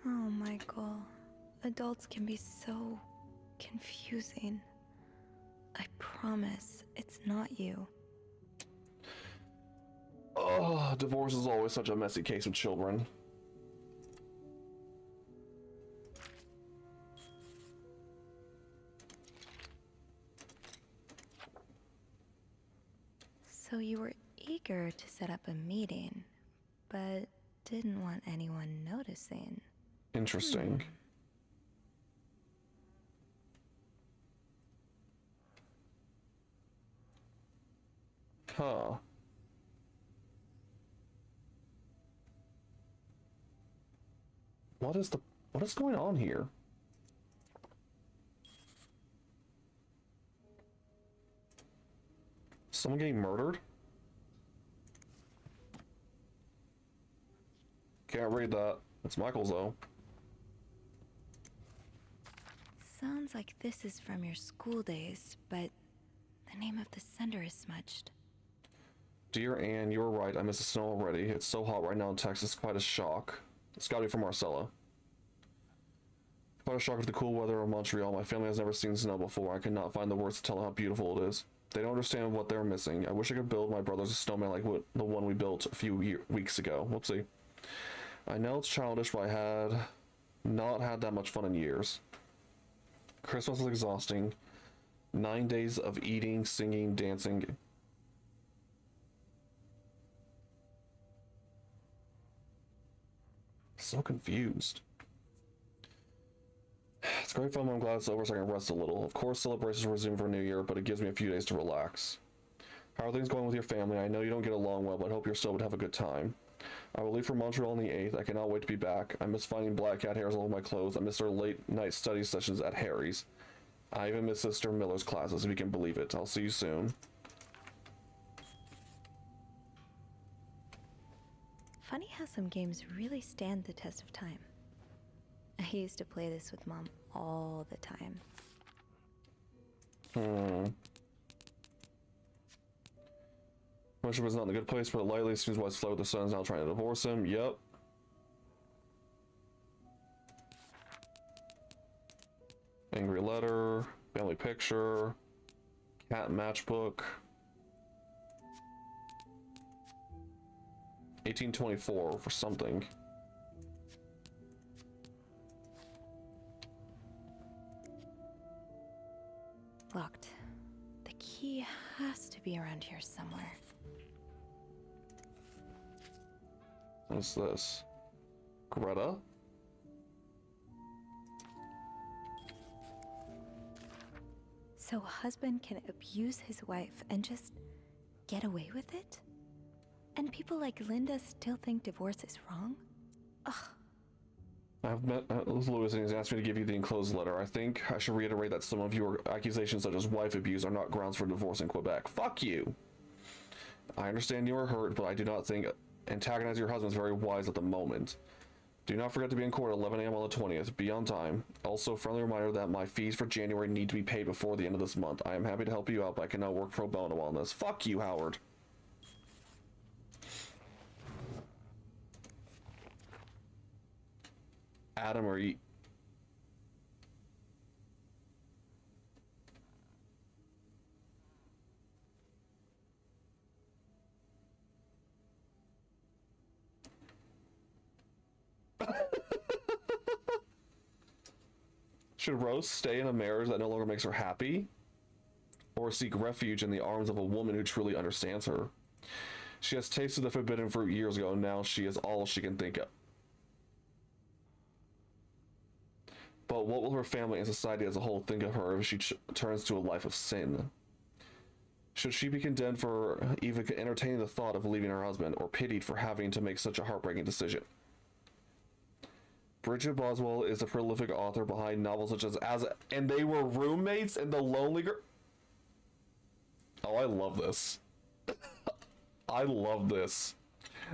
Oh, Michael. Adults can be so confusing. I promise it's not you.
Oh, divorce is always such a messy case with children.
So you were eager to set up a meeting, but didn't want anyone noticing.
Interesting. Huh. What is going on here? Someone getting murdered? Can't read that. It's Michael's though.
Sounds like this is from your school days, but the name of the sender is smudged.
Dear Anne, you were right. I miss the snow already. It's so hot right now in Texas, quite a shock. It's gotta be from Marcella. Quite a shock of the cool weather of Montreal. My family has never seen snow before. I cannot find the words to tell them how beautiful it is. They don't understand what they're missing. I wish I could build my brothers a snowman like the one we built a few weeks ago. Whoopsie. I know it's childish, but I had not had that much fun in years. Christmas was exhausting. 9 days of eating, singing, dancing. So confused. It's great fun, but I'm glad it's over so I can rest a little. Of course, celebrations resume for New Year, but it gives me a few days to relax. How are things going with your family? I know you don't get along well, but I hope you're still would have a good time. I will leave for Montreal on the 8th. I cannot wait to be back. I miss finding black cat hairs all over my clothes. I miss our late night study sessions at Harry's. I even miss Sister Miller's classes, if you can believe it. I'll see you soon.
Funny how some games really stand the test of time. I used to play this with Mom all the time.
Bishop is not in a good place, but lightly seems why his flirt with the son is now trying to divorce him. Yep. Angry letter, family picture, cat matchbook. 1824 for something.
Locked. The key has to be around here somewhere.
What's this? Greta?
So a husband can abuse his wife and just get away with it? And people like Linda still think divorce is wrong? Ugh.
I've met Lewis and he's asked me to give you the enclosed letter. I think I should reiterate that some of your accusations such as wife abuse are not grounds for divorce in Quebec. Fuck you! I understand you are hurt, but I do not think antagonizing your husband is very wise at the moment. Do not forget to be in court at 11 a.m. on the 20th. Be on time. Also, friendly reminder that my fees for January need to be paid before the end of this month. I am happy to help you out, but I cannot work pro bono on this. Fuck you, Howard. Adam, are you... Should Rose stay in a marriage that no longer makes her happy? Or seek refuge in the arms of a woman who truly understands her? She has tasted the forbidden fruit years ago, and now she is all she can think of. But what will her family and society as a whole think of her if she turns to a life of sin? Should she be condemned for even entertaining the thought of leaving her husband, or pitied for having to make such a heartbreaking decision? Bridget Boswell is a prolific author behind novels such as And They Were Roommates and The Lonely Girl. Oh, I love this. I love this.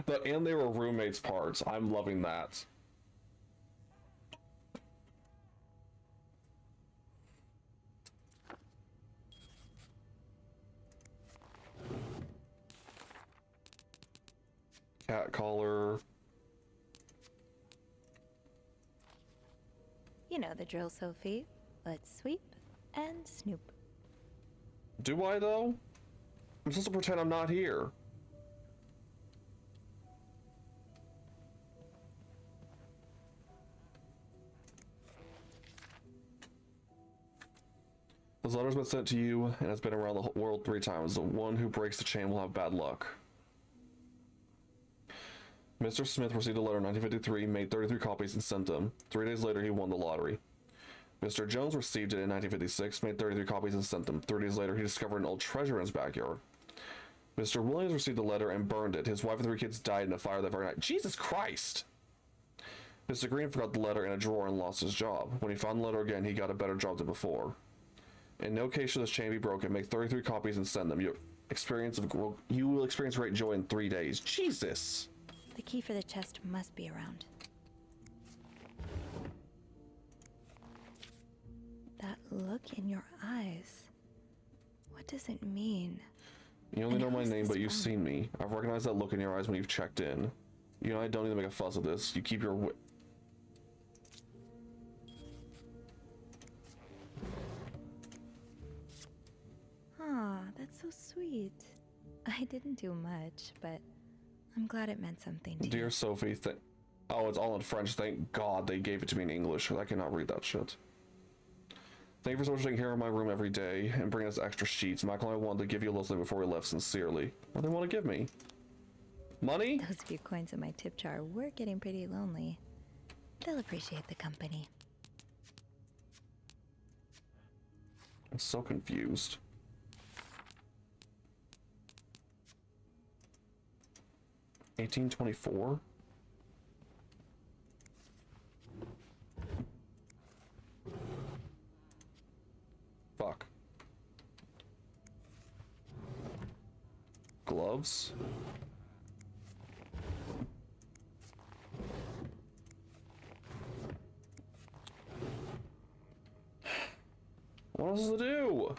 The And They Were Roommates parts, I'm loving that. Cat collar.
You know the drill, Sophie. Let's sweep and snoop.
Do I, though? I'm supposed to pretend I'm not here. This letter's been sent to you and has been around the world 3 times. The one who breaks the chain will have bad luck. Mr. Smith received a letter in 1953, made 33 copies, and sent them. 3 days later, he won the lottery. Mr. Jones received it in 1956, made 33 copies, and sent them. 3 days later, he discovered an old treasure in his backyard. Mr. Williams received the letter and burned it. His wife and 3 kids died in a fire that very night. Jesus Christ! Mr. Green forgot the letter in a drawer and lost his job. When he found the letter again, he got a better job than before. In no case should this chain be broken. Make 33 copies and send them. You will experience great joy in 3 days. Jesus!
The key for the chest must be around. That look in your eyes. What does it mean?
You only know my name, but you've seen me. I've recognized that look in your eyes when you've checked in. You know I don't need to make a fuss of this. You keep your
Aw, that's so sweet. I didn't do much, but I'm glad it meant something to you.
Dear Sophie, oh, it's all in French. Thank God they gave it to me in English. I cannot read that shit. Thank you for so much taking care of my room every day and bringing us extra sheets. Michael and I wanted to give you a little something before we left, sincerely. What do they want to give me? Money?
Those few coins in my tip jar were getting pretty lonely. They'll appreciate the company.
I'm so confused. $18.24? Fuck. Gloves? What else to do?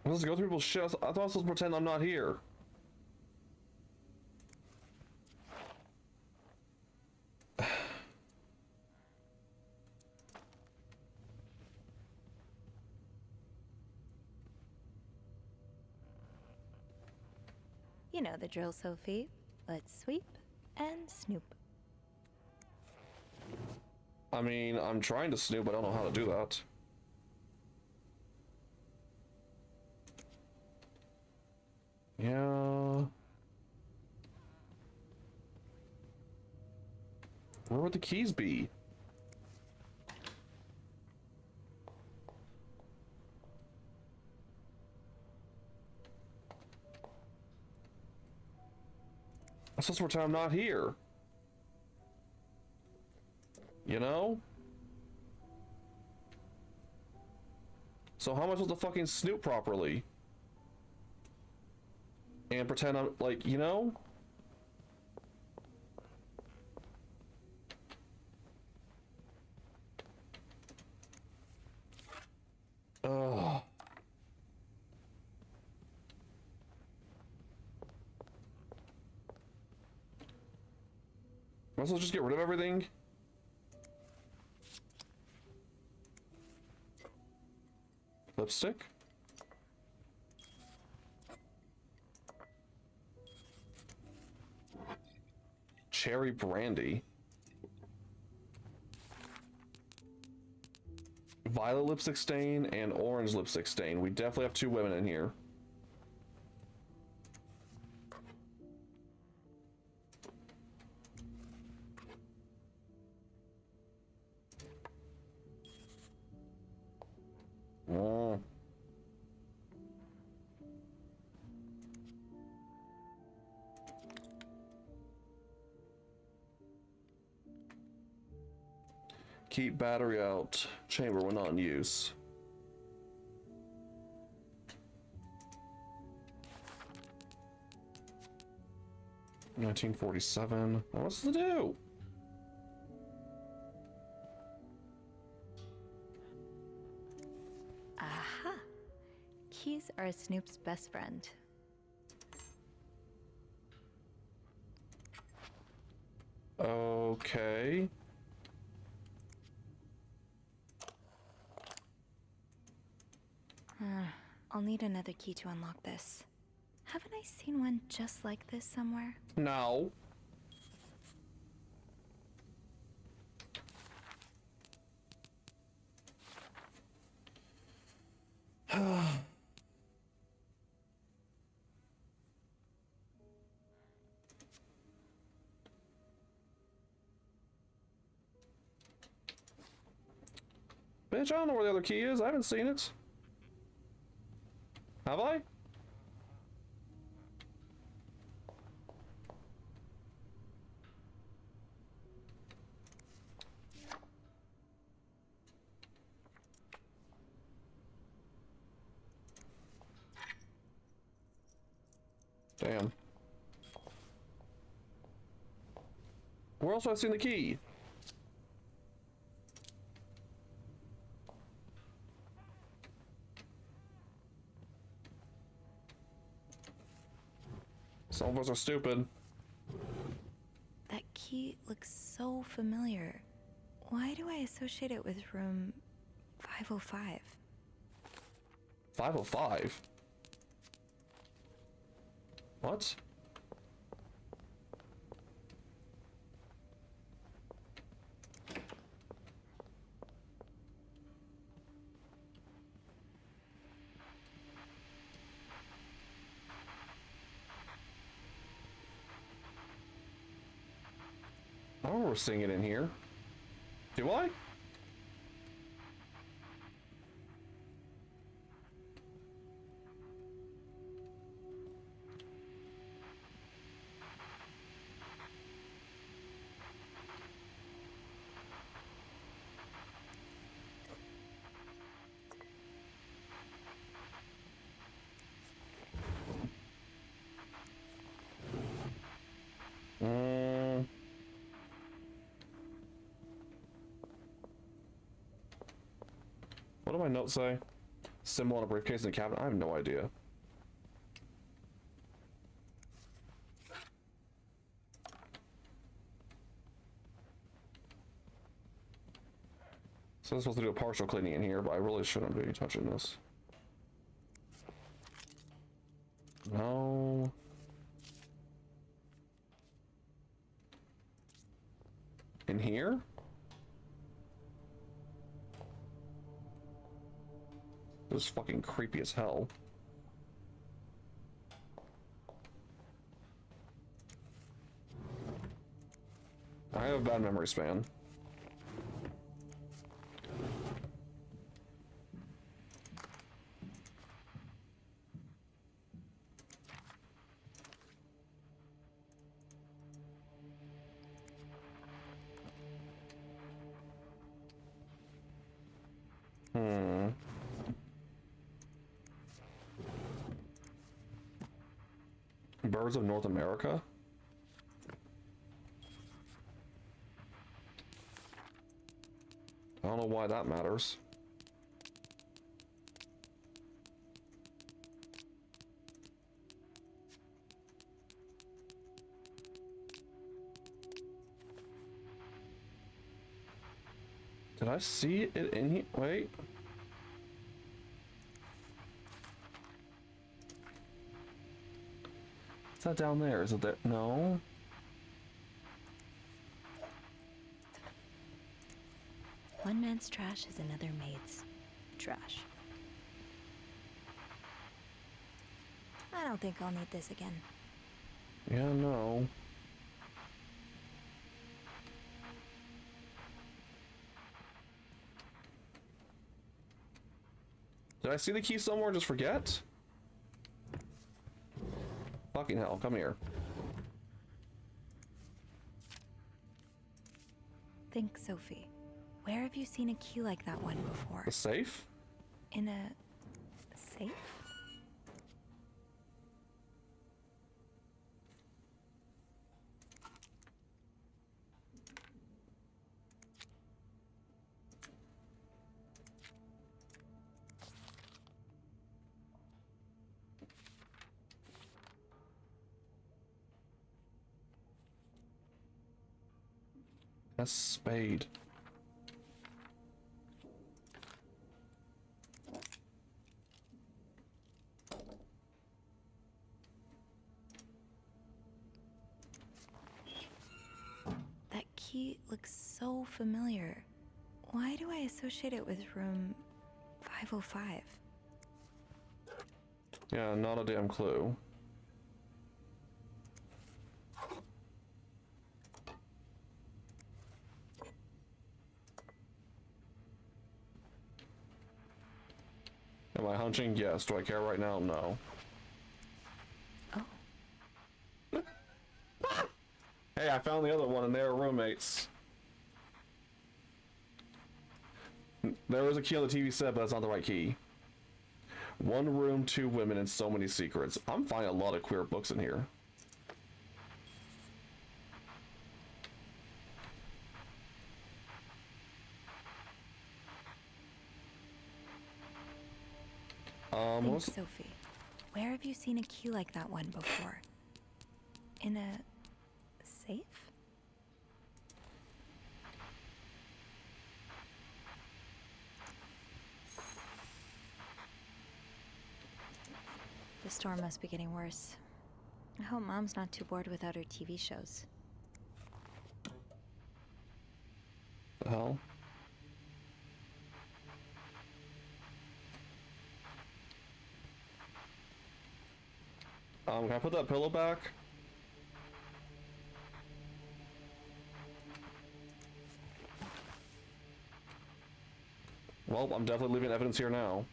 Let's go through people's shit. I thought I was supposed to pretend I'm not here.
You know the drill, Sophie. Let's sweep and snoop.
I mean, I'm trying to snoop, but I don't know how to do that. Yeah. Where would the keys be? I'm supposed to pretend I'm not here. You know? So how am I supposed to fucking snoop properly? And pretend I'm, like, you know? Ugh. Might as well just get rid of everything. Lipstick. Cherry brandy. Violet lipstick stain and orange lipstick stain. We definitely have two women in here. Oh. Keep battery out. Chamber when not in use. $1947. What's to do?
Aha! Keys are Snoop's best friend.
Okay.
I'll need another key to unlock this. Haven't I seen one just like this somewhere?
No. Bitch, I don't know where the other key is. I haven't seen it. Have I? Damn. Where else have I seen the key? Some of us are stupid.
That key looks so familiar. Why do I associate it with room 505?
505? What? I don't remember seeing it in here. Do I? What do my notes say? Symbol on a briefcase in a cabinet? I have no idea. So I'm supposed to do a partial cleaning in here, but I really shouldn't be touching this. No. In here? This is fucking creepy as hell. I have a bad memory span. Birds of North America? I don't know why that matters. Did I see it in here? Wait. What's that down there? Is it there? No.
One man's trash is another maid's trash. I don't think I'll need this again.
Yeah, no. Did I see the key somewhere and just forget? Fucking hell, come here.
Think, Sophie. Where have you seen a key like that one before?
The safe?
In a safe?
A spade.
That key looks so familiar. Why do I associate it with room 505?
Yeah, not a damn clue. Am I hunching? Yes. Do I care right now? No.
Oh.
Hey, I found the other one and they were roommates. There was a key on the TV set, but that's not the right key. One room, two women, and so many secrets. I'm finding a lot of queer books in here.
Think, Sophie. Where have you seen a key like that one before? In a safe? The storm must be getting worse. I hope Mom's not too bored without her TV shows.
The hell? Can I put that pillow back? Well, I'm definitely leaving evidence here now.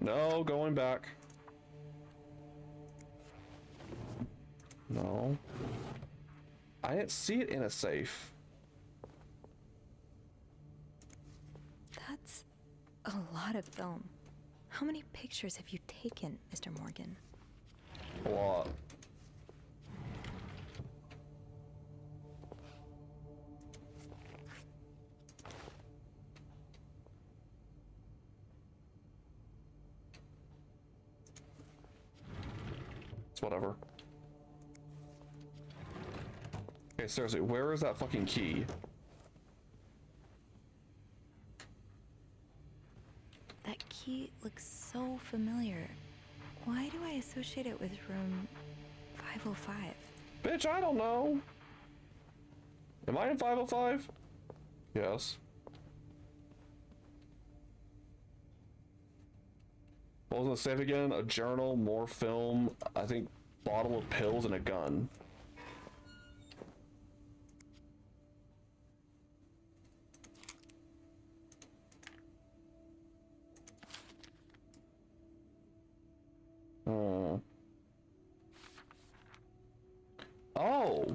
No, going back. No. I didn't see it in a safe.
That's a lot of film. How many pictures have you taken, Mr. Morgan?
A lot. It's whatever. Okay, seriously, where is that fucking key?
That key looks so familiar. Why do I associate it with room 505?
Bitch, I don't know. Am I in 505? Yes. What was in the safe again? A journal, more film, I think bottle of pills, and a gun. Oh!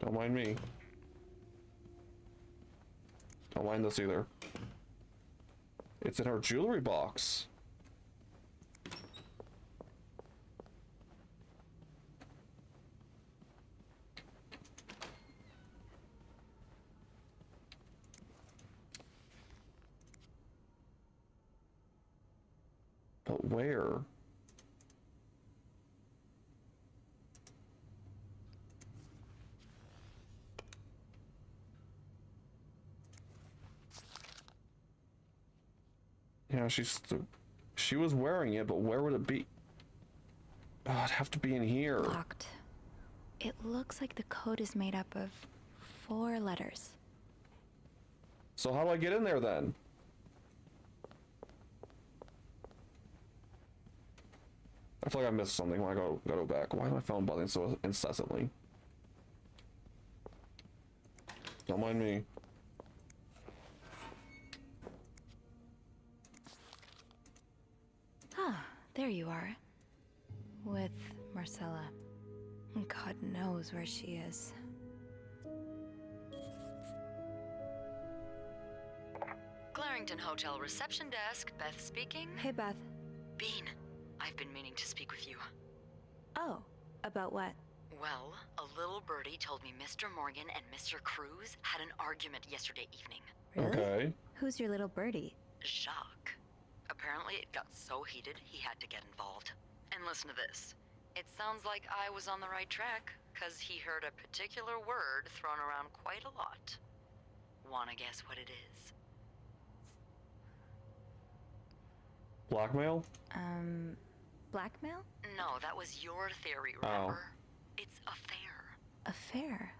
Don't mind me. Don't mind this either. It's in her jewelry box. But where? Yeah, she was wearing it, but where would it be? Oh, it'd have to be in here.
Locked. It looks like the code is made up of 4 letters.
So how do I get in there then? I feel like I missed something when I go back. Why is my phone buzzing so incessantly? Don't mind me.
Ah, there you are. With Marcella. God knows where she is.
Clarington Hotel reception desk, Beth speaking.
Hey, Beth.
Bean, I've been meaning to speak with you.
Oh, about what?
Well, a little birdie told me Mr. Morgan and Mr. Cruz had an argument yesterday evening.
Really?
Okay.
Who's your little birdie?
Jacques. Apparently it got so heated he had to get involved. And listen to this. It sounds like I was on the right track, because he heard a particular word thrown around quite a lot. Wanna guess what it is?
Blackmail?
Blackmail?
No, that was your theory, remember? It's affair.
Affair?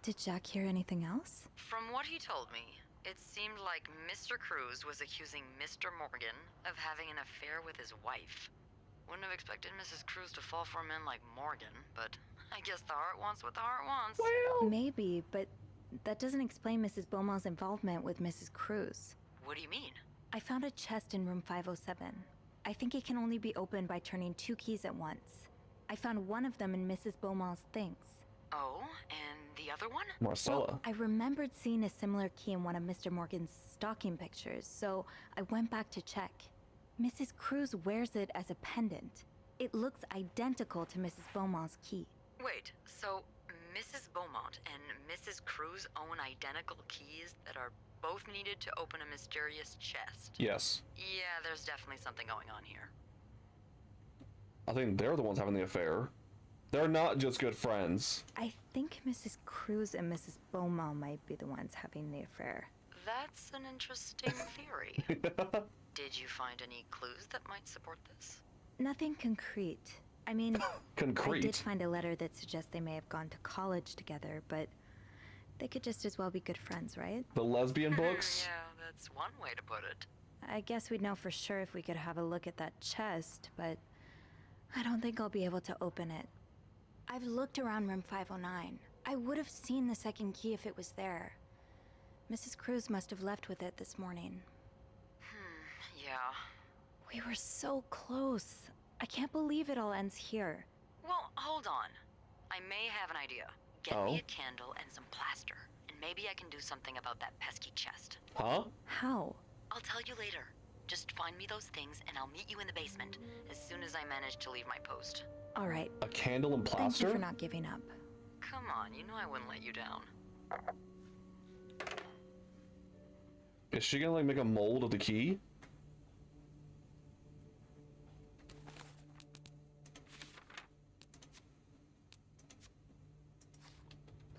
Did Jack hear anything else?
From what he told me, it seemed like Mr. Cruz was accusing Mr. Morgan of having an affair with his wife. Wouldn't have expected Mrs. Cruz to fall for a man like Morgan, but I guess the heart wants what the heart wants.
Well, maybe, but that doesn't explain Mrs. Beaumont's involvement with Mrs. Cruz.
What do you mean?
I found a chest in room 507. I think it can only be opened by turning 2 keys at once. I found one of them in Mrs. Beaumont's things.
Oh, and the other one?
Marcella.
Well, I remembered seeing a similar key in one of Mr. Morgan's stocking pictures, so I went back to check. Mrs. Cruz wears it as a pendant. It looks identical to Mrs. Beaumont's key.
Wait, so Mrs. Beaumont and Mrs. Cruz own identical keys that are both needed to open a mysterious chest?
Yes.
Yeah, there's definitely something going on here.
I think they're the ones having the affair. They're not just good friends.
I think Mrs. Cruz and Mrs. Beaumont might be the ones having the affair.
That's an interesting theory. Did you find any clues that might support this?
Nothing concrete. I mean,
Concrete?
I did find a letter that suggests they may have gone to college together, but they could just as well be good friends, right?
The lesbian books?
Yeah, that's one way to put it.
I guess we'd know for sure if we could have a look at that chest, but I don't think I'll be able to open it. I've looked around room 509. I would have seen the second key if it was there. Mrs. Cruz must have left with it this morning.
Yeah.
We were so close. I can't believe it all ends here.
Well, hold on. I may have an idea. Get me a candle and some plaster, and maybe I can do something about that pesky chest.
Huh?
How?
I'll tell you later. Just find me those things, and I'll meet you in the basement as soon as I manage to leave my post.
All right.
A candle and
Thank
plaster?
you for not giving up.
Come on, you know I wouldn't let you down.
Is she gonna like make a mold of the key?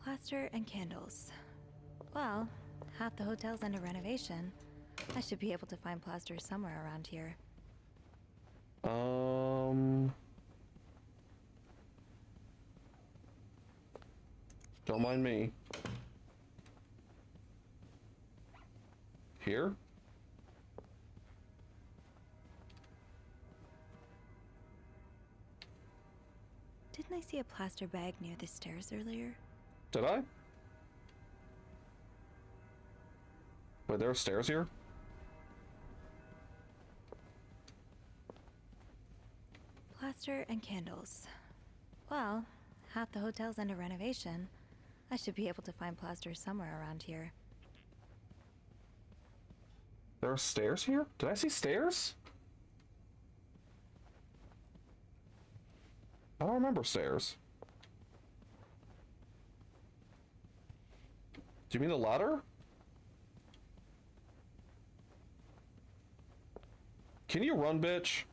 Plaster and candles. Well, half the hotel's under renovation. I should be able to find plaster somewhere around here.
Don't mind me. Here?
Didn't I see a plaster bag near the stairs earlier?
Did I? Wait, there are stairs here?
Plaster and candles. Well, half the hotel's under renovation. I should be able to find plaster somewhere around here.
There are stairs here? Did I see stairs? I don't remember stairs. Do you mean the ladder? Can you run, bitch?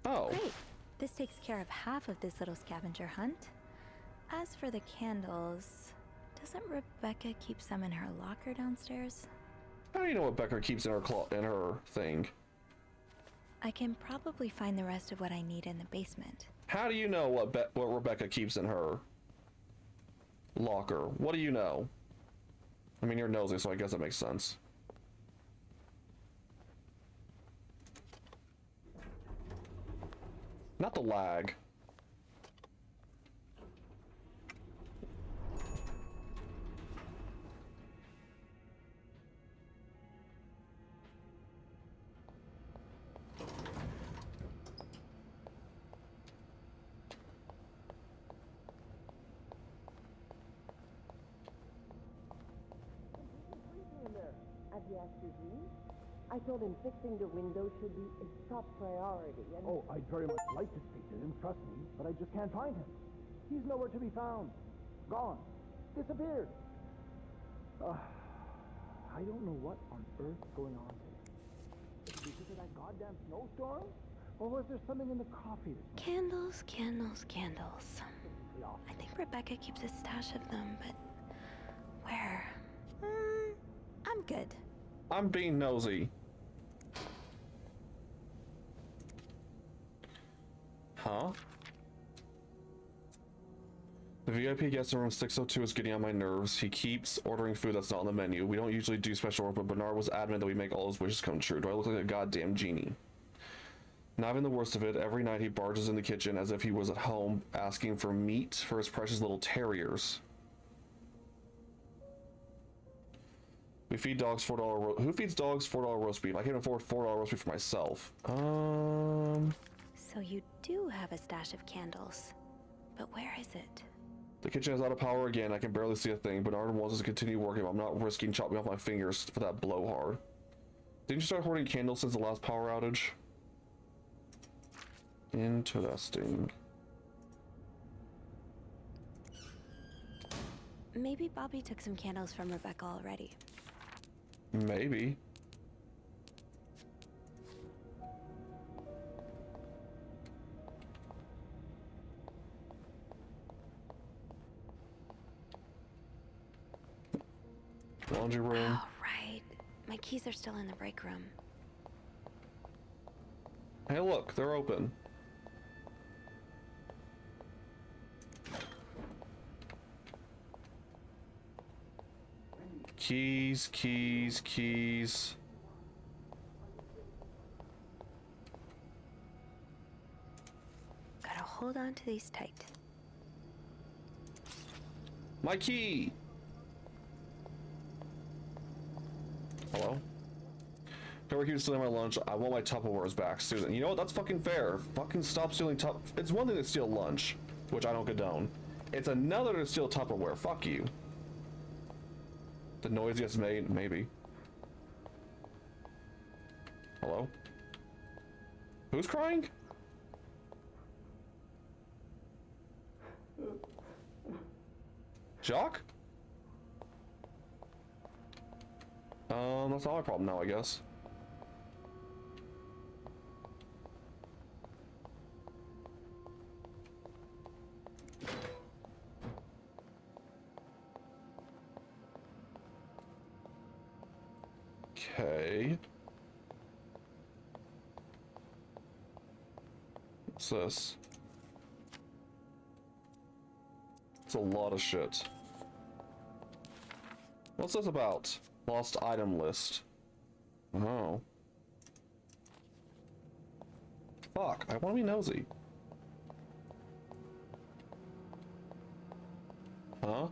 Oh.
Great. This takes care of half of this little scavenger hunt. As for the candles, doesn't Rebecca keep some in her locker downstairs?
How do you know what Becca keeps in her thing?
I can probably find the rest of what I need in the basement.
How do you know what Rebecca keeps in her locker? What do you know? I mean, you're nosy, so I guess that makes sense. Not the lag.
As he asked you to leave, I told him fixing the window should be a top priority. And
Oh, I'd very much like to speak to him, trust me, but I just can't find him. He's nowhere to be found. Gone. Disappeared. I don't know what on earth is going on today. Is it because of that goddamn snowstorm? Or was there something in the coffee this morning?
Candles, candles, candles.
I think Rebecca keeps a stash of them, but where? I'm good.
I'm being nosy. Huh? The VIP guest in room 602 is getting on my nerves. He keeps ordering food that's not on the menu. We don't usually do special order, but Bernard was adamant that we make all his wishes come true. Do I look like a goddamn genie? Not having the worst of it, every night he barges in the kitchen as if he was at home asking for meat for his precious little terriers. We feed dogs $4 who feeds dogs $4 roast beef? I can't afford $4 roast beef for myself.
So you do have a stash of candles, but where is it?
The kitchen is out of power again. I can barely see a thing. Bernard wants us to continue working, but I'm not risking chopping off my fingers for that blowhard. Didn't you start hoarding candles since the last power outage? Interesting.
Maybe Bobby took some candles from Rebecca already.
Maybe. Laundry room.
Oh, right. My keys are still in the break room.
Hey, look, they're open. Keys, keys, keys.
Gotta hold on to these tight.
My key! Hello? Whoever keeps stealing my lunch, I want my Tupperwares back, Susan. You know what? That's fucking fair. Fucking stop stealing It's one thing to steal lunch, which I don't condone. It's another to steal Tupperware. Fuck you. The noisiest made, maybe. Hello? Who's crying? Jock? That's not my problem now, I guess. Okay. What's this? It's a lot of shit. What's this about? Lost item list. Oh. Fuck, I want to be nosy. Huh?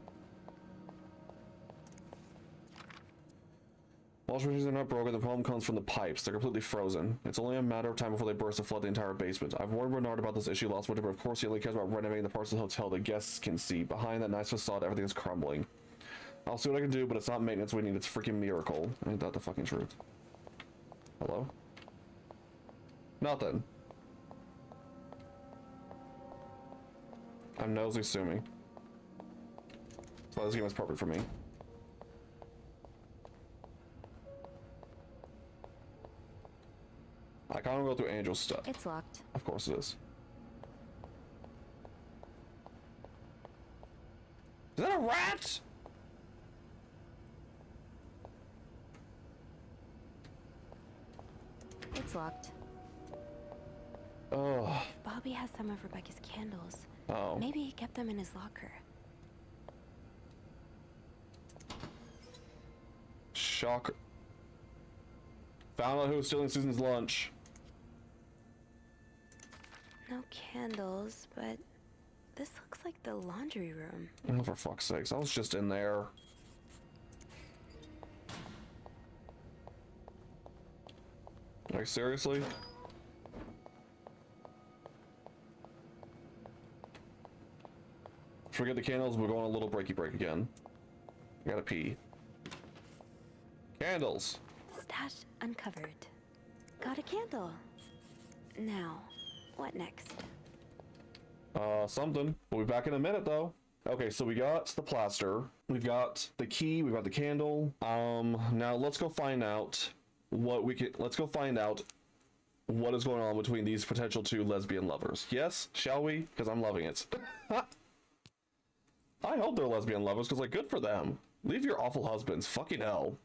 Wash machines are not broken, the problem comes from the pipes. They're completely frozen. It's only a matter of time before they burst and flood the entire basement. I've warned Bernard about this issue last winter, but of course he only cares about renovating the parts of the hotel the guests can see. Behind that nice facade, everything is crumbling. I'll see what I can do, but it's not maintenance we need, it's freaking miracle. Ain't that the fucking truth? Hello? Nothing. I'm nosy assuming. So this game is perfect for me. I can't go through Angel's stuff.
It's locked.
Of course it is. Is that a rat?
It's locked.
Oh.
If Bobby has some of Rebecca's candles,
Oh.
maybe he kept them in his locker.
Shocker. Found out who was stealing Susan's lunch.
No candles, but this looks like the laundry room.
Oh, for fuck's sakes. I was just in there. Like, seriously? Forget the candles, we're going on a little breaky break again. I gotta pee. Candles!
Stash uncovered. Got a candle. Now, what next?
Something. We'll be back in a minute, though. Okay, so we got the plaster, we've got the key, we've got the candle. Now let's go find out what we can. Let's go find out what is going on between these potential two lesbian lovers. Yes, shall we? Because I'm loving it. I hope they're lesbian lovers, because, like, good for them. Leave your awful husbands. Fucking hell.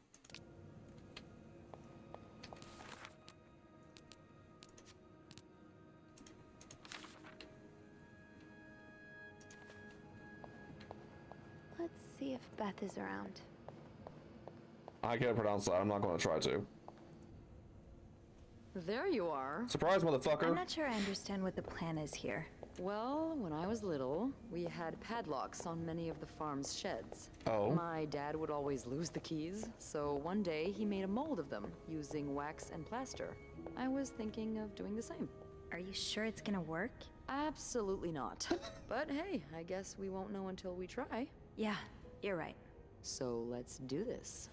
Let's see if Beth is around.
I can't pronounce that. I'm not going to try to.
There you are.
Surprise, motherfucker.
I'm not sure I understand what the plan is here.
Well, when I was little, we had padlocks on many of the farm's sheds.
Oh.
My dad would always lose the keys, so one day he made a mold of them using wax and plaster. I was thinking of doing the same.
Are you sure it's gonna work?
Absolutely not. But hey, I guess we won't know until we try.
Yeah, you're right.
So let's do this.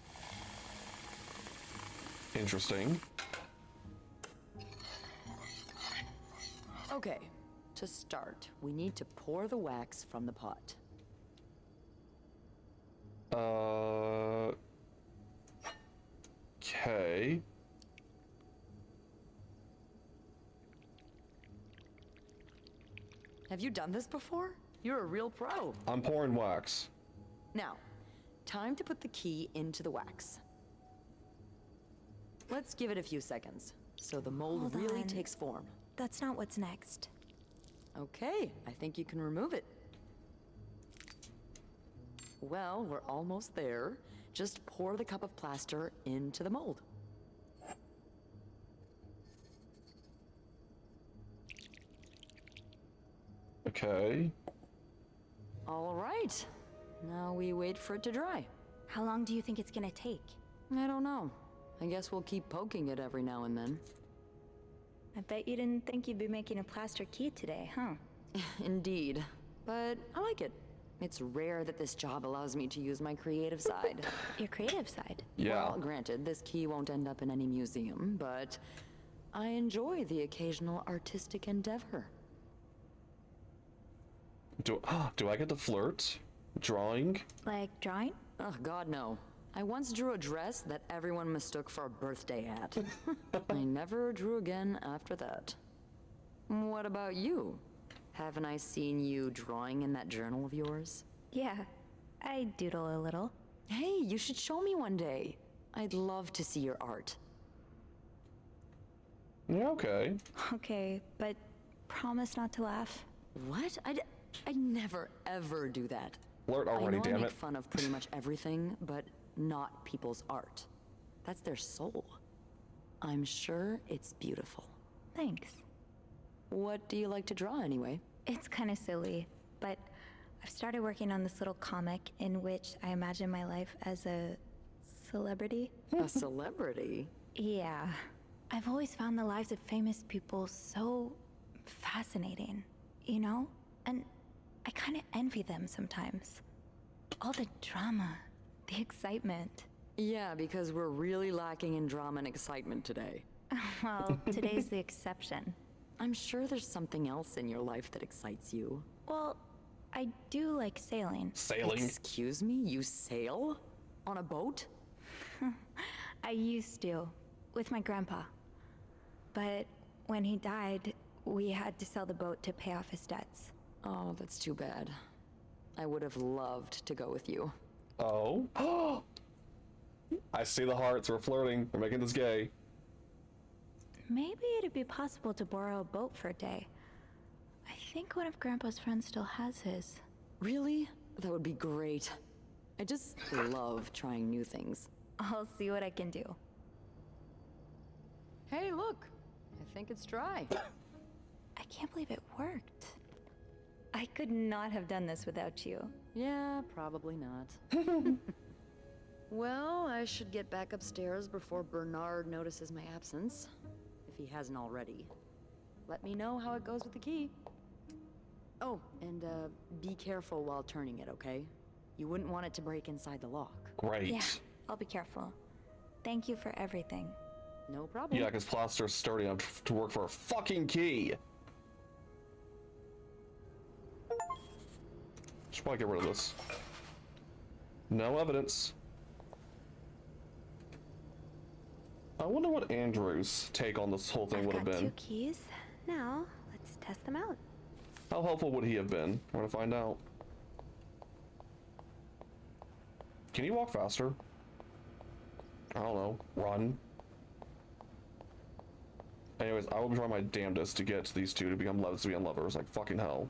Interesting.
Okay, to start, we need to pour the wax from the pot.
Okay.
Have you done this before? You're a real pro.
I'm pouring wax.
Now, time to put the key into the wax. Let's give it a few seconds, so the mold
Hold
really
on.
takes form.
That's not what's next.
Okay, I think you can remove it. Well, we're almost there. Just pour the cup of plaster into the mold.
Okay.
All right. Now we wait for it to dry.
How long do you think it's gonna take?
I don't know. I guess we'll keep poking it every now and then.
I bet you didn't think you'd be making a plaster key today, huh?
Indeed. But I like it. It's rare that this job allows me to use my creative side.
Your creative side?
Yeah.
Well, granted, this key won't end up in any museum, but I enjoy the occasional artistic endeavor.
Do I get to flirt? Drawing?
Like drawing?
Oh, God, no. I once drew a dress that everyone mistook for a birthday hat. I never drew again after that. What about you? Haven't I seen you drawing in that journal of yours?
Yeah, I doodle a little.
Hey, you should show me one day. I'd love to see your art.
Yeah, okay.
Okay, but promise not to laugh.
What? I never, ever do that.
Flirt already,
I know
damn
I make
it.
fun of pretty much everything, but not people's art. That's their soul. I'm sure it's beautiful.
Thanks.
What do you like to draw anyway?
It's kind of silly, but I've started working on this little comic in which I imagine my life as a celebrity.
A celebrity?
Yeah. I've always found the lives of famous people so fascinating, you know? And I kind of envy them sometimes. All the drama, the excitement.
Yeah, because we're really lacking in drama and excitement today.
Well, today's the exception.
I'm sure there's something else in your life that excites you.
Well, I do like sailing.
Sailing?
Excuse me? You sail? On a boat?
I used to, with my grandpa. But when he died, we had to sell the boat to pay off his debts.
Oh, that's too bad. I would have loved to go with you.
Oh. I see the hearts. We're flirting. We're making this gay.
Maybe it'd be possible to borrow a boat for a day. I think one of Grandpa's friends still has his.
Really? That would be great. I just love trying new things.
I'll see what I can do.
Hey, look. I think it's dry.
I can't believe it worked. I could not have done this without you.
Yeah, probably not. Well, I should get back upstairs before Bernard notices my absence, if he hasn't already. Let me know how it goes with the key. Oh, and be careful while turning it, okay? You wouldn't want it to break inside the lock.
Great.
Yeah, I'll be careful. Thank you for everything.
No problem.
Yeah, because plaster's sturdy enough to work for a fucking key. Should probably get rid of this. No evidence. I wonder what Andrew's take on this whole thing would have
I've got
been.
2 keys. Now, let's test them out.
How helpful would he have been? We're gonna find out. Can you walk faster? I don't know. Run. Anyways, I will try my damnedest to get these two to become lesbian lovers. Like, fucking hell.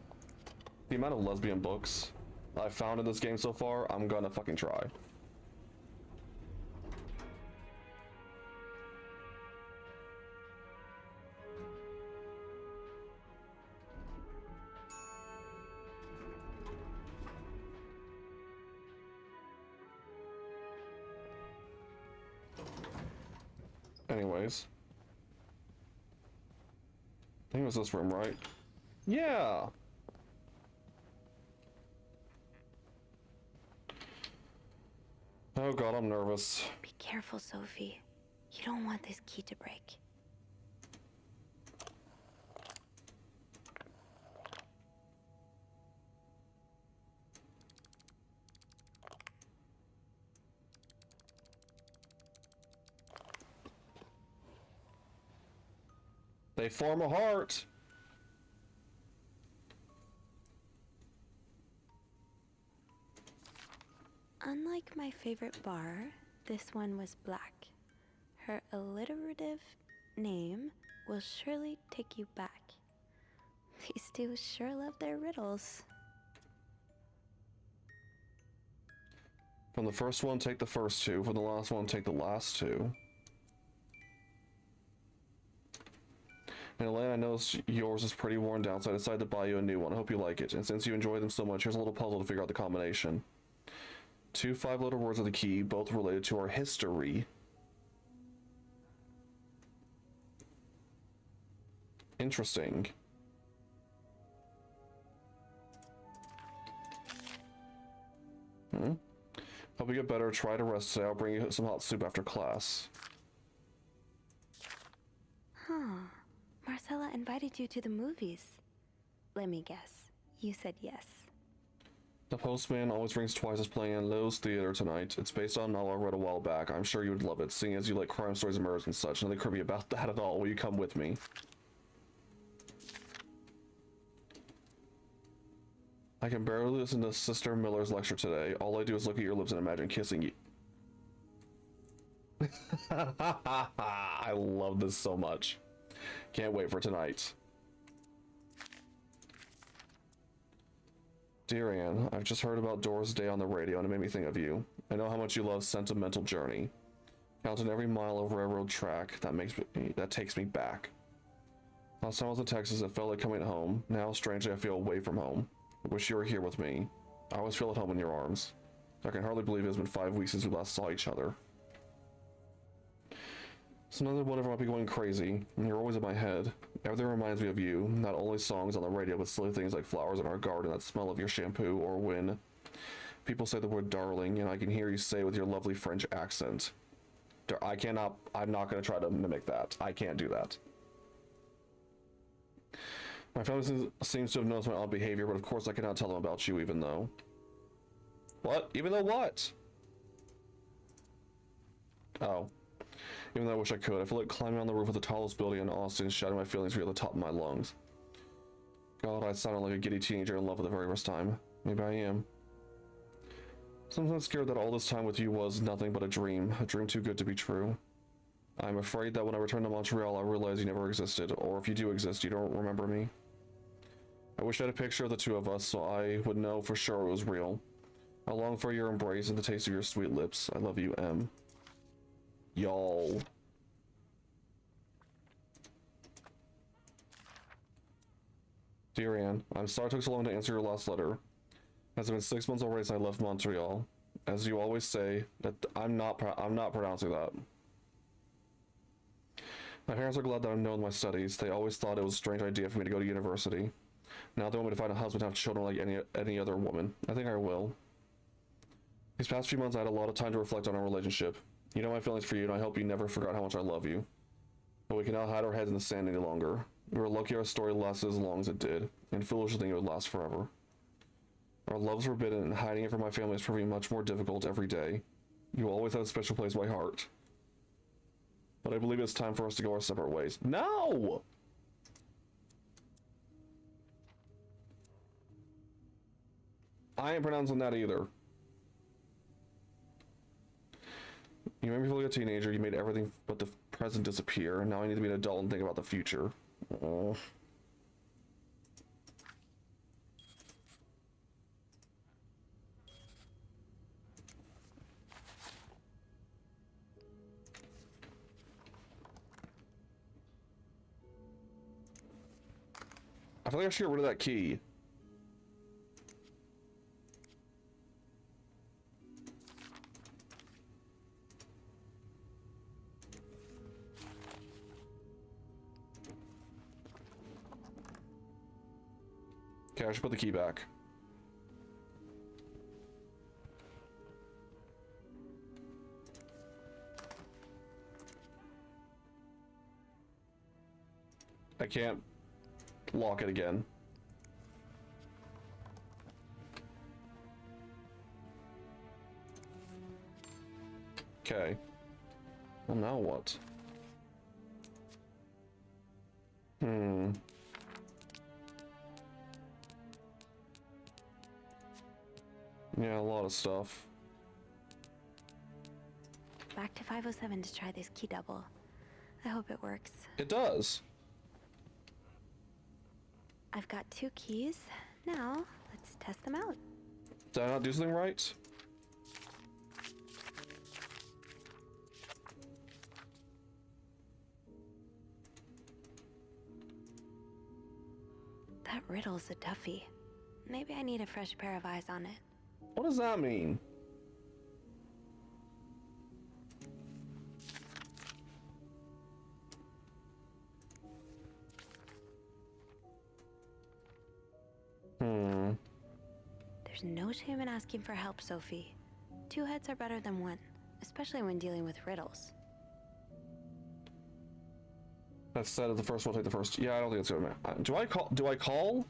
The amount of lesbian books I've found in this game so far, I'm gonna fucking try. Anyways. I think it was this room, right? Yeah! Oh god, I'm nervous.
Be careful, Sophie. You don't want this key to break.
They form a heart!
Unlike my favorite bar, this one was black. Her alliterative name will surely take you back. These two sure love their riddles.
From the first one, take the first two. From the last one, take the last two. And Elaine, I know yours is pretty worn down, so I decided to buy you a new one. I hope you like it. And since you enjoy them so much, here's a little puzzle to figure out the combination. 2 5-letter words of the key, both related to our history. Interesting. Hope you get better. Try to rest today. I'll bring you some hot soup after class.
Huh. Marcella invited you to the movies. Let me guess. You said yes.
The Postman Always Rings Twice is playing in Lowe's Theater tonight. It's based on a novel I read a while back. I'm sure you would love it, seeing as you like crime stories and murders and such. Nothing creepy about that at all. Will you come with me? I can barely listen to Sister Miller's lecture today. All I do is look at your lips and imagine kissing you. I love this so much. Can't wait for tonight. Dear Anne, I've just heard about Doris Day on the radio and it made me think of you. I know how much you love Sentimental Journey. Counting every mile of railroad track that takes me back. Last time I was in Texas, it felt like coming home. Now, strangely, I feel away from home. I wish you were here with me. I always feel at home in your arms. I can hardly believe it's been 5 weeks since we last saw each other. So now that whatever might be going crazy, you're always in my head. Everything reminds me of you, not only songs on the radio, but silly things like flowers in our garden, that smell of your shampoo, or when people say the word darling, and I can hear you say with your lovely French accent. I'm not going to try to mimic that. I can't do that. My family seems to have noticed my odd behavior, but of course I cannot tell them about you, even though... What? Even though what? Oh. Even though I wish I could. I feel like climbing on the roof of the tallest building in Austin and shouting my feelings at the top of my lungs. God, I sounded like a giddy teenager in love for the very first time. Maybe I am. Sometimes scared that all this time with you was nothing but a dream too good to be true. I'm afraid that when I return to Montreal, I'll realize you never existed, or if you do exist, you don't remember me. I wish I had a picture of the two of us so I would know for sure it was real. I long for your embrace and the taste of your sweet lips. I love you, M. Y'all. Dear Anne, I'm sorry it took so long to answer your last letter. It's been 6 months already since I left Montreal. As you always say, that I'm not pronouncing that. My parents are glad that I'm done with my studies. They always thought it was a strange idea for me to go to university. Now they want me to find a husband and have children like any other woman. I think I will. These past few months I had a lot of time to reflect on our relationship. You know my feelings for you, and I hope you never forgot how much I love you. But we cannot hide our heads in the sand any longer. We were lucky our story lasted as long as it did, and foolish to think it would last forever. Our love's forbidden, and hiding it from my family is proving much more difficult every day. You will always have a special place in my heart. But I believe it's time for us to go our separate ways. No! I ain't pronouncing that either. You made me feel like a teenager. You made everything but the present disappear. And now I need to be an adult and think about the future. Oh. I feel like I should get rid of that key. Okay, I should put the key back. I can't lock it again. Okay. Well, now what? Yeah, a lot of stuff.
Back to 507 to try this key double. I hope it works.
It does.
I've got 2 keys. Now, let's test them out.
Did I not do something right?
That riddle's a toughie. Maybe I need a fresh pair of eyes on it.
What does that mean?
There's no shame in asking for help, Sophie. 2 heads are better than 1, especially when dealing with riddles.
That said, the first one will take the first. Yeah, I don't think it's gonna matter. Do I call? Do I call?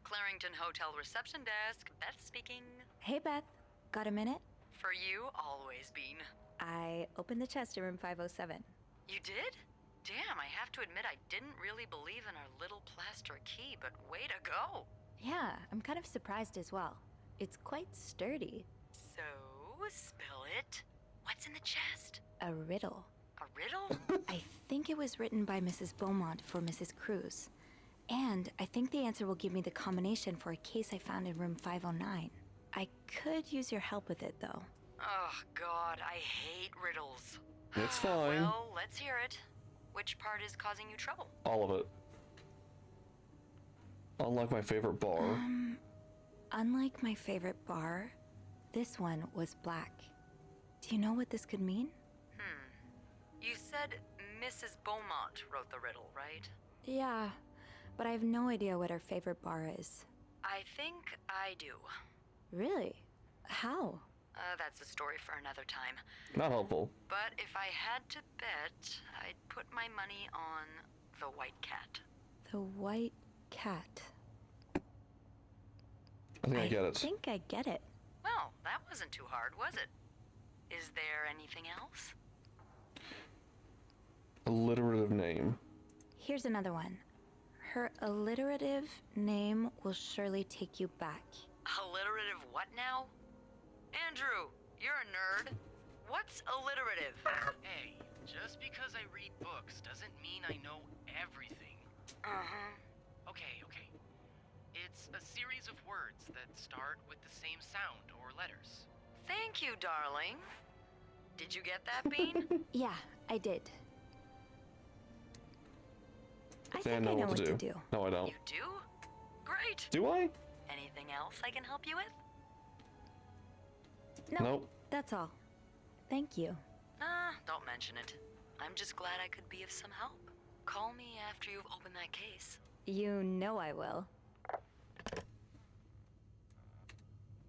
Clarington Hotel reception desk. Beth speaking.
Hey, Beth. Got a minute?
For you, always, Bean.
I opened the chest in room 507.
You did? Damn, I have to admit I didn't really believe in our little plaster key, but way to go.
Yeah, I'm kind of surprised as well. It's quite sturdy.
So, spill it. What's in the chest?
A riddle.
A riddle?
I think it was written by Mrs. Beaumont for Mrs. Cruz. And I think the answer will give me the combination for a case I found in room 509. I could use your help with it, though.
Oh, God, I hate riddles.
It's fine.
Well, let's hear it. Which part is causing you trouble?
All of it. Unlike my favorite bar.
Unlike my favorite bar, this one was black. Do you know what this could mean?
You said Mrs. Beaumont wrote the riddle, right?
Yeah, but I have no idea what her favorite bar is.
I think I do.
Really? How?
That's a story for another time.
Not helpful.
But if I had to bet, I'd put my money on the white cat.
The white cat.
I think I get it.
I think I get it.
Well, that wasn't too hard, was it? Is there anything else?
Alliterative name.
Here's another one. Her alliterative name will surely take you back.
Alliterative what now? Andrew, you're a nerd. What's alliterative?
Hey, just because I read books doesn't mean I know everything.
Uh-huh.
Okay. It's a series of words that start with the same sound or letters.
Thank you, darling. Did you get that, Bean?
Yeah, I did. I
Then
think I know what to
do.
do.
No, I don't.
You do? Great.
Do I?
Anything else I can help you with?
No,
Nope.
that's all. Thank you.
Don't mention it. I'm just glad I could be of some help. Call me after you've opened that case.
You know I will.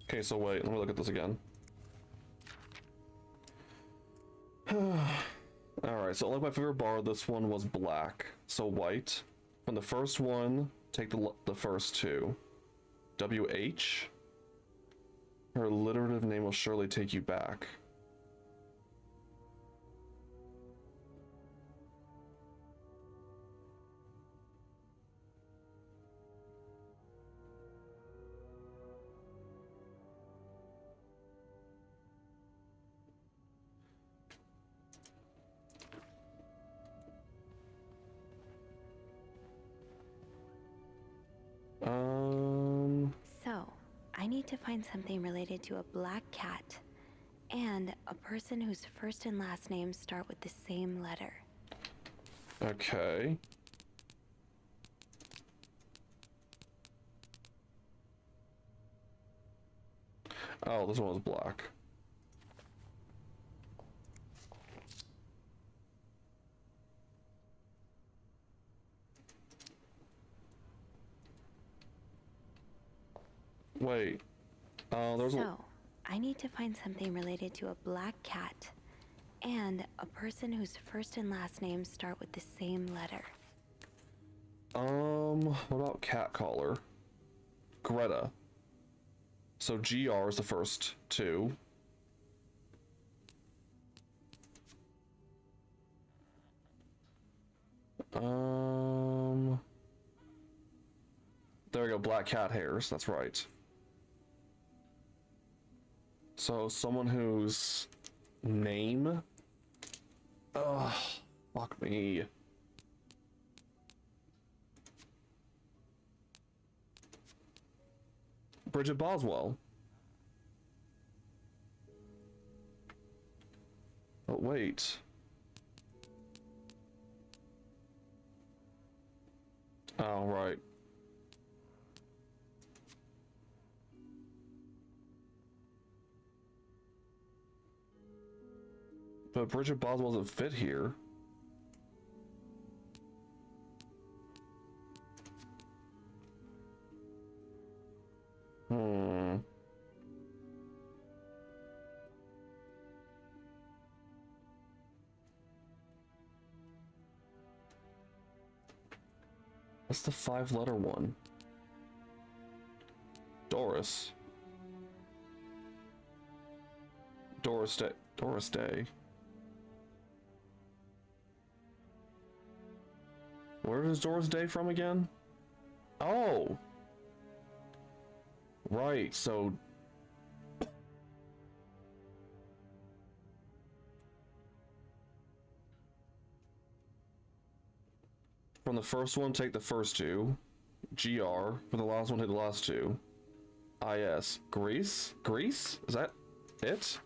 Okay, so wait, let me look at this again. Alright, so like my favorite bar, this one was black. So white. From the first one, take the first two. WH. Her alliterative name will surely take you back.
So, I need to find something related to a black cat and a person whose first and last names start with the same letter.
Okay. Oh, this one was black. Wait. There's
So, I need to find something related to a black cat and a person whose first and last names start with the same letter.
what about cat caller? Greta. So GR is the first two. There we go, black cat hairs, that's right. So someone whose name? Ugh, fuck me. Bridget Boswell. Oh, wait. Oh, right. But Bridget Boswell doesn't fit here. What's the 5-letter one? Doris. Doris Day. Doris Day. Where is Doris Day from again? Oh! Right, so... From the first one, take the first two. GR. For the last one, take the last two. IS. Greece? Greece? Is that it?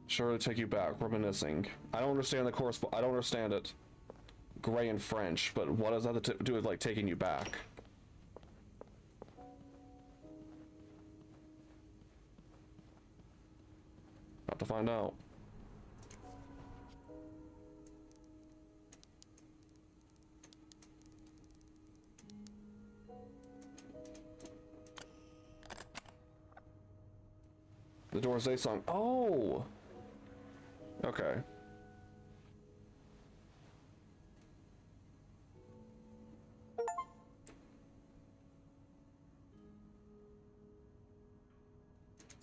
Sure to take you back, reminiscing. I don't understand the course, I don't understand it. Gray in French, but what does that to do with, like, taking you back? About to find out. The Doors Day song. Oh! Okay.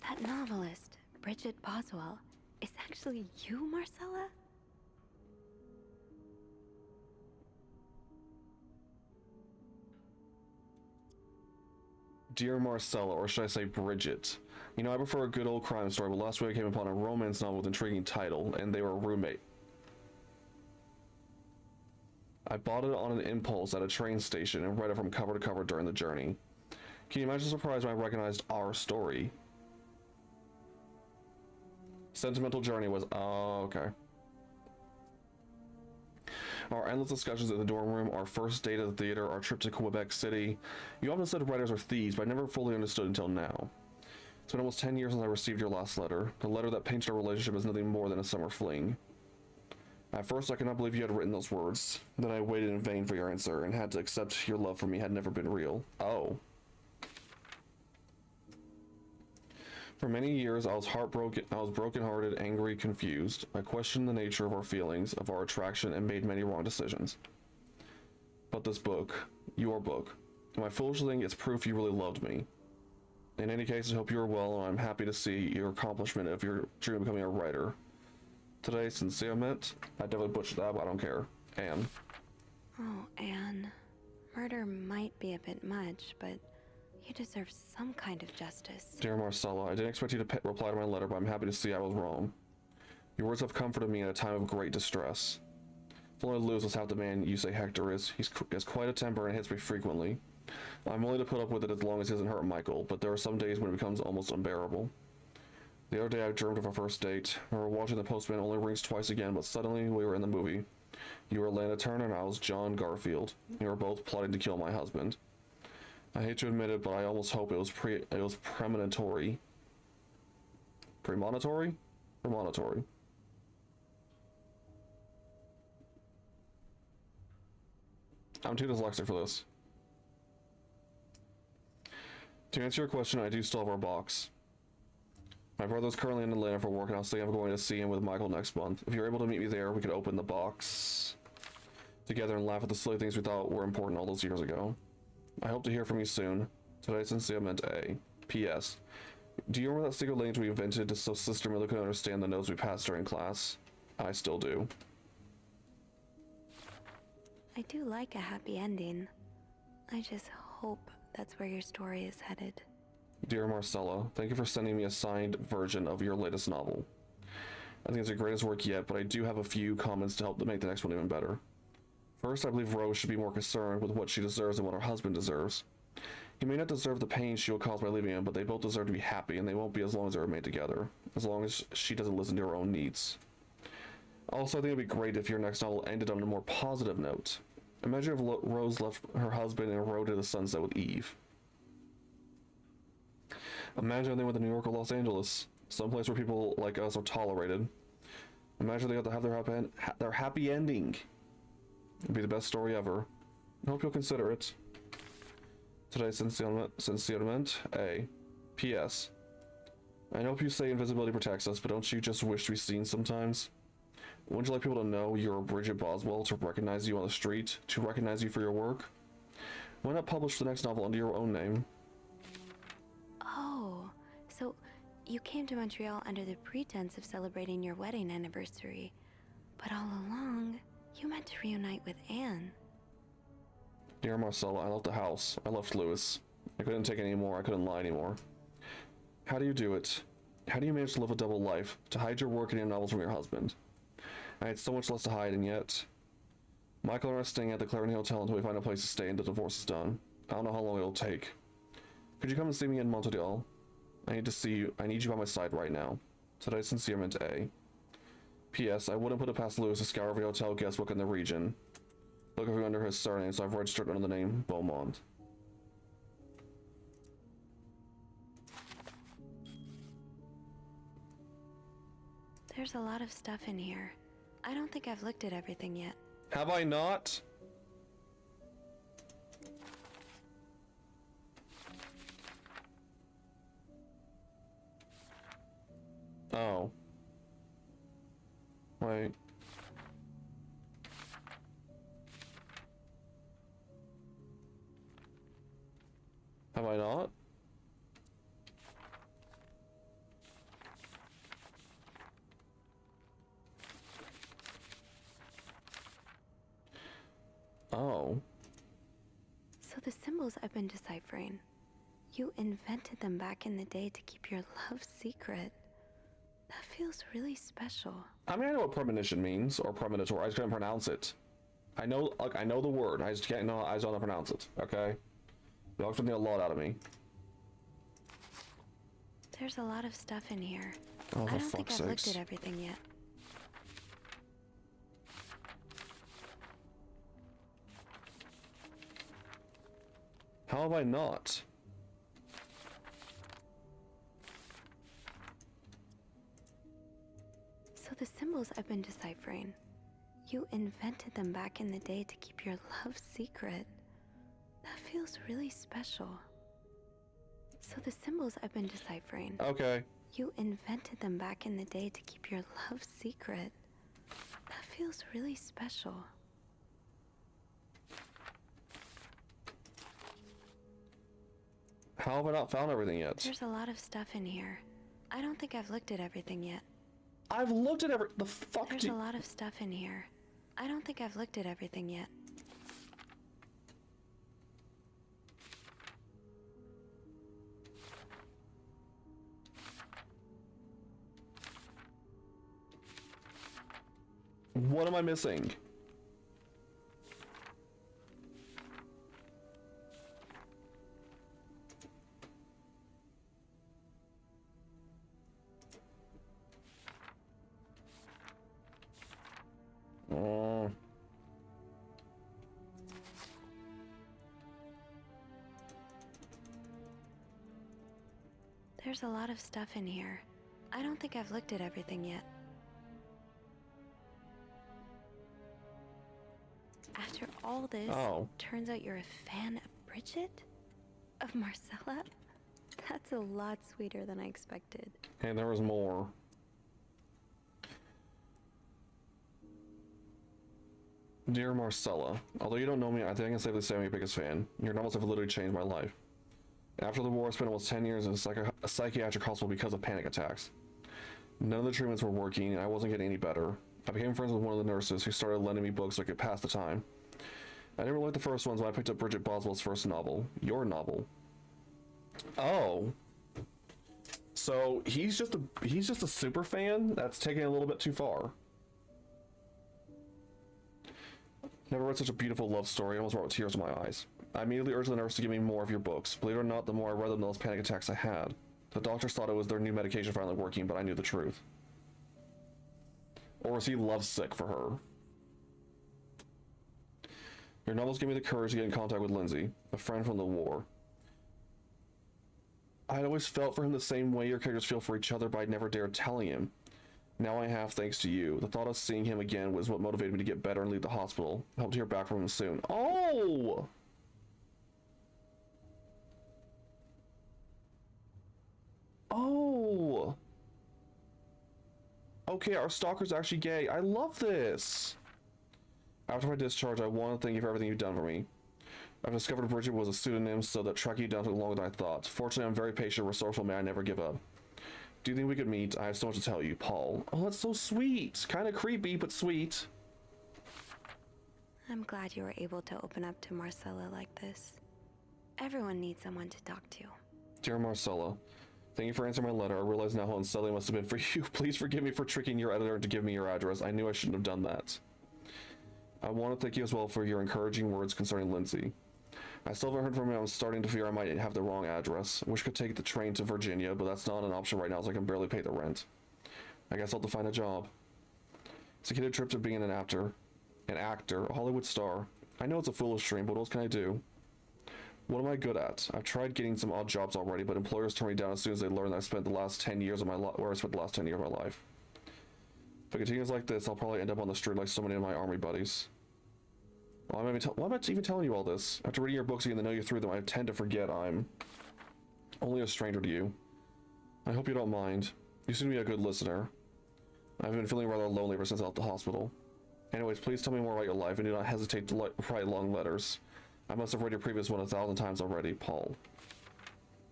That novelist, Bridget Boswell, is actually you, Marcella?
Dear Marcella, or should I say Bridget. You know, I prefer a good old crime story, but last week I came upon a romance novel with an intriguing title, and they were a roommate. I bought it on an impulse at a train station and read it from cover to cover during the journey. Can you imagine the surprise when I recognized our story? Sentimental journey was... Oh, okay. Our endless discussions in the dorm room, our first date at the theater, our trip to Quebec City. You often said writers are thieves, but I never fully understood until now. It's been almost 10 years since I received your last letter. The letter that painted our relationship as nothing more than a summer fling. At first, I could not believe you had written those words. Then I waited in vain for your answer, and had to accept your love for me had never been real. Oh. For many years, I was heartbroken. I was brokenhearted, angry, confused. I questioned the nature of our feelings, of our attraction, and made many wrong decisions. But this book, your book, my foolish thing, it's proof you really loved me. In any case, I hope you are well, and I'm happy to see your accomplishment of your dream of becoming a writer. Today, sincerely, I definitely butchered that, but I don't care. Anne.
Oh, Anne. Murder might be a bit much, but you deserve some kind of justice.
Dear Marcella, I didn't expect you to reply to my letter, but I'm happy to see I was wrong. Your words have comforted me in a time of great distress. If only Lewis was half the man you say Hector is. He has quite a temper and hits me frequently. I'm willing to put up with it as long as he doesn't hurt Michael, but there are some days when it becomes almost unbearable. The other day I dreamed of our first date. We were watching The Postman Only Rings Twice again, but suddenly we were in the movie. You were Lana Turner and I was John Garfield. We were both plotting to kill my husband. I hate to admit it, but I almost hope it was premonitory. Premonitory? Premonitory. I'm too dyslexic for this. To answer your question, I do still have our box. My brother's currently in Atlanta for work, and I was thinking of going to see him with Michael next month. If you're able to meet me there, we could open the box together and laugh at the silly things we thought were important all those years ago. I hope to hear from you soon. Today, sincerely meant A. P.S. Do you remember that secret language we invented so Sister Miller could understand the notes we passed during class? I still do.
I do like a happy ending. I just hope that's where your story is headed.
Dear Marcella, thank you for sending me a signed version of your latest novel. I think it's your greatest work yet, but I do have a few comments to help to make the next one even better. First, I believe Rose should be more concerned with what she deserves than what her husband deserves. He may not deserve the pain she will cause by leaving him, but they both deserve to be happy, and they won't be as long as they are made together, as long as she doesn't listen to her own needs. Also, I think it would be great if your next novel ended on a more positive note. Imagine if Rose left her husband and rode to the sunset with Eve. Imagine they went to New York or Los Angeles, someplace where people like us are tolerated. Imagine they got to have their happy ending. It'd be the best story ever. I hope you'll consider it. Today's sincerement, A. P.S. I hope you say invisibility protects us, but don't you just wish to be seen sometimes? Wouldn't you like people to know you're Bridget Boswell, to recognize you on the street, to recognize you for your work? Why not publish the next novel under your own name?
Oh, so you came to Montreal under the pretense of celebrating your wedding anniversary, but all along, you meant to reunite with Anne.
Dear Marcella, I left the house. I left Lewis. I couldn't take any more. I couldn't lie anymore. How do you do it? How do you manage to live a double life, to hide your work and your novels from your husband? I had so much less to hide, and yet... Michael and I are staying at the Clarington Hotel until we find a place to stay and the divorce is done. I don't know how long it'll take. Could you come and see me in Montreal? I need to see you. I need you by my side right now. Today's sincerement, A. P.S. I wouldn't put it past Lewis to scour every hotel guest book in the region. Look for under his surname, so I've registered under the name Beaumont.
There's a lot of stuff in here. I don't think I've looked at everything yet.
Have I not? Oh. Wait. Have I not? Oh.
So the symbols I've been deciphering, you invented them back in the day to keep your love secret. That feels really special.
I mean, I know what premonition means, or premonitor. I just can't pronounce it. I know, like, I know the word. I just can't know. I just don't know how to pronounce it. Okay. Y'all expecting a lot out of me.
There's a lot of stuff in here.
Oh,
I
for
don't think
fuck's
I've looked
sakes.
at everything yet.
How have I not?
So the symbols I've been deciphering, you invented them back in the day to keep your love secret. That feels really special. So the symbols I've been deciphering.
Okay.
You invented them back in the day to keep your love secret. That feels really special.
How have I not found everything yet?
There's a lot of stuff in here. I don't think I've looked at everything yet.
I've looked at the fuck.
There's a lot of stuff in here. I don't think I've looked at everything yet.
What am I missing? Oh.
There's a lot of stuff in here. I don't think I've looked at everything yet. After all this, turns out you're a fan of Bridget? Of Marcella? That's a lot sweeter than I expected.
And there was more. Dear Marcella, although you don't know me, I think I can safely say I'm your biggest fan. Your novels have literally changed my life. After the war, I spent almost 10 years in a psychiatric hospital because of panic attacks. None of the treatments were working, and I wasn't getting any better. I became friends with one of the nurses who started lending me books so I could pass the time. I never liked the first ones when I picked up Bridget Boswell's first novel, your novel. Oh. So he's just a super fan? That's taking it a little bit too far. Never read such a beautiful love story. I almost brought tears to my eyes. I immediately urged the nurse to give me more of your books. Believe it or not, the more I read them, the less panic attacks I had. The doctors thought it was their new medication finally working, but I knew the truth. Or was he lovesick for her? Your novels gave me the courage to get in contact with Lindsay, a friend from the war. I had always felt for him the same way your characters feel for each other, but I never dared telling him. Now I have, thanks to you. The thought of seeing him again was what motivated me to get better and leave the hospital. I hope to hear back from him soon. Oh! Oh! Okay, our stalker's actually gay. I love this! After my discharge, I want to thank you for everything you've done for me. I've discovered Bridget was a pseudonym, so that tracking you down took longer than I thought. Fortunately, I'm very patient, resourceful man. I never give up. Do you think we could meet? I have so much to tell you, Paul. Oh, that's so sweet. Kind of creepy, but sweet.
I'm glad you were able to open up to Marcella like this. Everyone needs someone to talk to.
Dear Marcella, thank you for answering my letter. I realize now how unsettling it must have been for you. Please forgive me for tricking your editor to give me your address. I knew I shouldn't have done that. I want to thank you as well for your encouraging words concerning Lindsay. I still haven't heard from him. I'm starting to fear I might have the wrong address. I wish I could take the train to Virginia, but that's not an option right now as I can barely pay the rent. I guess I'll have to find a job. It's a kid trip to being an actor, a Hollywood star. I know it's a foolish dream, but what else can I do? What am I good at? I've tried getting some odd jobs already, but employers turn me down as soon as they learn that I spent the last 10 years of my life, where I spent the last 10 years of my life. If it continues like this, I'll probably end up on the street like so many of my army buddies. Why am I even telling you all this? After reading your books and getting to know you through them, I tend to forget I'm only a stranger to you. I hope you don't mind. You seem to be a good listener. I've been feeling rather lonely ever since I left the hospital. Anyways, please tell me more about your life and do not hesitate to write long letters. I must have read your previous one 1,000 times already, Paul.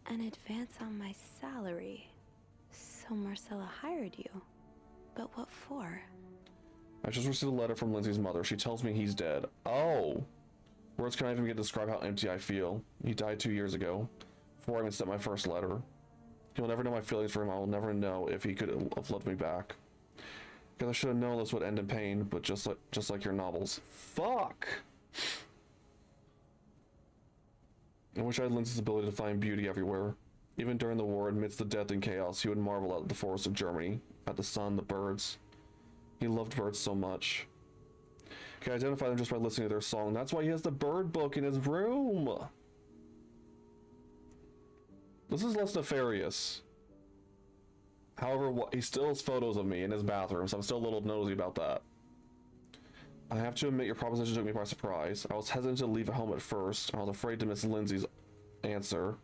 An advance on my salary. So Marcella hired you. But what for?
I just received a letter from Lindsay's mother. She tells me he's dead. Oh! Words can't even begin to describe how empty I feel. He died 2 years ago, before I even sent my first letter. He'll never know my feelings for him. I will never know if he could have loved me back. Because I should have known this would end in pain, but just like your novels. Fuck! I wish I had Lindsay's ability to find beauty everywhere. Even during the war, amidst the death and chaos, he would marvel at the forests of Germany, at the sun, the birds. He loved birds so much. He can identify them just by listening to their song. That's why he has the bird book in his room! This is less nefarious. However, he still has photos of me in his bathroom, so I'm still a little nosy about that. I have to admit your proposition took me by surprise. I was hesitant to leave home at first. I was afraid to miss Lindsay's answer.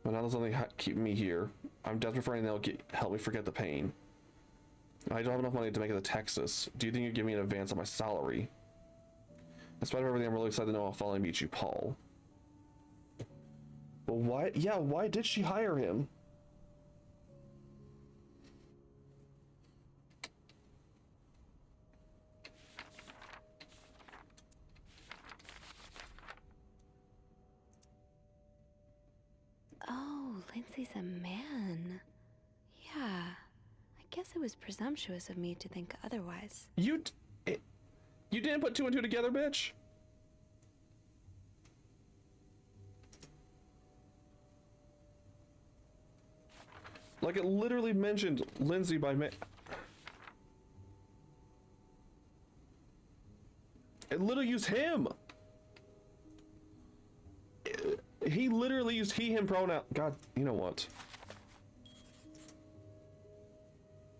But now there's something keeping me here. I'm desperate for anything that will help me forget the pain. I don't have enough money to make it to Texas. Do you think you'd give me an advance on my salary? In spite of everything, I'm really excited to know I'll finally meet you, Paul. But why? Yeah, why did she hire him?
Oh, Lindsay's a man. Yeah, I guess it was presumptuous of me to think otherwise.
You didn't put two and two together, bitch? Like, it literally mentioned Lindsay by it literally used him. He literally used he, him pronoun. God, you know what?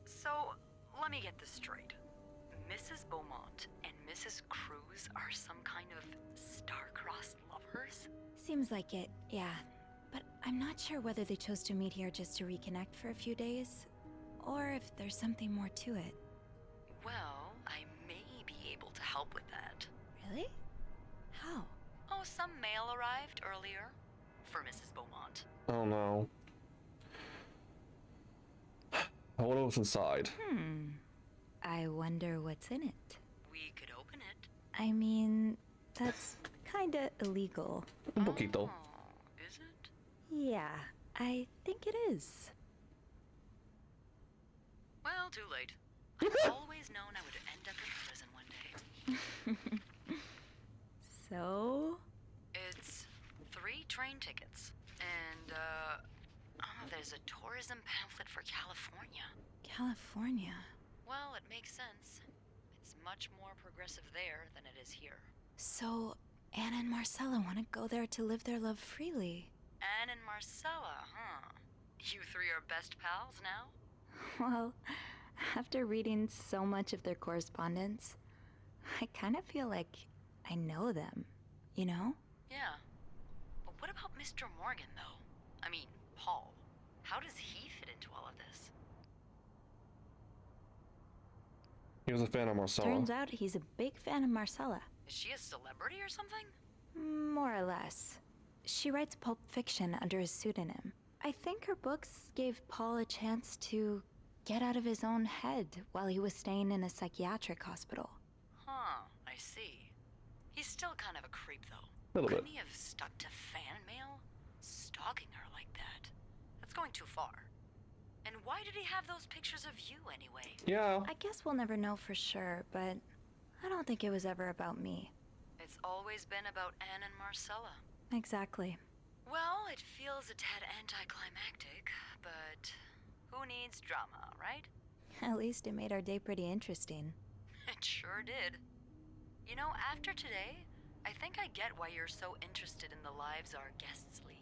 So, let me get this straight. Mrs. Beaumont and Mrs. Cruz are some kind of star-crossed lovers?
Seems like it, yeah. But I'm not sure whether they chose to meet here just to reconnect for a few days, or if there's something more to it.
Well, I may be able to help with that.
Really? How?
Oh, some mail arrived earlier for Mrs. Beaumont.
Oh no. I wonder what's inside.
I wonder what's in it.
We could open it.
I mean, that's kinda illegal.
Un poquito.
Is it?
Yeah, I think it is.
Well, too late. I've always known I would end up in prison one day.
So?
It's 3 train tickets. And, there's a tourism pamphlet for California.
California?
Well, it makes sense. It's much more progressive there than it is here.
So, Anna and Marcella want to go there to live their love freely.
Anne and Marcella, huh? You 3 are best pals now?
Well, after reading so much of their correspondence, I kind of feel like I know them, you know?
Yeah. But what about Mr. Morgan, though? I mean, Paul. How does he fit into all of this?
He was a fan of Marcella.
Turns out he's a big fan of Marcella.
Is she a celebrity or something?
More or less. She writes pulp fiction under a pseudonym. I think her books gave Paul a chance to get out of his own head while he was staying in a psychiatric hospital.
Huh, I see. He's still kind of a creep, though.
Little
Couldn't
bit.
he have stuck to fan mail? Stalking her like that. That's going too far. And why did he have those pictures of you, anyway?
Yeah.
I guess we'll never know for sure, but I don't think it was ever about me.
It's always been about Anne and Marcella.
Exactly.
Well, it feels a tad anticlimactic, but who needs drama, right?
At least it made our day pretty interesting.
It sure did. You know, after today, I think I get why you're so interested in the lives our guests lead.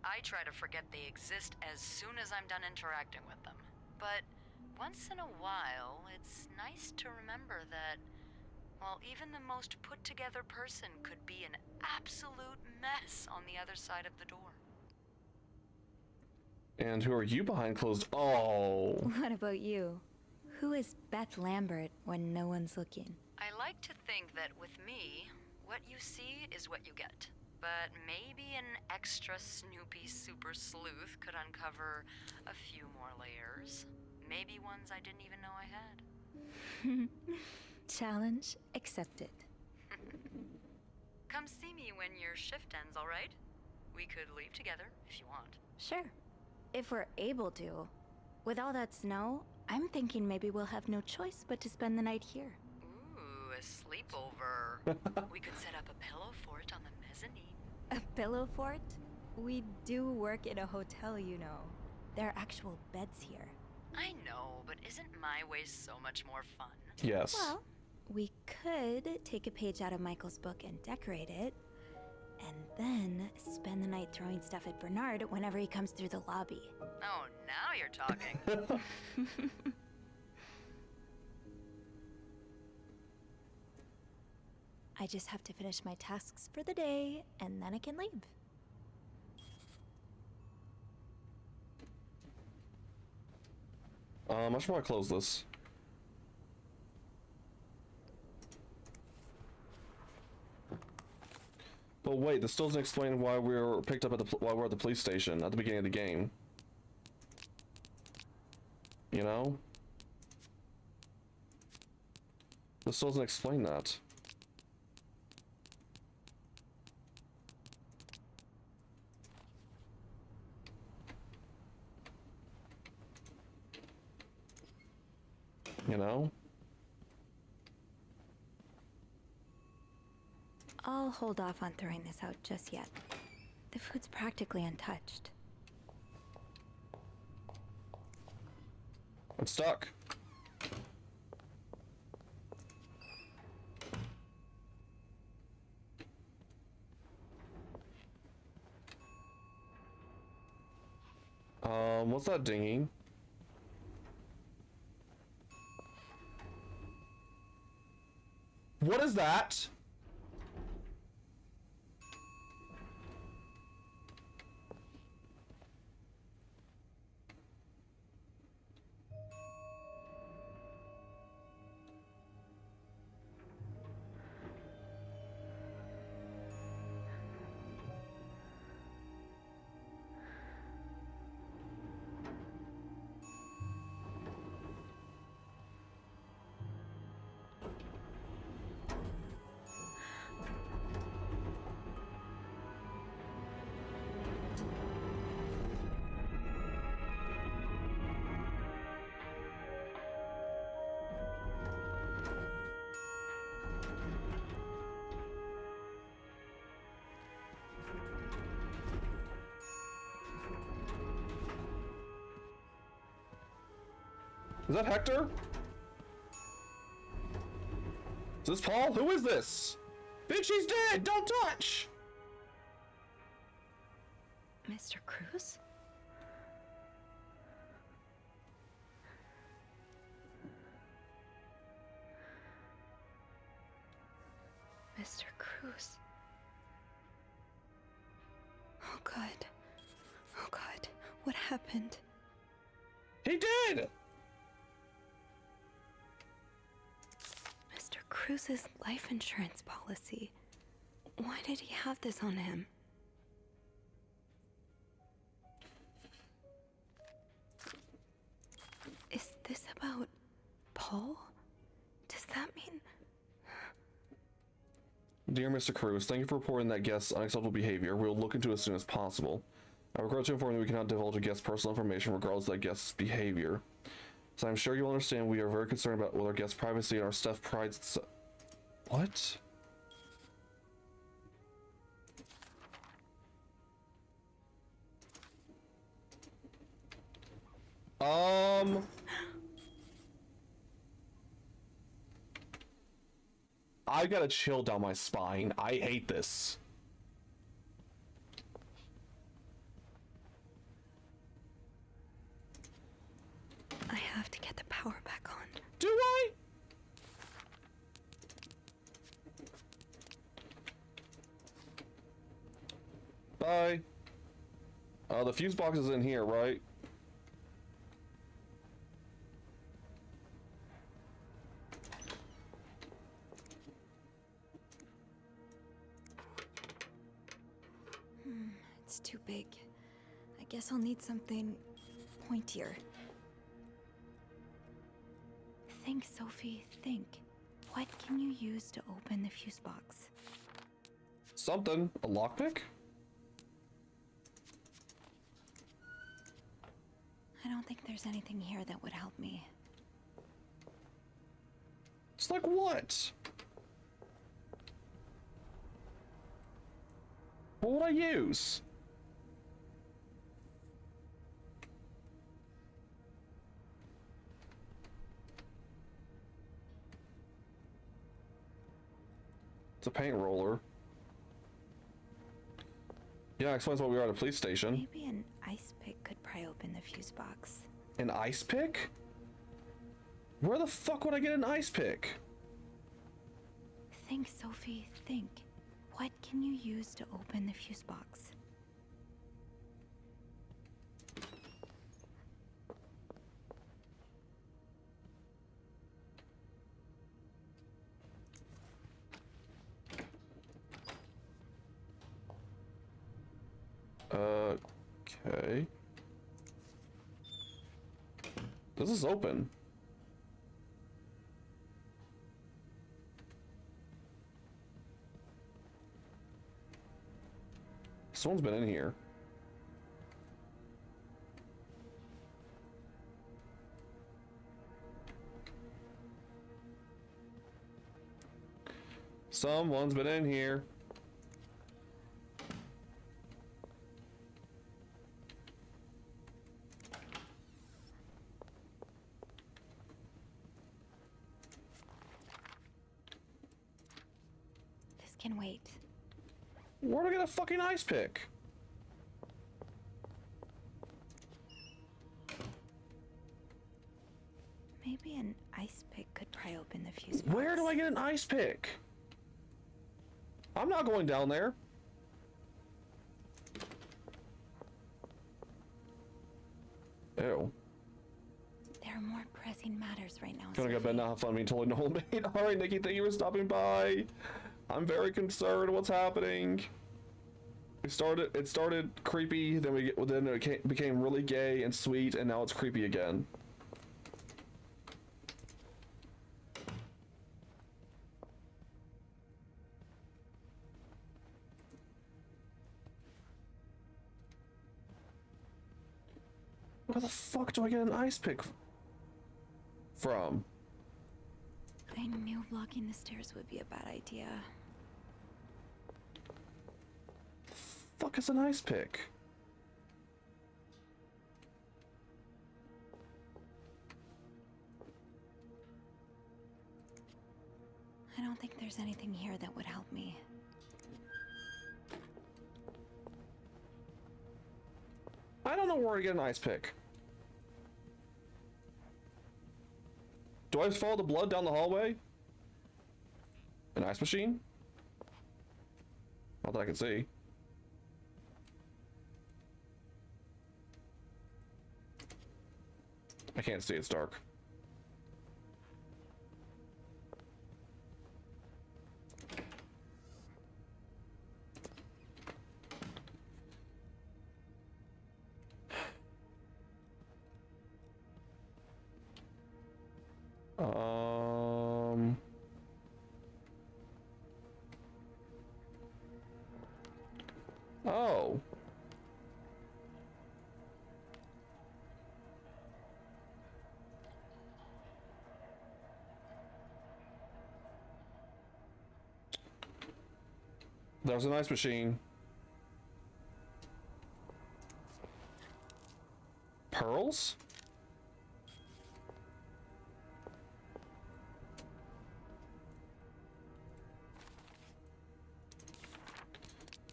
I try to forget they exist as soon as I'm done interacting with them. But once in a while, it's nice to remember that, well, even the most put-together person could be an absolute mess on the other side of the door.
And who are you behind closed? Oh.
What about you? Who is Beth Lambert when no one's looking?
I like to think that with me, what you see is what you get. But maybe an extra snoopy super sleuth could uncover a few more layers. Maybe ones I didn't even know I had.
Challenge accepted.
Come see me when your shift ends, all right? We could leave together if you want.
Sure. If we're able to. With all that snow, I'm thinking maybe we'll have no choice but to spend the night here.
Ooh, a sleepover. We could set up a pillow fort on the mezzanine.
A pillow fort? We do work in a hotel, you know. There are actual beds here.
I know, but isn't my way so much more fun?
Yes.
Well, we could take a page out of Michael's book and decorate it, and then spend the night throwing stuff at Bernard whenever he comes through the lobby.
Oh, now you're talking.
I just have to finish my tasks for the day, and then I can leave.
I should probably close this. But wait, this still doesn't explain why we were picked up at while we're at the police station at the beginning of the game. You know? This still doesn't explain that. You know?
I'll hold off on throwing this out just yet. The food's practically untouched.
I'm stuck. What's that dinging? What is that? Is that Hector? Is this Paul? Who is this? Bitch, he's dead! Don't touch!
Mr. Cruz? Mr. Cruz. Oh God. Oh God. What happened?
He did!
Mr. Cruz's life insurance policy. Why did he have this on him? Is this about Paul? Does that mean...
Dear Mr. Cruz, thank you for reporting that guest's unacceptable behavior. We'll look into it as soon as possible. I regret to inform you we cannot divulge a guest's personal information regardless of that guest's behavior. So I'm sure you'll understand we are very concerned about our guest's privacy and our staff prides. What? I got a chill down my spine. I hate this.
I have to get the power back on.
Do I? Bye. The fuse box is in here, right?
That's too big. I guess I'll need something pointier. Think, Sophie, think. What can you use to open the fuse box?
Something. A lockpick?
I don't think there's anything here that would help me.
It's like what? What would I use? It's a paint roller. Yeah, explains why we are at a police station.
Maybe an ice pick could pry open the fuse box.
An ice pick? Where the fuck would I get an ice pick?
Think, Sophie, think. What can you use to open the fuse box?
Okay. This is open. Someone's been in here. Someone's been in here.
This can wait.
Where do I get a fucking ice pick?
Maybe an ice pick could pry open the fuse box.
Where do I get an ice pick? I'm not going down there. Ew.
There are more pressing matters right now.
Gonna go to bed now, have fun being totally normal, mate. Alright, Nikki, thank you for stopping by. I'm very concerned what's happening. It started creepy, then it became really gay and sweet, and now it's creepy again. Where the fuck do I get an ice pick from?
I knew blocking the stairs would be a bad idea.
Fuck is an ice pick?
I don't think there's anything here that would help me.
I don't know where to get an ice pick. Do I just follow the blood down the hallway? An ice machine? Not that I can see. I can't see, it's dark. Oh. There's an ice machine. Pearls?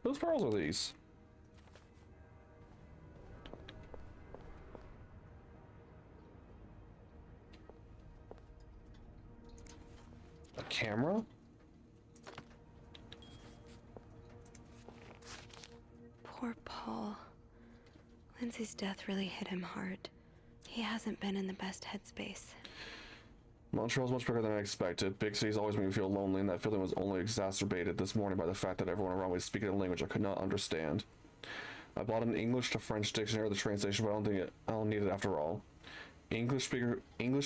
Whose pearls are these? A camera?
Poor Paul. Lindsay's death really hit him hard. He hasn't been in the best headspace.
Montreal's much bigger than I expected. Big cities always make me feel lonely, and that feeling was only exacerbated this morning by the fact that everyone around me was speaking a language I could not understand. I bought an English to French dictionary at the train station, but I don't need it after all. English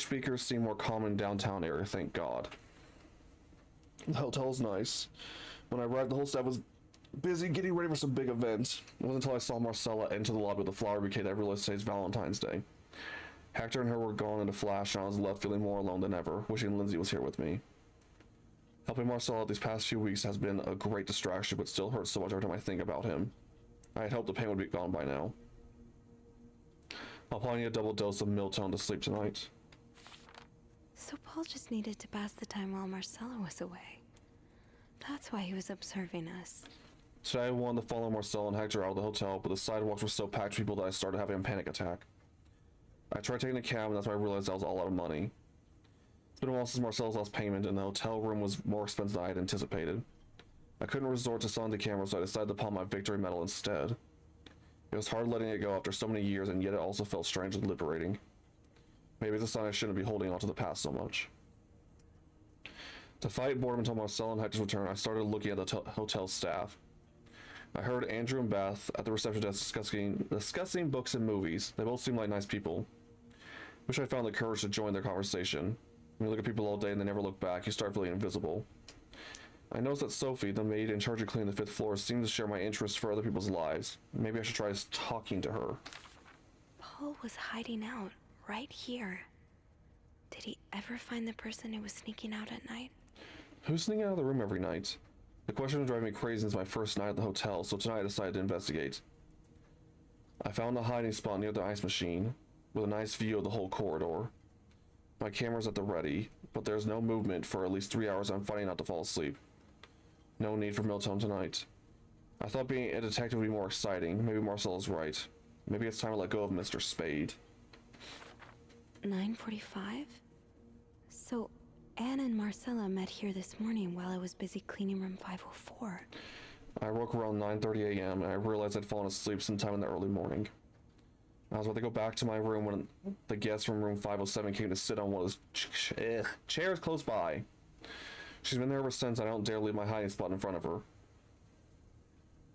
speakers seem more common in downtown area, thank God. The hotel's nice. When I arrived, the whole staff was busy getting ready for some big event. It wasn't until I saw Marcella enter the lobby with a flower bouquet that I realized today's Valentine's Day. Hector and her were gone in a flash, and I was left feeling more alone than ever, wishing Lindsay was here with me. Helping Marcella these past few weeks has been a great distraction, but still hurts so much every time I think about him. I had hoped the pain would be gone by now. I'll probably need a double dose of Miltone to sleep tonight.
So Paul just needed to pass the time while Marcella was away. That's why he was observing us.
Today I wanted to follow Marcella and Hector out of the hotel, but the sidewalks were so packed with people that I started having a panic attack. I tried taking a cab, and that's when I realized I was all out of money. It's been a while since Marcella's last payment, and the hotel room was more expensive than I had anticipated. I couldn't resort to selling the camera, so I decided to pawn my victory medal instead. It was hard letting it go after so many years, and yet it also felt strange and liberating. Maybe it's a sign I shouldn't be holding on to the past so much. To fight boredom until Marcella and Hector's return, I started looking at the hotel staff. I heard Andrew and Beth at the reception desk discussing books and movies. They both seemed like nice people. Wish I found the courage to join their conversation. When you look at people all day and they never look back, you start feeling invisible. I noticed that Sophie, the maid in charge of cleaning the 5th floor, seemed to share my interest for other people's lives. Maybe I should try talking to her.
Paul was hiding out, right here. Did he ever find the person who was sneaking out at night?
Who's sneaking out of the room every night? The question was driving me crazy since my first night at the hotel, so tonight I decided to investigate. I found a hiding spot near the ice machine, with a nice view of the whole corridor. My camera's at the ready, but there's no movement for at least 3 hours and I'm fighting not to fall asleep. No need for Miltone tonight. I thought being a detective would be more exciting. Maybe Marcella's right. Maybe it's time to let go of Mr. Spade.
9:45? So, Anne and Marcella met here this morning while I was busy cleaning room 504.
I woke around 9:30 a.m. and I realized I'd fallen asleep sometime in the early morning. I was about to go back to my room when the guest from room 507 came to sit on one of those chairs close by. She's been there ever since. I don't dare leave my hiding spot in front of her.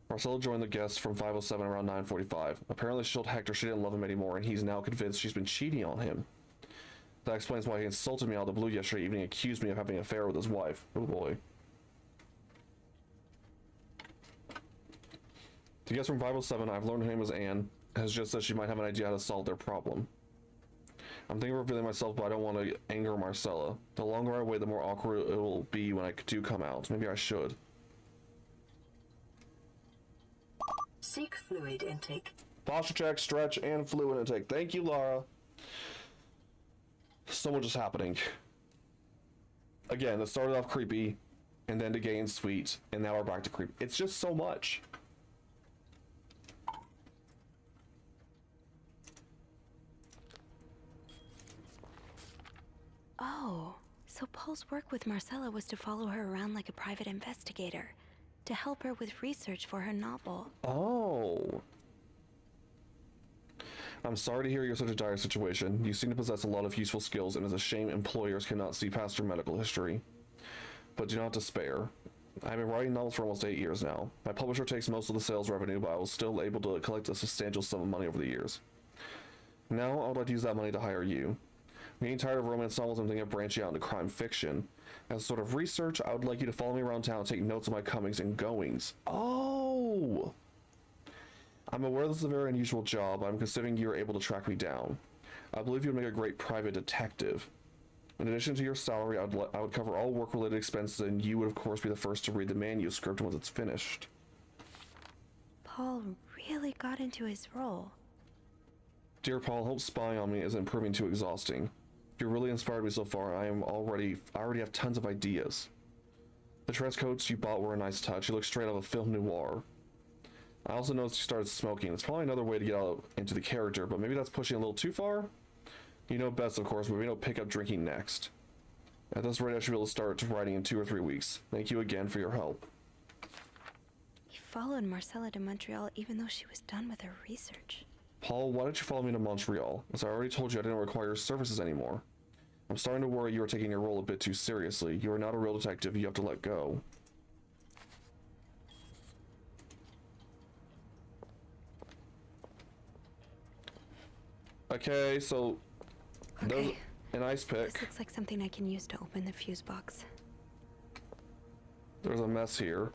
Marcella joined the guest from 507 around 9:45. Apparently she told Hector she didn't love him anymore, and he's now convinced she's been cheating on him. That explains why he insulted me out of the blue yesterday evening and accused me of having an affair with his wife. Oh boy. The guest from 507, I've learned her name is Anne, has just said she might have an idea how to solve their problem. I'm thinking of revealing myself, but I don't want to anger Marcella. The longer I wait, the more awkward it will be when I do come out. Maybe I should.
Seek fluid intake.
Posture check, stretch, and fluid intake. Thank you, Lara. So much is happening. Again, it started off creepy, and then to gain sweet, and now we're back to creepy. It's just so much.
Oh, so Paul's work with Marcella was to follow her around like a private investigator, to help her with research for her novel.
Oh. I'm sorry to hear you're in such a dire situation. You seem to possess a lot of useful skills, and it's a shame employers cannot see past your medical history. But do not despair. I've been writing novels for almost 8 years now. My publisher takes most of the sales revenue, but I was still able to collect a substantial sum of money over the years. Now, I would like to use that money to hire you. I'm getting tired of romance novels and thinking of branching out into crime fiction. As a sort of research, I would like you to follow me around town and take notes of my comings and goings. Oh! I'm aware this is a very unusual job, but I'm considering you're able to track me down. I believe you would make a great private detective. In addition to your salary, I would cover all work-related expenses, and you would of course be the first to read the manuscript once it's finished.
Paul really got into his role.
Dear Paul, I hope spying on me isn't proving too exhausting. You really inspired me so far, and I already have tons of ideas. The trench coats you bought were a nice touch. You look straight out of a film noir. I also noticed you started smoking. It's probably another way to get out into the character, but maybe that's pushing a little too far? You know best, of course, but we don't pick up drinking next. At this rate, I should be able to start writing in 2 or 3 weeks. Thank you again for your help.
He followed Marcella to Montreal even though she was done with her research.
Paul, why did you follow me to Montreal? As I already told you, I didn't require your services anymore. I'm starting to worry you are taking your role a bit too seriously. You are not a real detective. You have to let go. Okay, so there's an ice pick.
This looks like something I can use to open the fuse box.
There's a mess here.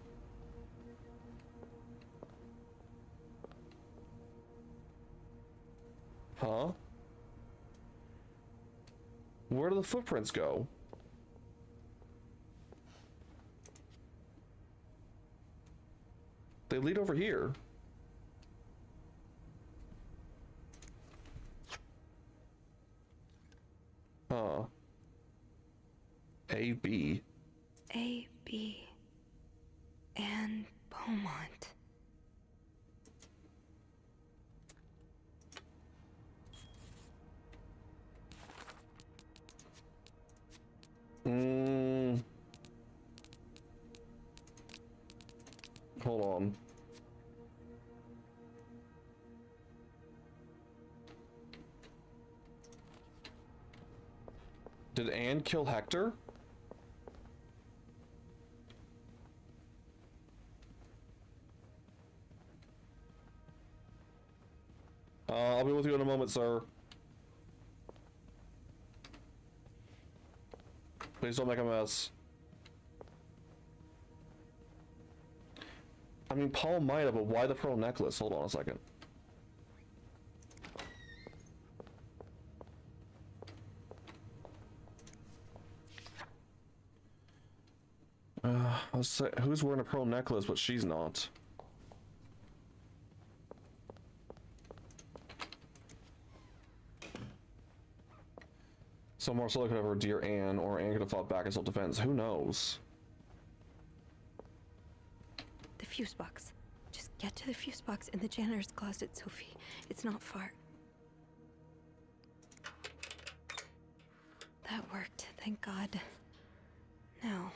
Huh? Where do the footprints go? They lead over here. Huh. A, B.
A, B, and Beaumont.
Hold on. Did Anne kill Hector? I'll be with you in a moment, sir. Please don't make a mess. I mean, Paul might have, but why the pearl necklace? Hold on a second. Let's say, who's wearing a pearl necklace, but she's not? So Marcella could have her dear Anne, or Anne could have fought back in self-defense. Who knows?
The fuse box. Just get to the fuse box in the janitor's closet, Sophie. It's not far. That worked, thank God. Now,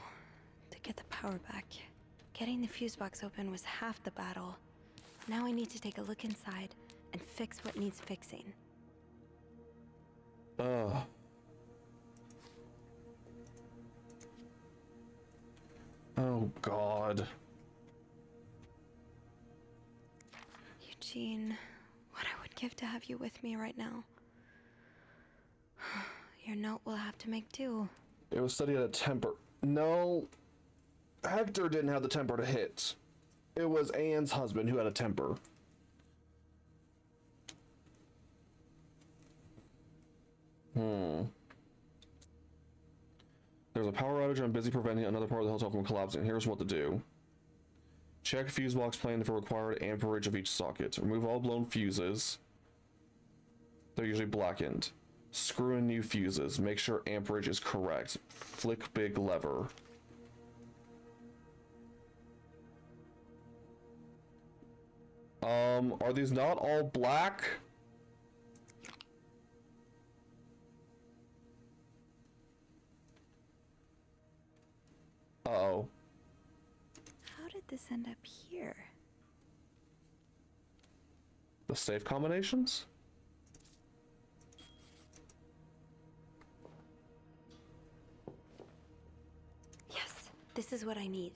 to get the power back. Getting the fuse box open was half the battle. Now I need to take a look inside and fix what needs fixing.
Oh, God.
Eugene, what I would give to have you with me right now. Your note will have to make do.
It was said he had a temper. No, Hector didn't have the temper to hit. It was Anne's husband who had a temper. There's a power outage and I'm busy preventing another part of the hotel from collapsing. Here's what to do. Check fuse box plan for required amperage of each socket. Remove all blown fuses. They're usually blackened. Screw in new fuses. Make sure amperage is correct. Flick big lever. Are these not all black? Uh-oh.
How did this end up here?
The safe combinations?
Yes, this is what I need.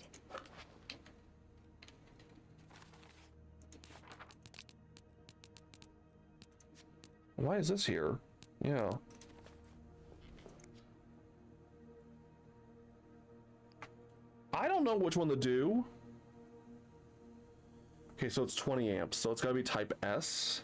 Why is this here? Yeah. I don't know which one to do. Okay, so it's 20 amps, so it's gotta be type S.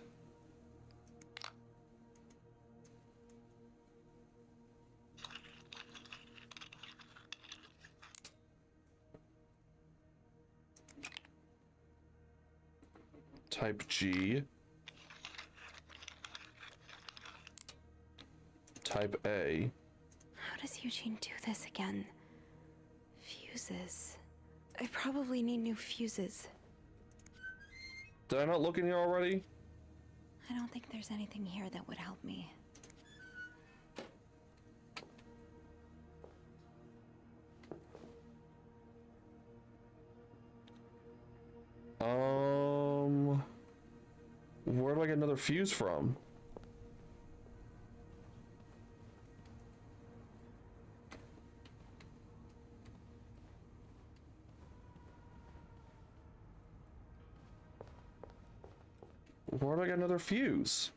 Type G. Type A.
How does Eugene do this again? Fuses. I probably need new fuses.
Did I not look in here already?
I don't think there's anything here that would help me.
Where do I get another fuse from? Where do I get another fuse?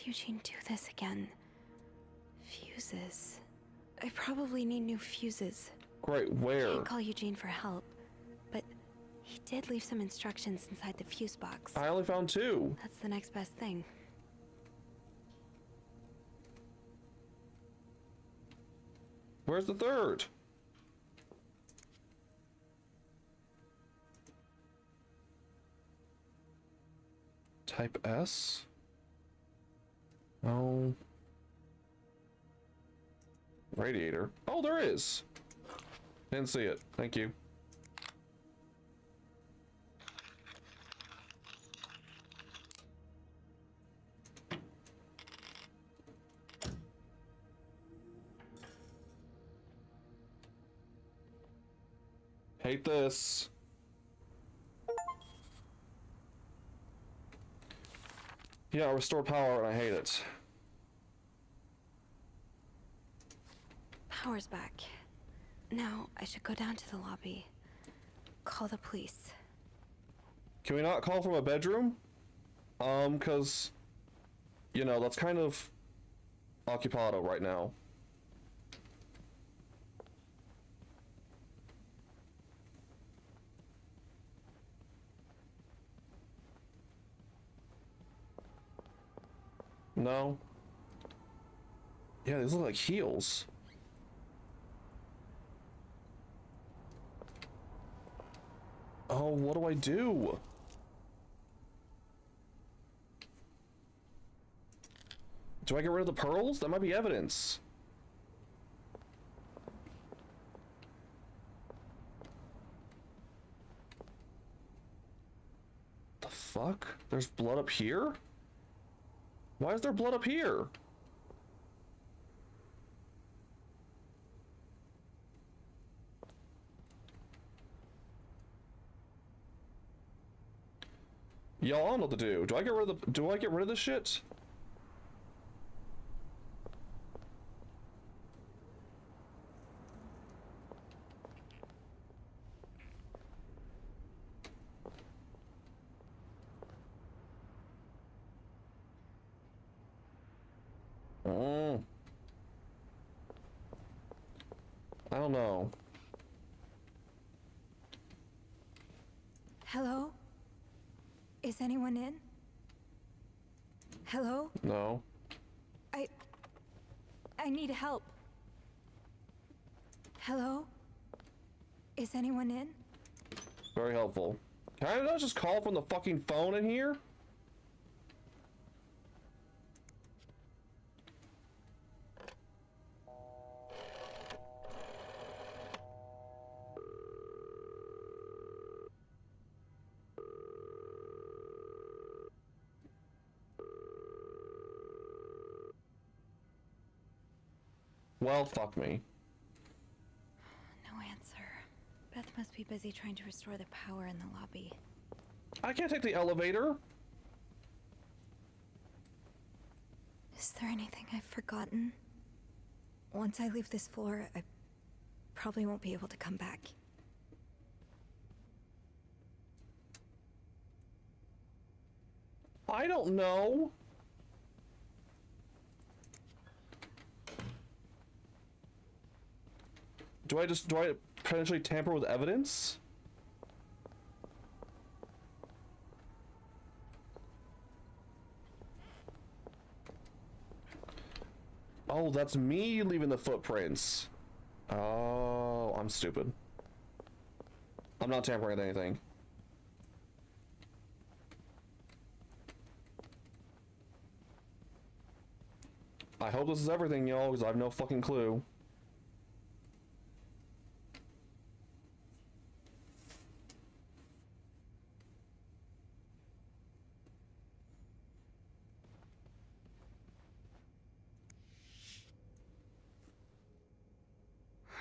Eugene do this again? Fuses. I probably need new fuses.
Great, where?
Can't call Eugene for help, but he did leave some instructions inside the fuse box.
I only found 2.
That's the next best thing.
Where's the 3rd? Type S? Oh. Radiator. Oh, there is. Didn't see it. Thank you. Hate this. Yeah, restore power and I hate it.
Power's back. Now I should go down to the lobby. Call the police.
Can we not call from a bedroom? Cause, you know, that's kind of occupado right now. No. Yeah, these look like heels. Oh, what do I do? Do I get rid of the pearls? That might be evidence. The fuck? There's blood up here? Why is there blood up here? Y'all, I don't know what to do. Do I get rid of this shit? I don't know.
Hello? Is anyone in? Hello?
No.
I need help. Hello? Is anyone in?
Very helpful. Can I not just call from the fucking phone in here? Well, fuck me.
No answer. Beth must be busy trying to restore the power in the lobby.
I can't take the elevator.
Is there anything I've forgotten? Once I leave this floor, I probably won't be able to come back.
I don't know. Do I potentially tamper with evidence? Oh, that's me leaving the footprints. Oh, I'm stupid. I'm not tampering with anything. I hope this is everything, y'all, because I have no fucking clue.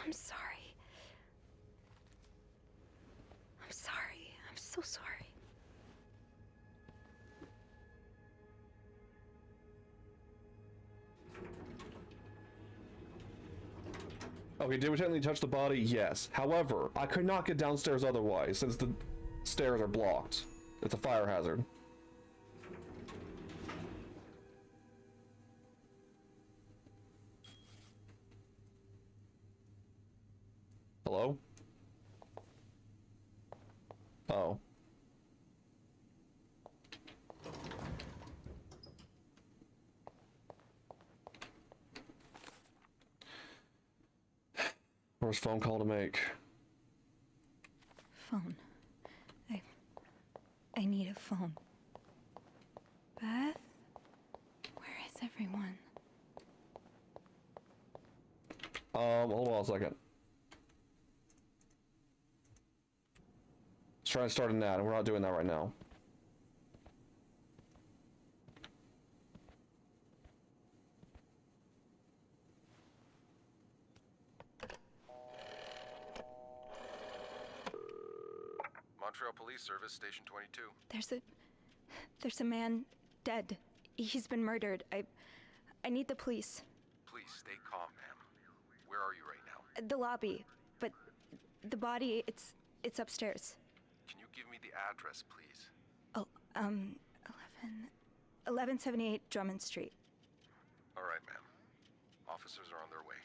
I'm sorry. I'm sorry. I'm so sorry.
Okay, did we technically touch the body? Yes. However, I could not get downstairs otherwise, since the stairs are blocked. It's a fire hazard. Hello? Oh. First phone call to make.
Phone. I need a phone. Beth? Where is everyone?
Hold on a second. Let's try and start an ad, and we're not doing that right now.
Montreal Police Service, Station 22.
There's a man dead. He's been murdered. I need the police.
Please stay calm, ma'am. Where are you right now?
The lobby, but the body, it's upstairs.
Can you give me the address, please?
Oh, 1178 Drummond Street.
All right, ma'am. Officers are on their way.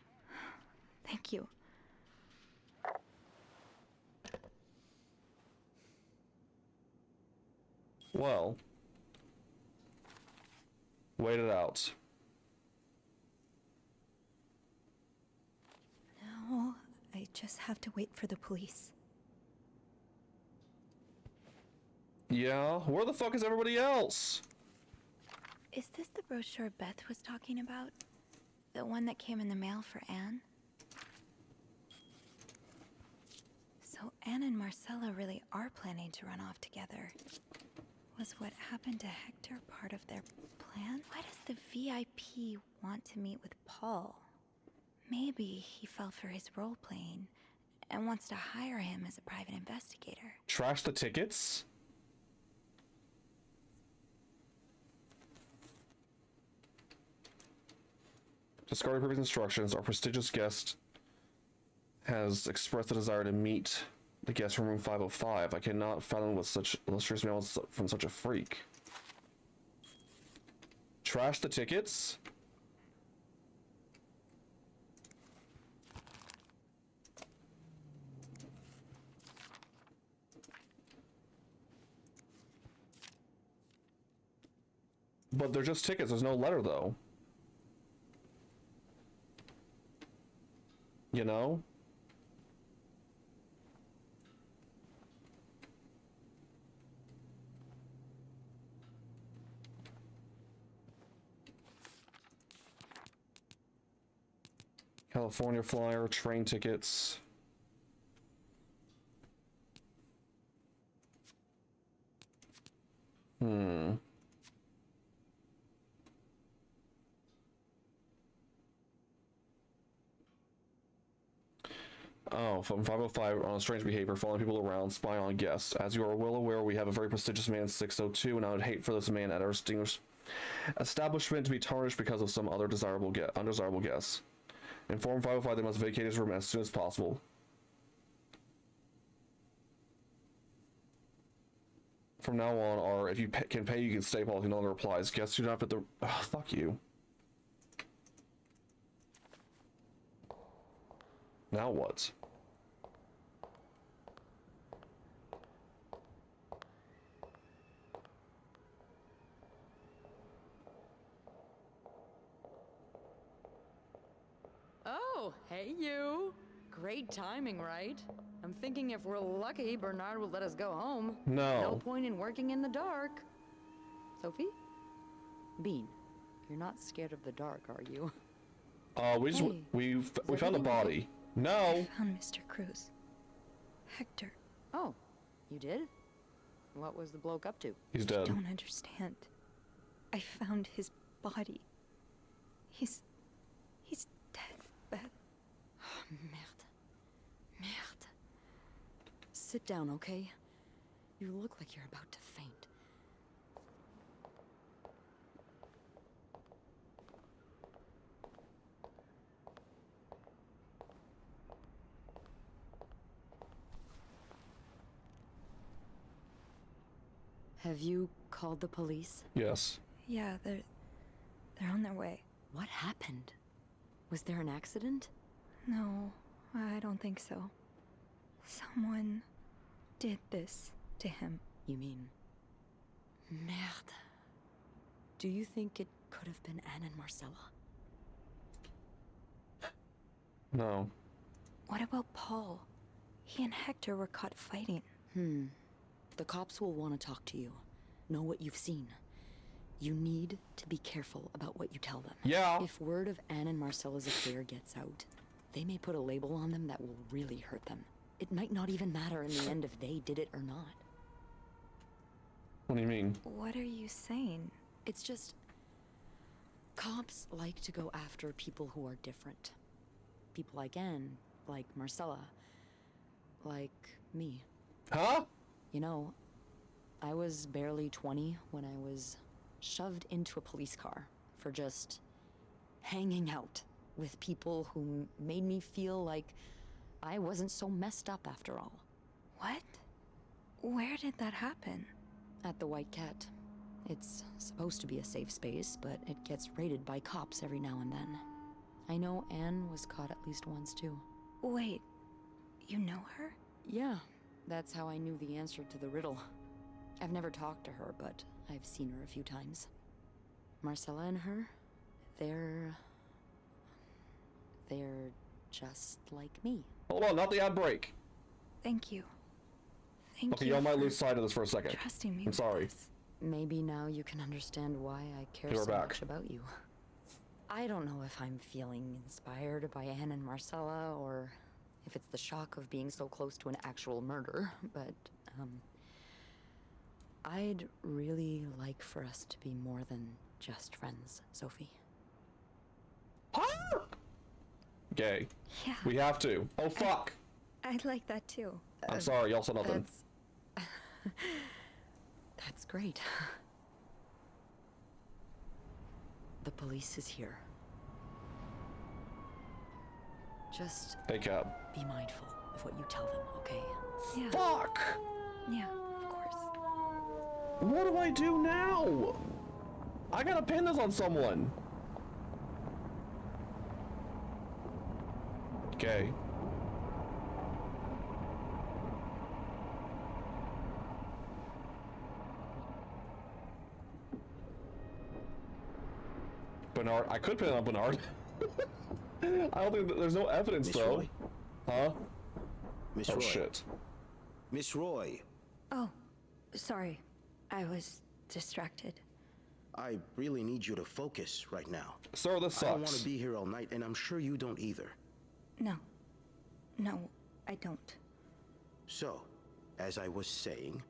Thank you.
Well, wait it out.
Now, I just have to wait for the police.
Yeah, where the fuck is everybody else?
Is this the brochure Beth was talking about? The one that came in the mail for Anne? So Anne and Marcella really are planning to run off together. Was what happened to Hector part of their plan? Why does the VIP want to meet with Paul? Maybe he fell for his role-playing and wants to hire him as a private investigator.
Trash the tickets? Discarding previous instructions, our prestigious guest has expressed a desire to meet the guest from room 505. I cannot fathom with such illustrious mails from such a freak. Trash the tickets? But they're just tickets, there's no letter though. You know? California flyer, train tickets. Oh, from 505 on strange behavior, following people around, spying on guests. As you are well aware, we have a very prestigious man 602, and I would hate for this man at our distinguished establishment to be tarnished because of some other undesirable guests. Inform 505 they must vacate his room as soon as possible. From now on, or if you can pay, you can stay policy no longer applies. Guests do not fit the... Ugh, fuck you. Now what?
Oh, hey you. Great timing, right? I'm thinking if we're lucky, Bernard will let us go home.
No.
No point in working in the dark. Sophie? Bean, you're not scared of the dark, are you?
We found a body. No.
I found Mr. Cruz. Hector.
Oh, you did? What was the bloke up to?
He's dead.
You don't understand. I found his body. He's dead, Beth.
Merde. Merde. Sit down, okay? You look like you're about to faint. Have you called the police?
Yes.
Yeah, they're on their way.
What happened? Was there an accident?
No, I don't think so. Someone did this to him.
You mean... Merde. Do you think it could have been Anne and Marcella?
No.
What about Paul? He and Hector were caught fighting.
The cops will want to talk to you. Know what you've seen. You need to be careful about what you tell them.
Yeah.
If word of Anne and Marcella's affair gets out, they may put a label on them that will really hurt them. It might not even matter in the end if they did it or not.
What do you mean?
What are you saying?
It's just... cops like to go after people who are different. People like Anne, like Marcella, like me.
Huh?
You know, I was barely 20 when I was shoved into a police car for just hanging out with people who made me feel like I wasn't so messed up after all.
What? Where did that happen?
At the White Cat. It's supposed to be a safe space, but it gets raided by cops every now and then. I know Anne was caught at least once too.
Wait, you know her?
Yeah, that's how I knew the answer to the riddle. I've never talked to her, but I've seen her a few times. Marcella and her, they're just like me.
Hold on, not the ad break.
Thank you. Thank
Okay,
you.
y'all might lose sight of this for a second.
Trusting me.
I'm sorry.
Maybe now you can understand why I care
You're
so
back.
much about you. I don't know if I'm feeling inspired by Anne and Marcella, or if it's the shock of being so close to an actual murder, but, I'd really like for us to be more than just friends, Sophie.
Gay.
Yeah.
We have to. Oh, fuck.
I'd like that too.
I'm sorry, y'all said nothing.
That's great. The police is here. Just
Hey, Cab.
be mindful of what you tell them, okay?
Yeah.
Fuck!
Yeah, of course.
What do I do now? I gotta pin this on someone. Okay. Bernard, I could pin it on Bernard. I don't think there's no evidence
Miss
though.
Roy?
Huh?
Miss
Oh
Roy.
shit.
Miss Roy,
Oh, sorry. I was distracted.
I really need you to focus right now.
Sir, this
I don't want
sucks.
to be here all night, and I'm sure you don't either.
No. No, I don't.
So, as I was saying,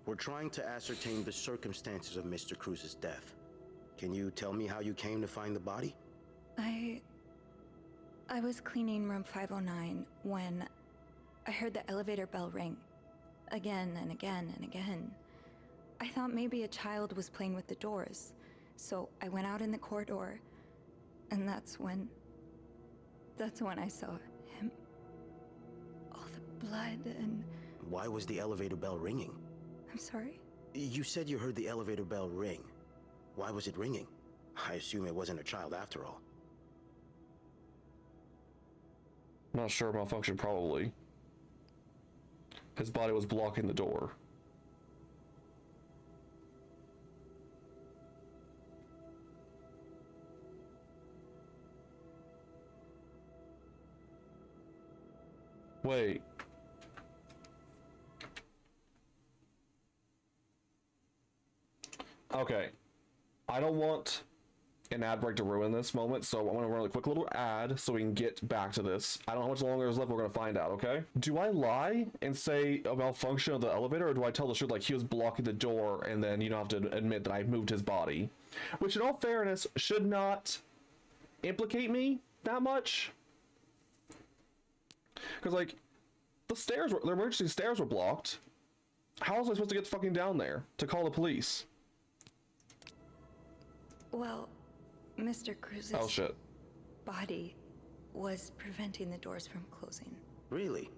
we're trying to ascertain the circumstances of Mr. Cruz's death. Can you tell me how you came to find the body?
I was cleaning room 509 when I heard the elevator bell ring. Again and again and again. I thought maybe a child was playing with the doors, so I went out in the corridor, and that's when I saw him. All the blood and...
Why was the elevator bell ringing?
I'm sorry?
You said you heard the elevator bell ring. Why was it ringing? I assume it wasn't a child after all.
Not sure, malfunction probably. His body was blocking the door. Wait. Okay. I don't want an ad break to ruin this moment, so I'm gonna run a quick little ad so we can get back to this. I don't know how much longer is left, we're gonna find out, okay? Do I lie and say a malfunction of the elevator, or do I tell the truth like he was blocking the door and then you don't have to admit that I moved his body? Which in all fairness should not implicate me that much. Because like, the emergency stairs were blocked. How was I supposed to get fucking down there to call the police?
Well, Mr. Cruz's
Oh shit.
body was preventing the doors from closing.
Really?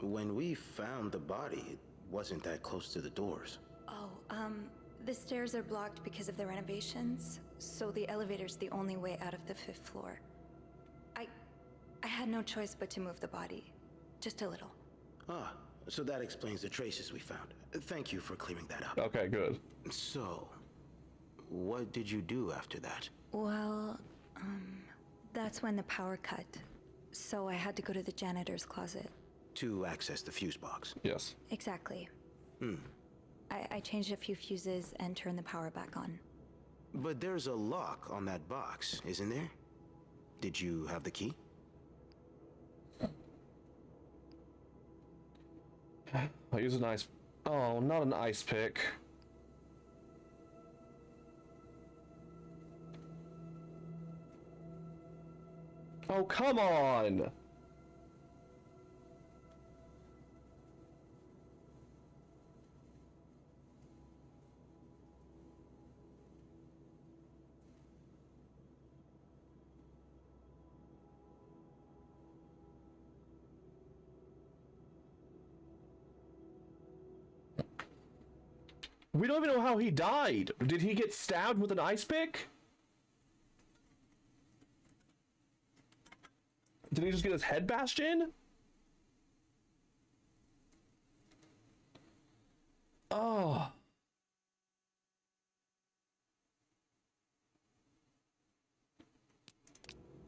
When we found the body, it wasn't that close to the doors.
Oh, the stairs are blocked because of the renovations, so the elevator's the only way out of the 5th floor. I had no choice but to move the body. Just a little.
Ah, so that explains the traces we found. Thank you for clearing that up.
Okay, good.
So, what did you do after that?
Well, that's when the power cut. So I had to go to the janitor's closet.
To access the fuse box?
Yes.
Exactly.
Hmm.
I changed a few fuses and turned the power back on.
But there's a lock on that box, isn't there? Did you have the key?
I'll use an ice... Oh, not an ice pick. Oh, come on! We don't even know how he died. Did he get stabbed with an ice pick? Did he just get his head bashed in? Oh.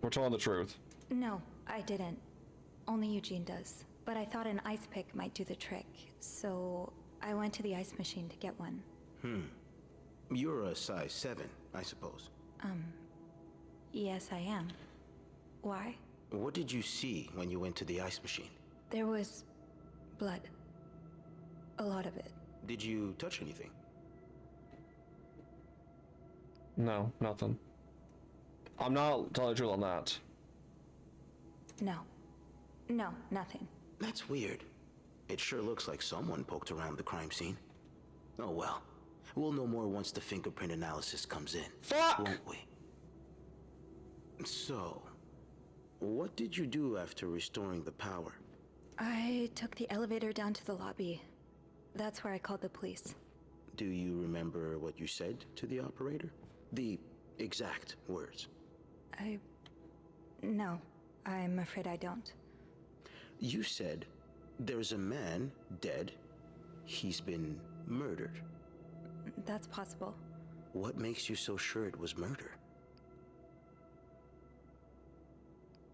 We're telling the truth.
No, I didn't. Only Eugene does. But I thought an ice pick might do the trick, so I went to the ice machine to get one.
You're a size 7, I suppose.
Yes, I am. Why?
What did you see when you went to the ice machine?
There was blood. A lot of it.
Did you touch anything?
No, nothing. I'm not telling the truth on that.
No. No, nothing.
That's weird. It sure looks like someone poked around the crime scene. Oh well. We'll know more once the fingerprint analysis comes in.
Fuck!
Won't we? So, what did you do after restoring the power?
I took the elevator down to the lobby. That's where I called the police.
Do you remember what you said to the operator? The exact words.
No, I'm afraid I don't.
You said, there's a man dead. He's been murdered.
That's possible.
What makes you so sure it was murder?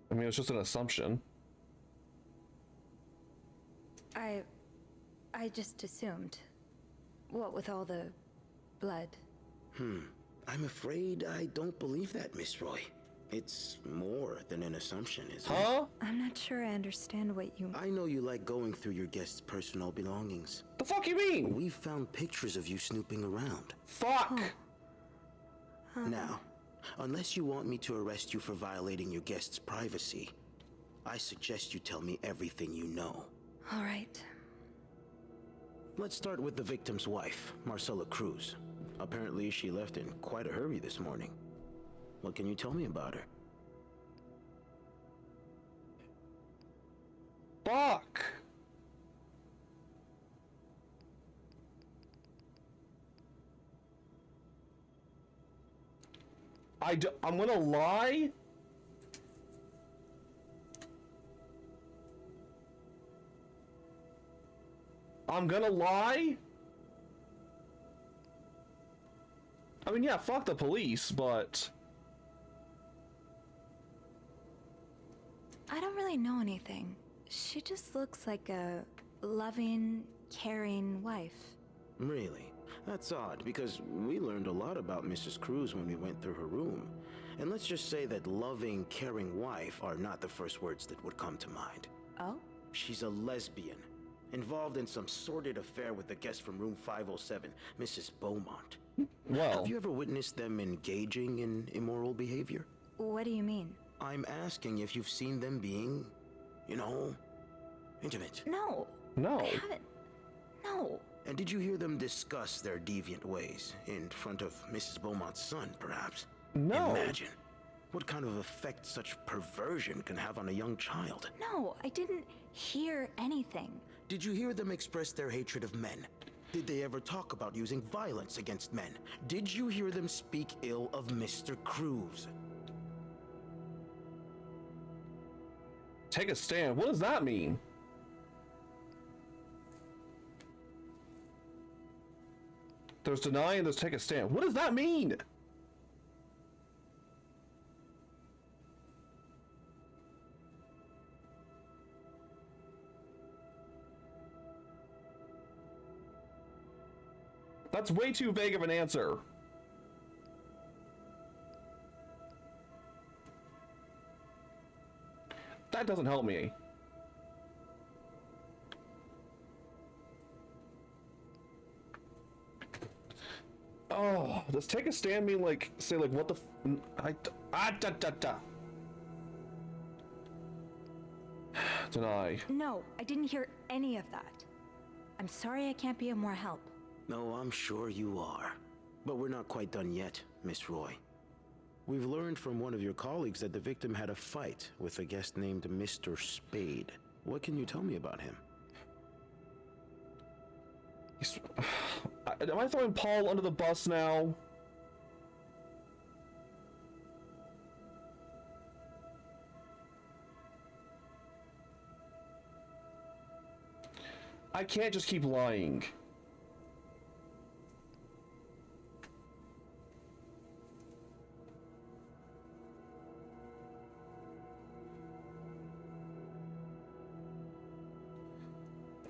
I mean, it's just an assumption.
I just assumed. What with all the blood.
I'm afraid I don't believe that, Miss Roy. It's more than an assumption, isn't it?
Huh?
I'm not sure I understand what you...
I know you like going through your guests' personal belongings.
The fuck you mean?
We found pictures of you snooping around.
Fuck!
Now, unless you want me to arrest you for violating your guests' privacy, I suggest you tell me everything you know.
All right.
Let's start with the victim's wife, Marcella Cruz. Apparently, she left in quite a hurry this morning. What can you tell me about her?
Fuck! I'm gonna lie? I'm gonna lie? I mean, yeah, fuck the police, but...
I don't really know anything. She just looks like a loving, caring wife.
Really? That's odd, because we learned a lot about Mrs. Cruz when we went through her room. And let's just say that loving, caring wife are not the first words that would come to mind.
Oh?
She's a lesbian, involved in some sordid affair with the guest from room 507, Mrs. Beaumont.
Well...
Have you ever witnessed them engaging in immoral behavior?
What do you mean?
I'm asking if you've seen them being, you know, intimate.
No.
No.
I haven't. No.
And did you hear them discuss their deviant ways in front of Mrs. Beaumont's son, perhaps?
No.
Imagine what kind of effect such perversion can have on a young child.
No, I didn't hear anything.
Did you hear them express their hatred of men? Did they ever talk about using violence against men? Did you hear them speak ill of Mr. Cruz?
Take a stand. What does that mean? There's deny and there's take a stand. What does that mean? That's way too vague of an answer. That doesn't help me. Oh, does take a stand mean like, say like what the Deny.
No, I didn't hear any of that. I'm sorry I can't be of more help.
No, I'm sure you are. But we're not quite done yet, Miss Roy. We've learned from one of your colleagues that the victim had a fight with a guest named Mr. Spade. What can you tell me about him?
Am I throwing Paul under the bus now? I can't just keep lying.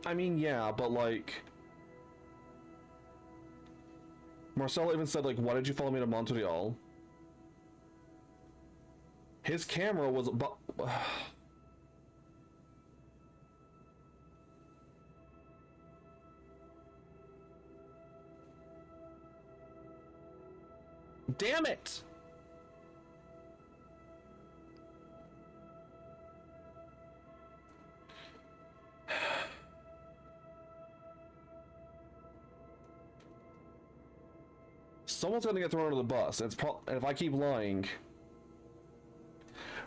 I mean, yeah, but like... Marcella even said, like, why did you follow me to Montreal? His camera was... Damn it! Someone's gonna get thrown under the bus, and if I keep lying.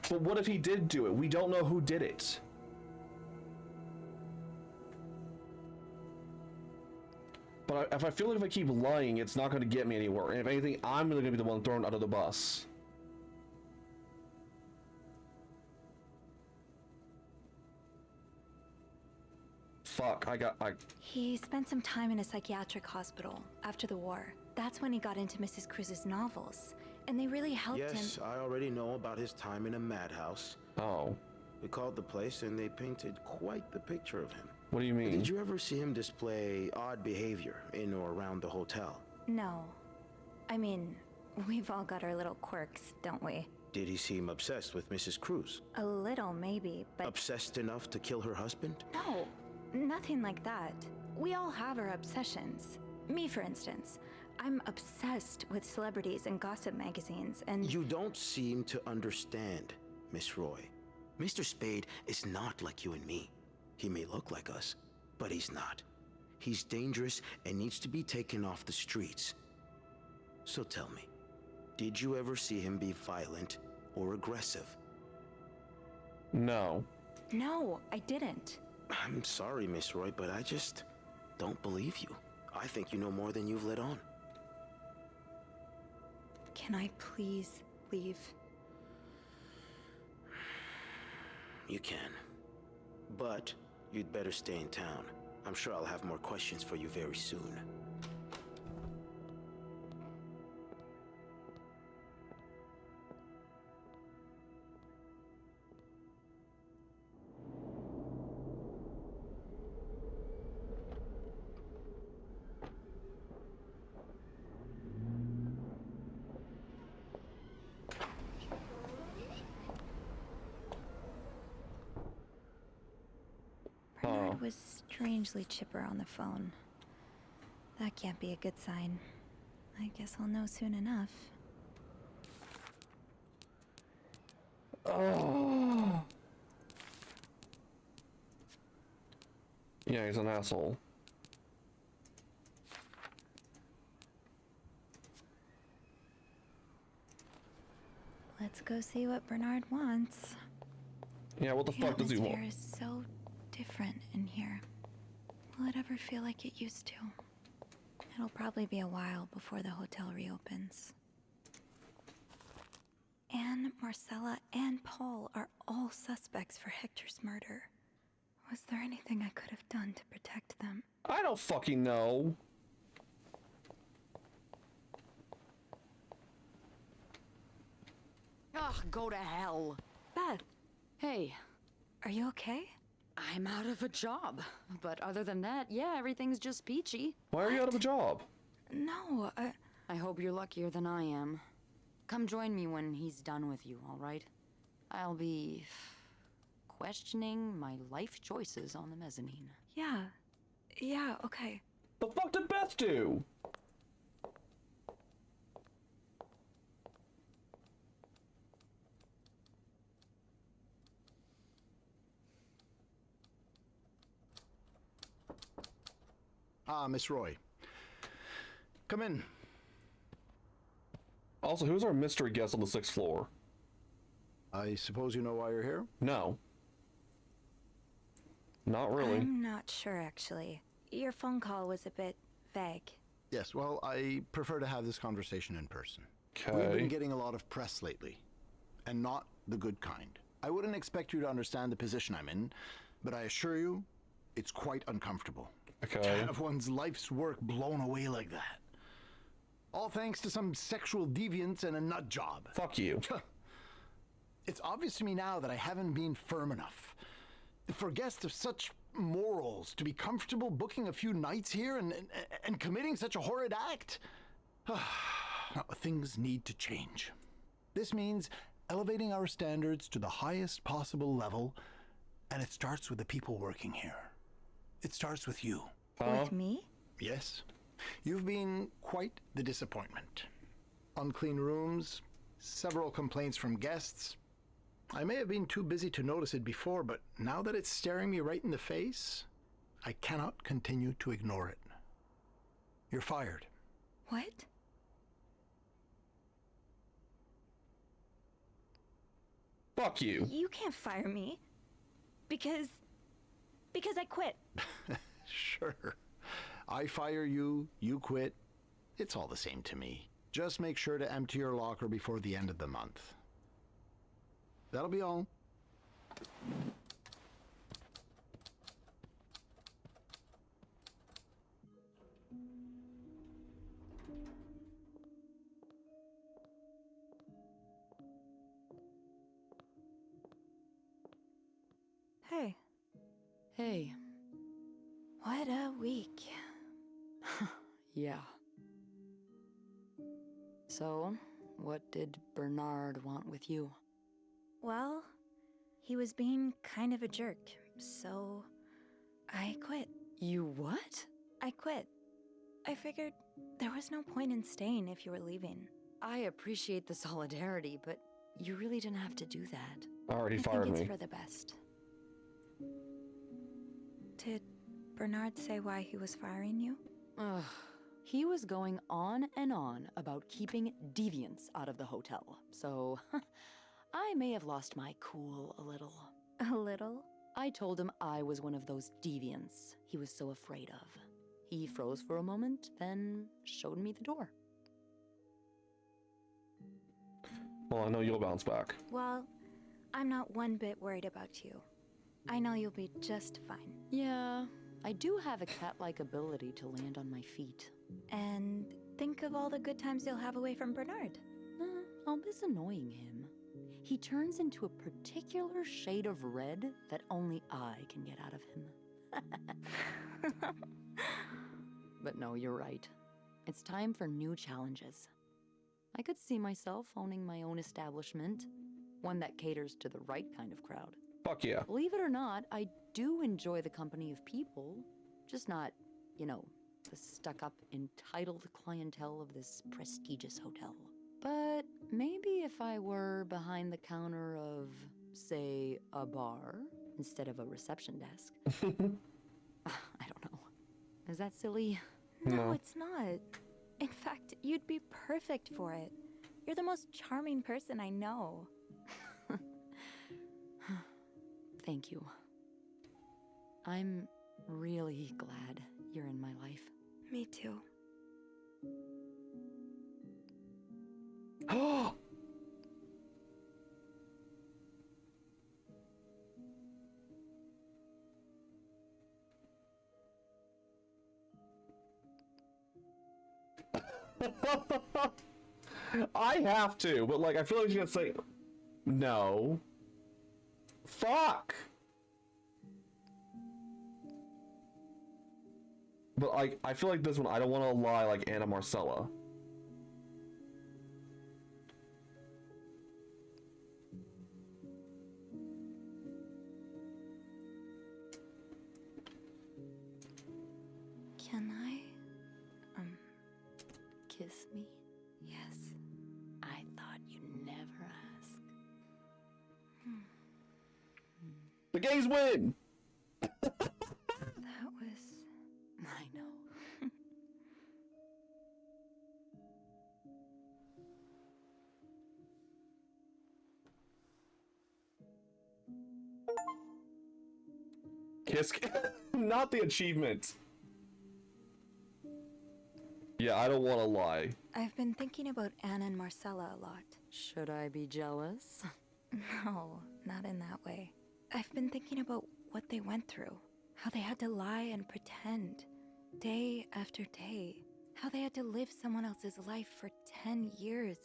But what if he did do it? We don't know who did it. But if I feel like if I keep lying, it's not gonna get me anywhere. And if anything, I'm really gonna be the one thrown under the bus. Fuck,
He spent some time in a psychiatric hospital after the war. That's when he got into Mrs. Cruz's novels, and they really helped him.
Yes, I already know about his time in a madhouse.
Oh.
We called the place and they painted quite the picture of him.
What do you mean?
Did you ever see him display odd behavior in or around the hotel?
No. I mean, we've all got our little quirks, don't we?
Did he seem obsessed with Mrs. Cruz?
A little, maybe, but...
Obsessed enough to kill her husband?
No, nothing like that. We all have our obsessions. Me, for instance. I'm obsessed with celebrities and gossip magazines, and...
You don't seem to understand, Miss Roy. Mr. Spade is not like you and me. He may look like us, but he's not. He's dangerous and needs to be taken off the streets. So tell me, did you ever see him be violent or aggressive?
No.
No, I didn't.
I'm sorry, Miss Roy, but I just don't believe you. I think you know more than you've let on.
Can I please leave?
You can. But you'd better stay in town. I'm sure I'll have more questions for you very soon.
Bernard was strangely chipper on the phone. That can't be a good sign. I guess I'll know soon enough.
Oh. Yeah, he's an asshole.
Let's go see what Bernard wants.
Yeah, what the fuck does he want?
The atmosphere is so different in here. Will it ever feel like it used to? It'll probably be a while before the hotel reopens. Anne, Marcella, and Paul are all suspects for Hector's murder. Was there anything I could have done to protect them?
I don't fucking know.
Ugh, go to hell.
Beth,
Hey,
are you okay?
I'm out of a job. But other than that, yeah, everything's just peachy.
Why are you out of a job?
No,
I hope you're luckier than I am. Come join me when he's done with you, all right? I'll be questioning my life choices on the mezzanine.
Yeah, okay.
The fuck did Beth do?
Ah, Miss Roy. Come in.
Also, who's our mystery guest on the 6th floor?
I suppose you know why you're here?
No. Not really.
I'm not sure, actually. Your phone call was a bit vague.
Yes, well, I prefer to have this conversation in person.
Okay.
We've been getting a lot of press lately, and not the good kind. I wouldn't expect you to understand the position I'm in, but I assure you, it's quite uncomfortable.
Okay.
To have one's life's work blown away like that. All thanks to some sexual deviance and a nut job.
Fuck you.
It's obvious to me now that I haven't been firm enough. For guests of such morals to be comfortable booking a few nights here and committing such a horrid act. Things need to change. This means elevating our standards to the highest possible level, and it starts with the people working here. It starts with you.
With me?
Yes. You've been quite the disappointment. Unclean rooms, several complaints from guests. I may have been too busy to notice it before, but now that it's staring me right in the face, I cannot continue to ignore it. You're fired.
What?
Fuck you.
You can't fire me. Because I quit.
Sure. I fire you, you quit. It's all the same to me. Just make sure to empty your locker before the end of the month. That'll be all.
Hey.
Hey.
What a week.
Yeah. So, what did Bernard want with you?
Well, he was being kind of a jerk, so I quit.
You what?
I quit. I figured there was no point in staying if you were leaving.
I appreciate the solidarity, but you really didn't have to do that.
Already
I
fired
think
me.
it's for the best. Did Bernard say why he was firing you?
Ugh. He was going on and on about keeping deviants out of the hotel, so I may have lost my cool a little.
A little?
I told him I was one of those deviants he was so afraid of. He froze for a moment, then showed me the door.
Well, I know you'll bounce back.
Well, I'm not one bit worried about you. I know you'll be just fine.
Yeah, I do have a cat-like ability to land on my feet.
And think of all the good times you'll have away from Bernard.
I'll miss annoying him. He turns into a particular shade of red that only I can get out of him. But no, you're right. It's time for new challenges. I could see myself owning my own establishment, one that caters to the right kind of crowd.
Fuck yeah.
Believe it or not, I do enjoy the company of people, just not, the stuck-up, entitled clientele of this prestigious hotel. But maybe if I were behind the counter of, say, a bar instead of a reception desk. I don't know. Is that silly?
No, it's not. In fact, you'd be perfect for it. You're the most charming person I know.
Thank you. I'm really glad you're in my life.
Me too.
I have to, but I feel like she's gonna say, No. Fuck! But, like, I feel like this one, I don't want to lie like Anna Marcella.
Can I, kiss me? Yes. I thought you'd never ask.
The gays win!
That was... I know.
Kiss... Not the achievement. Yeah, I don't want to lie.
I've been thinking about Anna and Marcella a lot.
Should I be jealous?
No, not in that way. I've been thinking about what they went through. How they had to lie and pretend. Day after day. How they had to live someone else's life for 10 years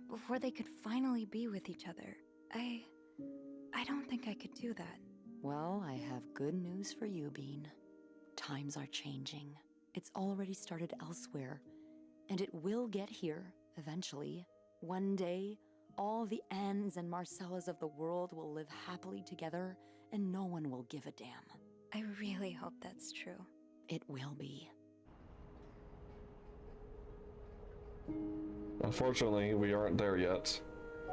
before they could finally be with each other. I don't think I could do that.
Well, I have good news for you, Bean. Times are changing. It's already started elsewhere, and it will get here eventually. One day, all the Annes and Marcellas of the world will live happily together, and no one will give a damn.
I really hope that's true.
It will be.
Unfortunately, we aren't there yet.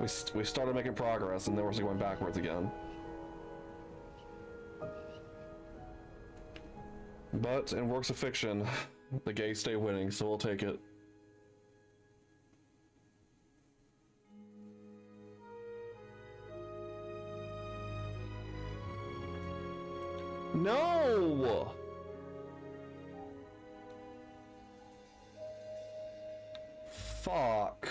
We started making progress, and then we're still going backwards again. But in works of fiction, the gays stay winning, so we'll take it. No! Fuck.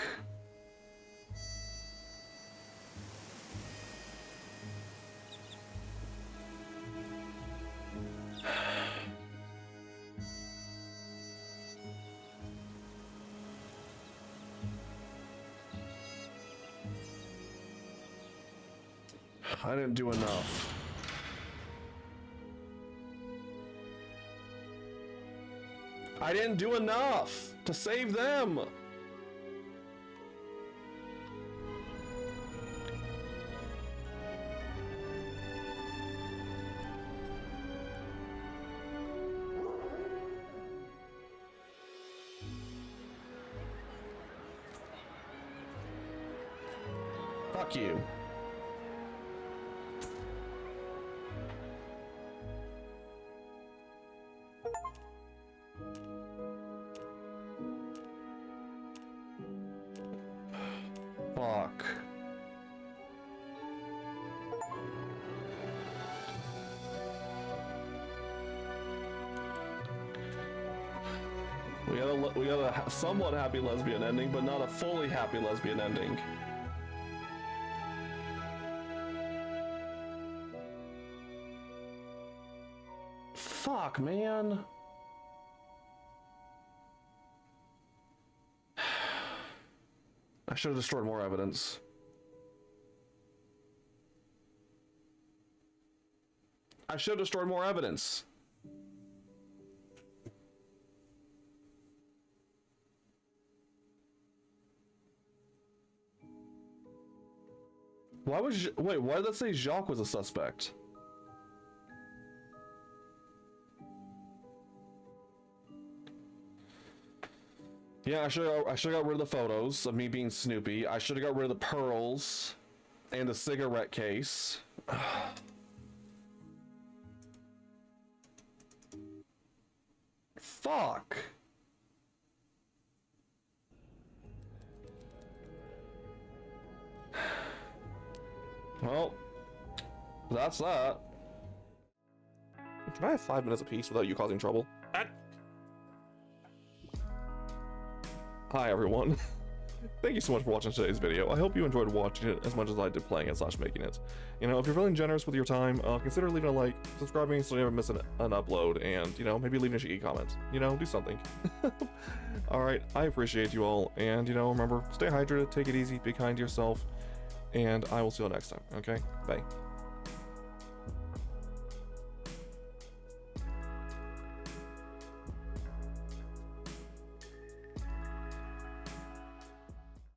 I didn't do enough. I didn't do enough to save them. Fuck you. Fuck. We got a somewhat happy lesbian ending, but not a fully happy lesbian ending. Fuck, man. I should have destroyed more evidence. I should have destroyed more evidence. Why was wait, why did that say Jacques was a suspect? Yeah, I should have got rid of the photos of me being Snoopy. I should have got rid of the pearls and the cigarette case. Fuck. Well, that's that. Can I have 5 minutes apiece without you causing trouble? Hi everyone. Thank you so much for watching today's video. I hope you enjoyed watching it as much as I did playing it / making it. You know, if you're feeling generous with your time, consider leaving a like, subscribing so you never miss an upload, and, you know, maybe leaving a cheeky comment. You know, do something. Alright, I appreciate you all, and, you know, remember, stay hydrated, take it easy, be kind to yourself. and I will see you all next time. Okay, bye.